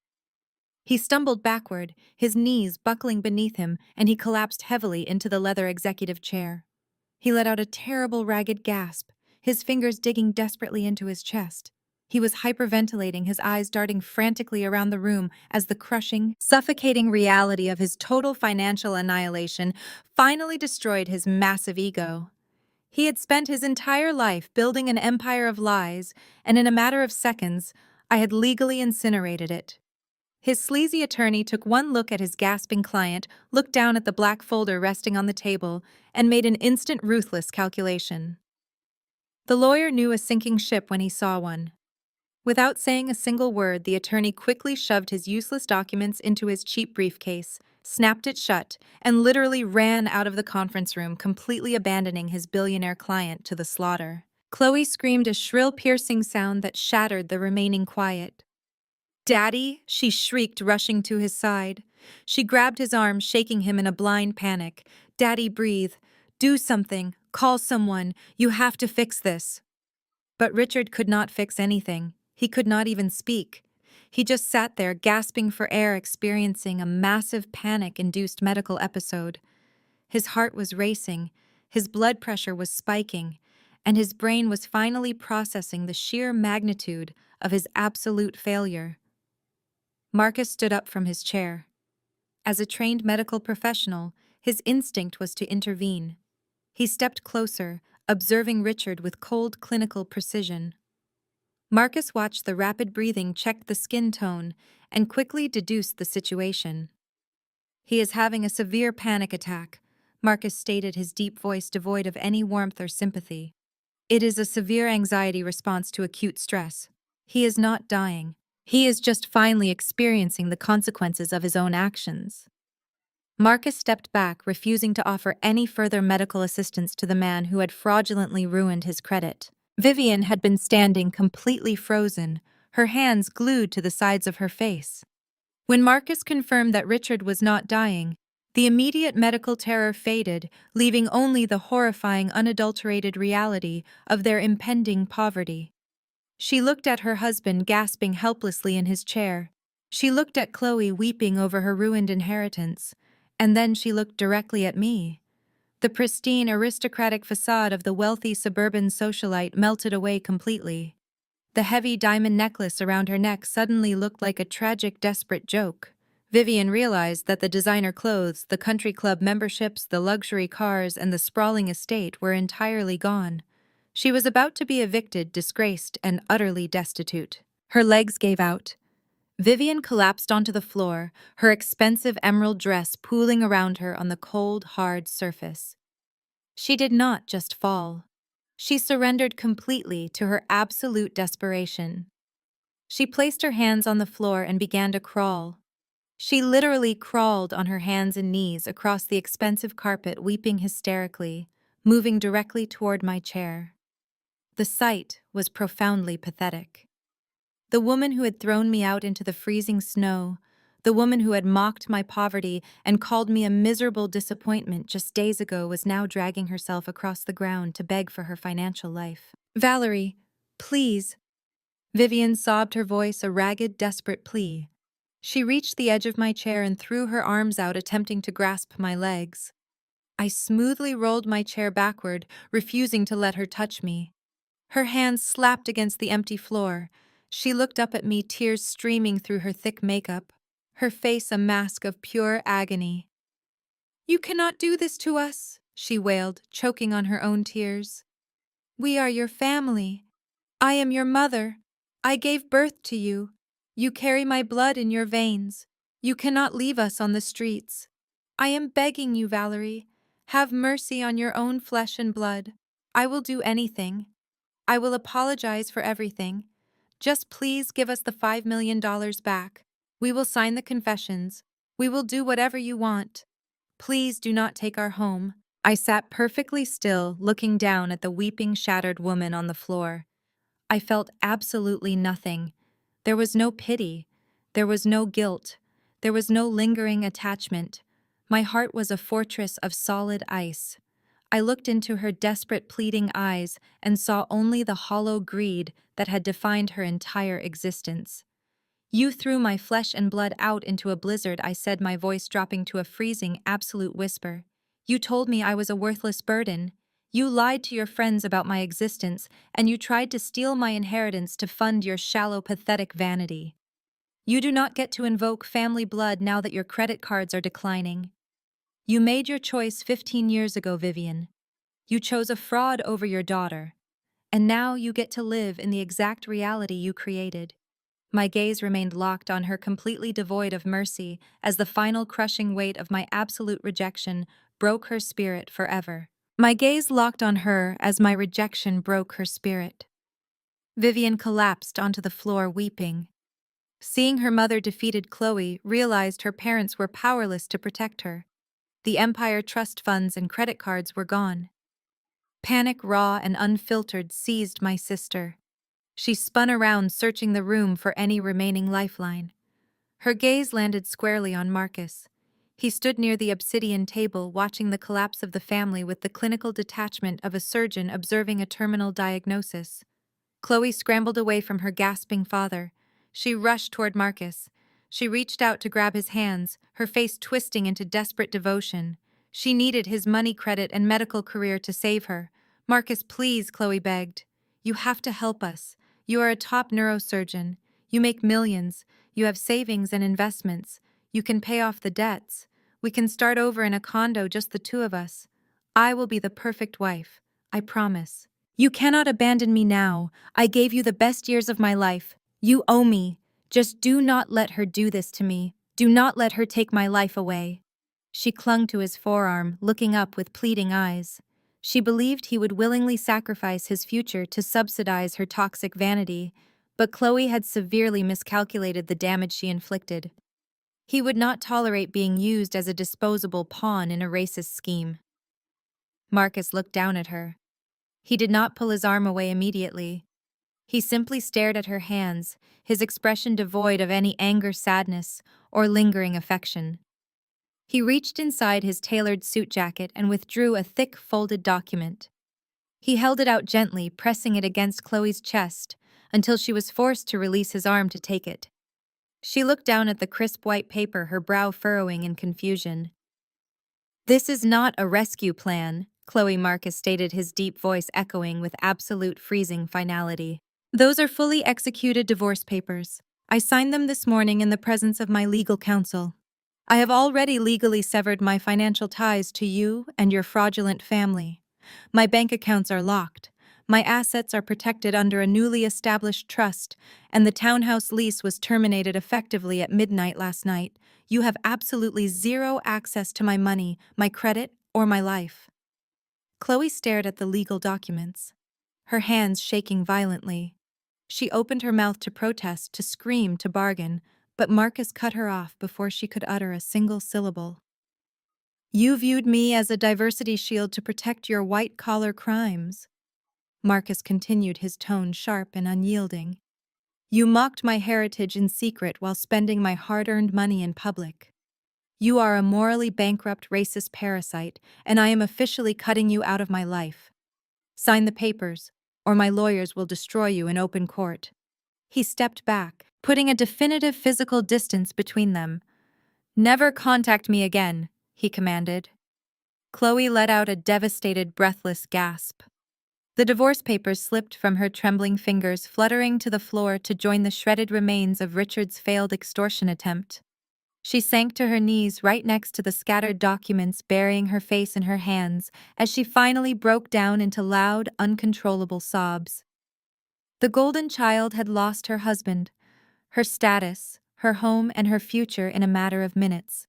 He stumbled backward, his knees buckling beneath him, and he collapsed heavily into the leather executive chair. He let out a terrible ragged gasp, his fingers digging desperately into his chest. He was hyperventilating, his eyes darting frantically around the room as the crushing, suffocating reality of his total financial annihilation finally destroyed his massive ego. He had spent his entire life building an empire of lies, and in a matter of seconds, I had legally incinerated it. His sleazy attorney took one look at his gasping client, looked down at the black folder resting on the table, and made an instant ruthless calculation. The lawyer knew a sinking ship when he saw one. Without saying a single word, the attorney quickly shoved his useless documents into his cheap briefcase, snapped it shut, and literally ran out of the conference room, completely abandoning his billionaire client to the slaughter. Chloe screamed a shrill, piercing sound that shattered the remaining quiet. "Daddy!" she shrieked, rushing to his side. She grabbed his arm, shaking him in a blind panic. "Daddy, breathe. Do something. Call someone. You have to fix this." But Richard could not fix anything. He could not even speak. He just sat there, gasping for air, experiencing a massive panic-induced medical episode. His heart was racing, his blood pressure was spiking, and his brain was finally processing the sheer magnitude of his absolute failure. Marcus stood up from his chair. As a trained medical professional, his instinct was to intervene. He stepped closer, observing Richard with cold clinical precision. Marcus watched the rapid breathing, checked the skin tone, and quickly deduced the situation. "He is having a severe panic attack," Marcus stated, his deep voice devoid of any warmth or sympathy. "It is a severe anxiety response to acute stress. He is not dying. He is just finally experiencing the consequences of his own actions." Marcus stepped back, refusing to offer any further medical assistance to the man who had fraudulently ruined his credit. Vivian had been standing completely frozen, her hands glued to the sides of her face. When Marcus confirmed that Richard was not dying, the immediate medical terror faded, leaving only the horrifying, unadulterated reality of their impending poverty. She looked at her husband gasping helplessly in his chair. She looked at Chloe weeping over her ruined inheritance. And then she looked directly at me. The pristine, aristocratic facade of the wealthy suburban socialite melted away completely. The heavy diamond necklace around her neck suddenly looked like a tragic, desperate joke. Vivian realized that the designer clothes, the country club memberships, the luxury cars, and the sprawling estate were entirely gone. She was about to be evicted, disgraced, and utterly destitute. Her legs gave out. Vivian collapsed onto the floor, her expensive emerald dress pooling around her on the cold, hard surface. She did not just fall. She surrendered completely to her absolute desperation. She placed her hands on the floor and began to crawl. She literally crawled on her hands and knees across the expensive carpet, weeping hysterically, moving directly toward my chair. The sight was profoundly pathetic. The woman who had thrown me out into the freezing snow, the woman who had mocked my poverty and called me a miserable disappointment just days ago, was now dragging herself across the ground to beg for her financial life. "Valerie, please." Vivian sobbed, her voice a ragged, desperate plea. She reached the edge of my chair and threw her arms out, attempting to grasp my legs. I smoothly rolled my chair backward, refusing to let her touch me. Her hands slapped against the empty floor. She looked up at me, tears streaming through her thick makeup, her face a mask of pure agony. "You cannot do this to us," she wailed, choking on her own tears. "We are your family. I am your mother. I gave birth to you. You carry my blood in your veins. You cannot leave us on the streets. I am begging you, Valerie. Have mercy on your own flesh and blood. I will do anything. I will apologize for everything. Just please give us the $5 million back. We will sign the confessions. We will do whatever you want. Please do not take our home. I sat perfectly still, looking down at the weeping, shattered woman on the floor. I felt absolutely nothing. There was no pity. There was no guilt. There was no lingering attachment. My heart was a fortress of solid ice. I looked into her desperate, pleading eyes and saw only the hollow greed that had defined her entire existence. "You threw my flesh and blood out into a blizzard," I said, my voice dropping to a freezing, absolute whisper. "You told me I was a worthless burden. You lied to your friends about my existence, and you tried to steal my inheritance to fund your shallow, pathetic vanity. You do not get to invoke family blood now that your credit cards are declining. You made your choice 15 years ago, Vivian. You chose a fraud over your daughter. And now you get to live in the exact reality you created." My gaze remained locked on her, completely devoid of mercy, as the final crushing weight of my absolute rejection broke her spirit forever. My gaze locked on her as my rejection broke her spirit. Vivian collapsed onto the floor, weeping. Seeing her mother defeated, Chloe realized her parents were powerless to protect her. The Empire trust funds and credit cards were gone. Panic, raw and unfiltered, seized my sister. She spun around, searching the room for any remaining lifeline. Her gaze landed squarely on Marcus. He stood near the obsidian table, watching the collapse of the family with the clinical detachment of a surgeon observing a terminal diagnosis. Chloe scrambled away from her gasping father. She rushed toward Marcus. She reached out to grab his hands, her face twisting into desperate devotion. She needed his money, credit, and medical career to save her. "Marcus, please," Chloe begged. "You have to help us. You are a top neurosurgeon. You make millions. You have savings and investments. You can pay off the debts. We can start over in a condo, just the two of us. I will be the perfect wife. I promise. You cannot abandon me now. I gave you the best years of my life. You owe me. Just do not let her do this to me. Do not let her take my life away." She clung to his forearm, looking up with pleading eyes. She believed he would willingly sacrifice his future to subsidize her toxic vanity, but Chloe had severely miscalculated the damage she inflicted. He would not tolerate being used as a disposable pawn in a racist scheme. Marcus looked down at her. He did not pull his arm away immediately. He simply stared at her hands, his expression devoid of any anger, sadness, or lingering affection. He reached inside his tailored suit jacket and withdrew a thick, folded document. He held it out gently, pressing it against Chloe's chest, until she was forced to release his arm to take it. She looked down at the crisp white paper, her brow furrowing in confusion. "This is not a rescue plan," Chloe, Marcus stated, his deep voice echoing with absolute freezing finality. "Those are fully executed divorce papers. I signed them this morning in the presence of my legal counsel. I have already legally severed my financial ties to you and your fraudulent family. My bank accounts are locked. My assets are protected under a newly established trust, and the townhouse lease was terminated effectively at midnight last night. You have absolutely zero access to my money, my credit, or my life." Chloe stared at the legal documents, her hands shaking violently. She opened her mouth to protest, to scream, to bargain, but Marcus cut her off before she could utter a single syllable. "You viewed me as a diversity shield to protect your white-collar crimes," Marcus continued, his tone sharp and unyielding. "You mocked my heritage in secret while spending my hard-earned money in public. You are a morally bankrupt racist parasite, and I am officially cutting you out of my life. Sign the papers, or my lawyers will destroy you in open court." He stepped back, putting a definitive physical distance between them. "Never contact me again," he commanded. Chloe let out a devastated, breathless gasp. The divorce papers slipped from her trembling fingers, fluttering to the floor to join the shredded remains of Richard's failed extortion attempt. She sank to her knees right next to the scattered documents, burying her face in her hands as she finally broke down into loud, uncontrollable sobs. The golden child had lost her husband, her status, her home, and her future in a matter of minutes.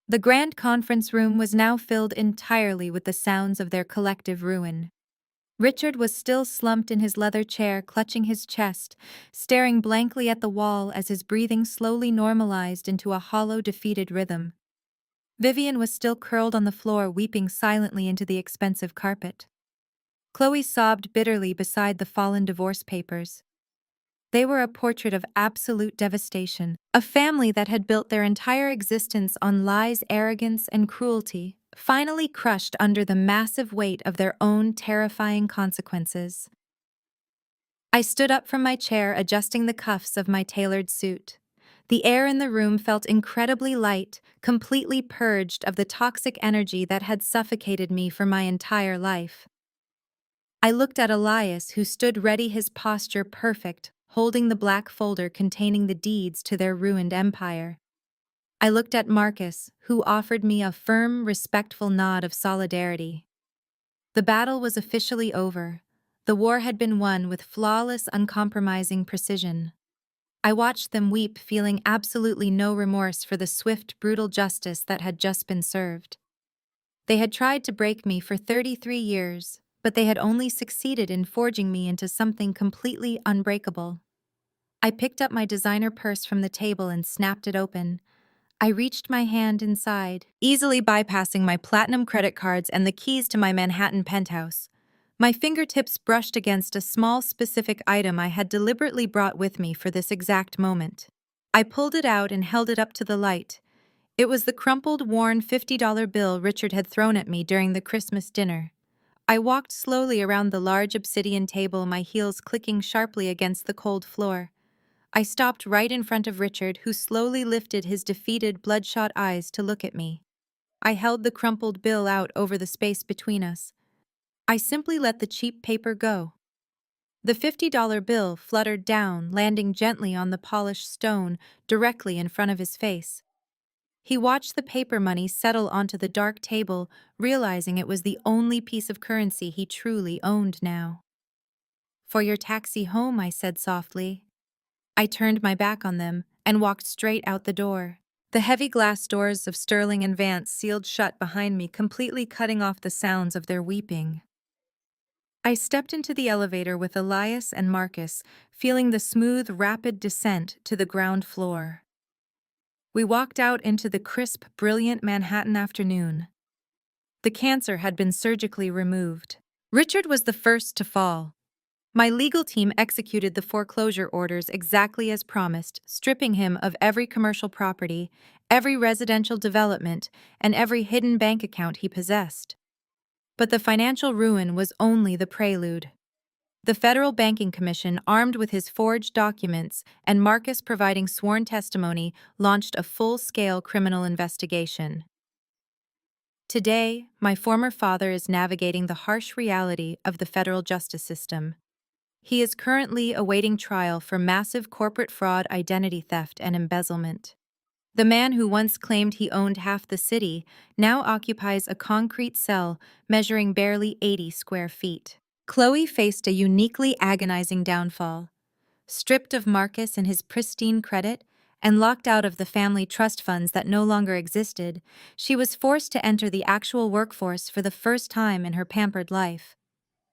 The grand conference room was now filled entirely with the sounds of their collective ruin. Richard was still slumped in his leather chair, clutching his chest, staring blankly at the wall as his breathing slowly normalized into a hollow, defeated rhythm. Vivian was still curled on the floor, weeping silently into the expensive carpet. Chloe sobbed bitterly beside the fallen divorce papers. They were a portrait of absolute devastation, a family that had built their entire existence on lies, arrogance, and cruelty, finally crushed under the massive weight of their own terrifying consequences. I stood up from my chair, adjusting the cuffs of my tailored suit. The air in the room felt incredibly light, completely purged of the toxic energy that had suffocated me for my entire life. I looked at Elias, who stood ready, his posture perfect, holding the black folder containing the deeds to their ruined empire. I looked at Marcus, who offered me a firm, respectful nod of solidarity. The battle was officially over. The war had been won with flawless, uncompromising precision. I watched them weep, feeling absolutely no remorse for the swift, brutal justice that had just been served. They had tried to break me for 33 years, but they had only succeeded in forging me into something completely unbreakable. I picked up my designer purse from the table and snapped it open. I reached my hand inside, easily bypassing my platinum credit cards and the keys to my Manhattan penthouse. My fingertips brushed against a small specific item I had deliberately brought with me for this exact moment. I pulled it out and held it up to the light. It was the crumpled, worn $50 bill Richard had thrown at me during the Christmas dinner. I walked slowly around the large obsidian table, my heels clicking sharply against the cold floor. I stopped right in front of Richard, who slowly lifted his defeated, bloodshot eyes to look at me. I held the crumpled bill out over the space between us. I simply let the cheap paper go. The $50 bill fluttered down, landing gently on the polished stone directly in front of his face. He watched the paper money settle onto the dark table, realizing it was the only piece of currency he truly owned now. "For your taxi home," I said softly. I turned my back on them and walked straight out the door. The heavy glass doors of Sterling and Vance sealed shut behind me, completely cutting off the sounds of their weeping. I stepped into the elevator with Elias and Marcus, feeling the smooth, rapid descent to the ground floor. We walked out into the crisp, brilliant Manhattan afternoon. The cancer had been surgically removed. Richard was the first to fall. My legal team executed the foreclosure orders exactly as promised, stripping him of every commercial property, every residential development, and every hidden bank account he possessed. But the financial ruin was only the prelude. The Federal Banking Commission, armed with his forged documents and Marcus providing sworn testimony, launched a full-scale criminal investigation. Today, my former father is navigating the harsh reality of the federal justice system. He is currently awaiting trial for massive corporate fraud, identity theft, and embezzlement. The man who once claimed he owned half the city now occupies a concrete cell measuring barely 80 square feet. Chloe faced a uniquely agonizing downfall. Stripped of Marcus and his pristine credit, and locked out of the family trust funds that no longer existed, she was forced to enter the actual workforce for the first time in her pampered life.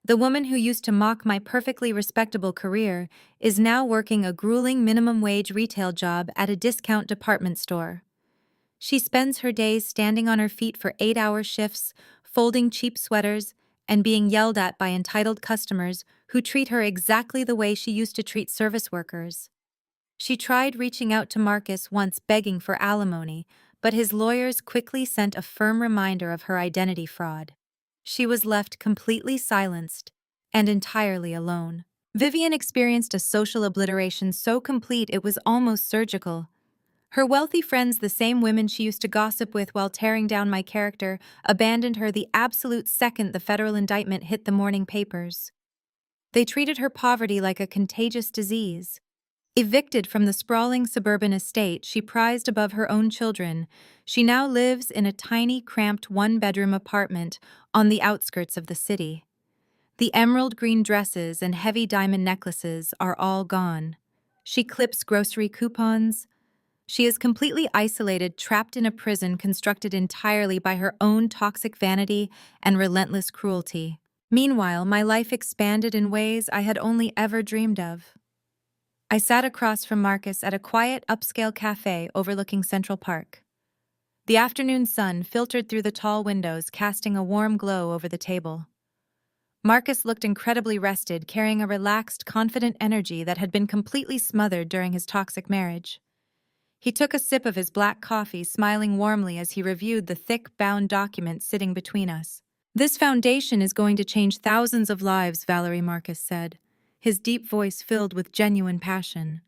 The woman who used to mock my perfectly respectable career is now working a grueling minimum wage retail job at a discount department store. She spends her days standing on her feet for 8-hour shifts, folding cheap sweaters, and being yelled at by entitled customers who treat her exactly the way she used to treat service workers. She tried reaching out to Marcus once, begging for alimony, but his lawyers quickly sent a firm reminder of her identity fraud. She was left completely silenced and entirely alone. Vivian experienced a social obliteration so complete it was almost surgical. Her wealthy friends, the same women she used to gossip with while tearing down my character, abandoned her the absolute second the federal indictment hit the morning papers. They treated her poverty like a contagious disease. Evicted from the sprawling suburban estate she prized above her own children, she now lives in a tiny, cramped one-bedroom apartment on the outskirts of the city. The emerald green dresses and heavy diamond necklaces are all gone. She clips grocery coupons. She is completely isolated, trapped in a prison constructed entirely by her own toxic vanity and relentless cruelty. Meanwhile, my life expanded in ways I had only ever dreamed of. I sat across from Marcus at a quiet, upscale cafe overlooking Central Park. The afternoon sun filtered through the tall windows, casting a warm glow over the table. Marcus looked incredibly rested, carrying a relaxed, confident energy that had been completely smothered during his toxic marriage. He took a sip of his black coffee, smiling warmly as he reviewed the thick, bound document sitting between us. "This foundation is going to change thousands of lives," Valerie Marcus said, his deep voice filled with genuine passion.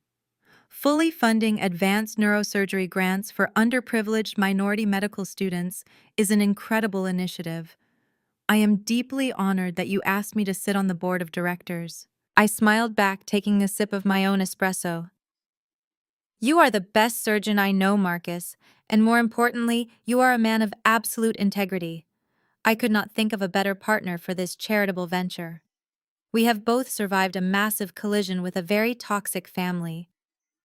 "Fully funding advanced neurosurgery grants for underprivileged minority medical students is an incredible initiative. I am deeply honored that you asked me to sit on the board of directors." I smiled back, taking a sip of my own espresso. "You are the best surgeon I know, Marcus, and more importantly, you are a man of absolute integrity. I could not think of a better partner for this charitable venture. We have both survived a massive collision with a very toxic family.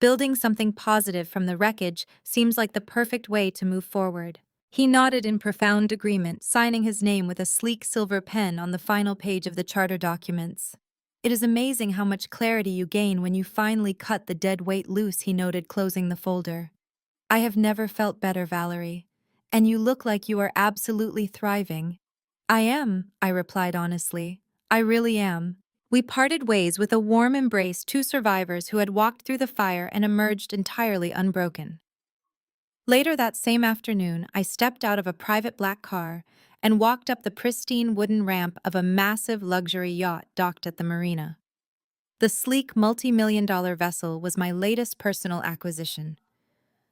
Building something positive from the wreckage seems like the perfect way to move forward." He nodded in profound agreement, signing his name with a sleek silver pen on the final page of the charter documents. "It is amazing how much clarity you gain when you finally cut the dead weight loose," he noted, closing the folder. "I have never felt better, Valerie. And you look like you are absolutely thriving." "I am," I replied honestly. "I really am." We parted ways with a warm embrace, two survivors who had walked through the fire and emerged entirely unbroken. Later that same afternoon, I stepped out of a private black car and walked up the pristine wooden ramp of a massive luxury yacht docked at the marina. The sleek multi-million-dollar vessel was my latest personal acquisition.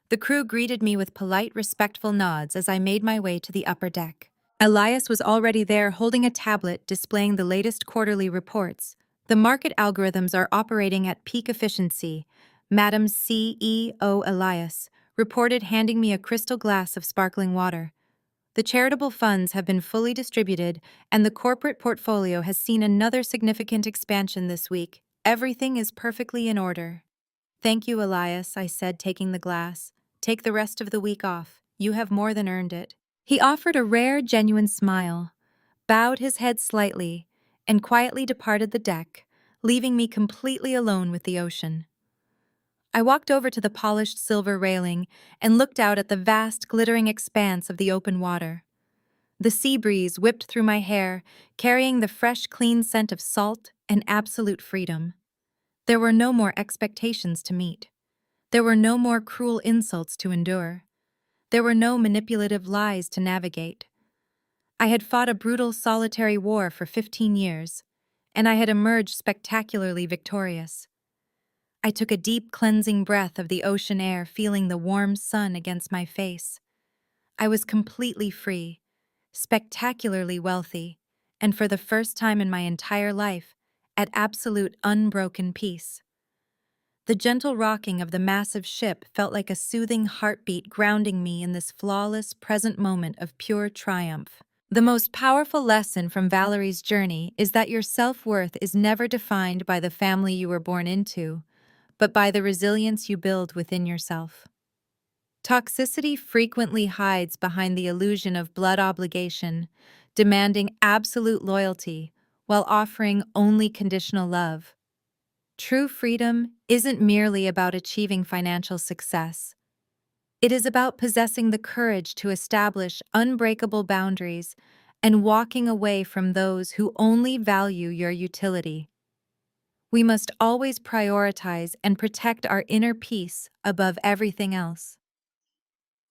The crew greeted me with polite, respectful nods as I made my way to the upper deck. Elias was already there, holding a tablet displaying the latest quarterly reports. "The market algorithms are operating at peak efficiency," Madam CEO Elias reported, handing me a crystal glass of sparkling water. "The charitable funds have been fully distributed, and the corporate portfolio has seen another significant expansion this week. Everything is perfectly in order." "Thank you, Elias," I said, taking the glass. "Take the rest of the week off. You have more than earned it." He offered a rare, genuine smile, bowed his head slightly, and quietly departed the deck, leaving me completely alone with the ocean. I walked over to the polished silver railing and looked out at the vast, glittering expanse of the open water. The sea breeze whipped through my hair, carrying the fresh, clean scent of salt and absolute freedom. There were no more expectations to meet. There were no more cruel insults to endure. There were no manipulative lies to navigate. I had fought a brutal, solitary war for 15 years, and I had emerged spectacularly victorious. I took a deep, cleansing breath of the ocean air, feeling the warm sun against my face. I was completely free, spectacularly wealthy, and for the first time in my entire life, at absolute unbroken peace. The gentle rocking of the massive ship felt like a soothing heartbeat, grounding me in this flawless present moment of pure triumph. The most powerful lesson from Valerie's journey is that your self-worth is never defined by the family you were born into, but by the resilience you build within yourself. Toxicity frequently hides behind the illusion of blood obligation, demanding absolute loyalty while offering only conditional love. True freedom isn't merely about achieving financial success. It is about possessing the courage to establish unbreakable boundaries and walking away from those who only value your utility. We must always prioritize and protect our inner peace above everything else.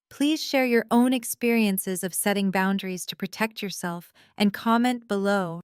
Please share your own experiences of setting boundaries to protect yourself and comment below.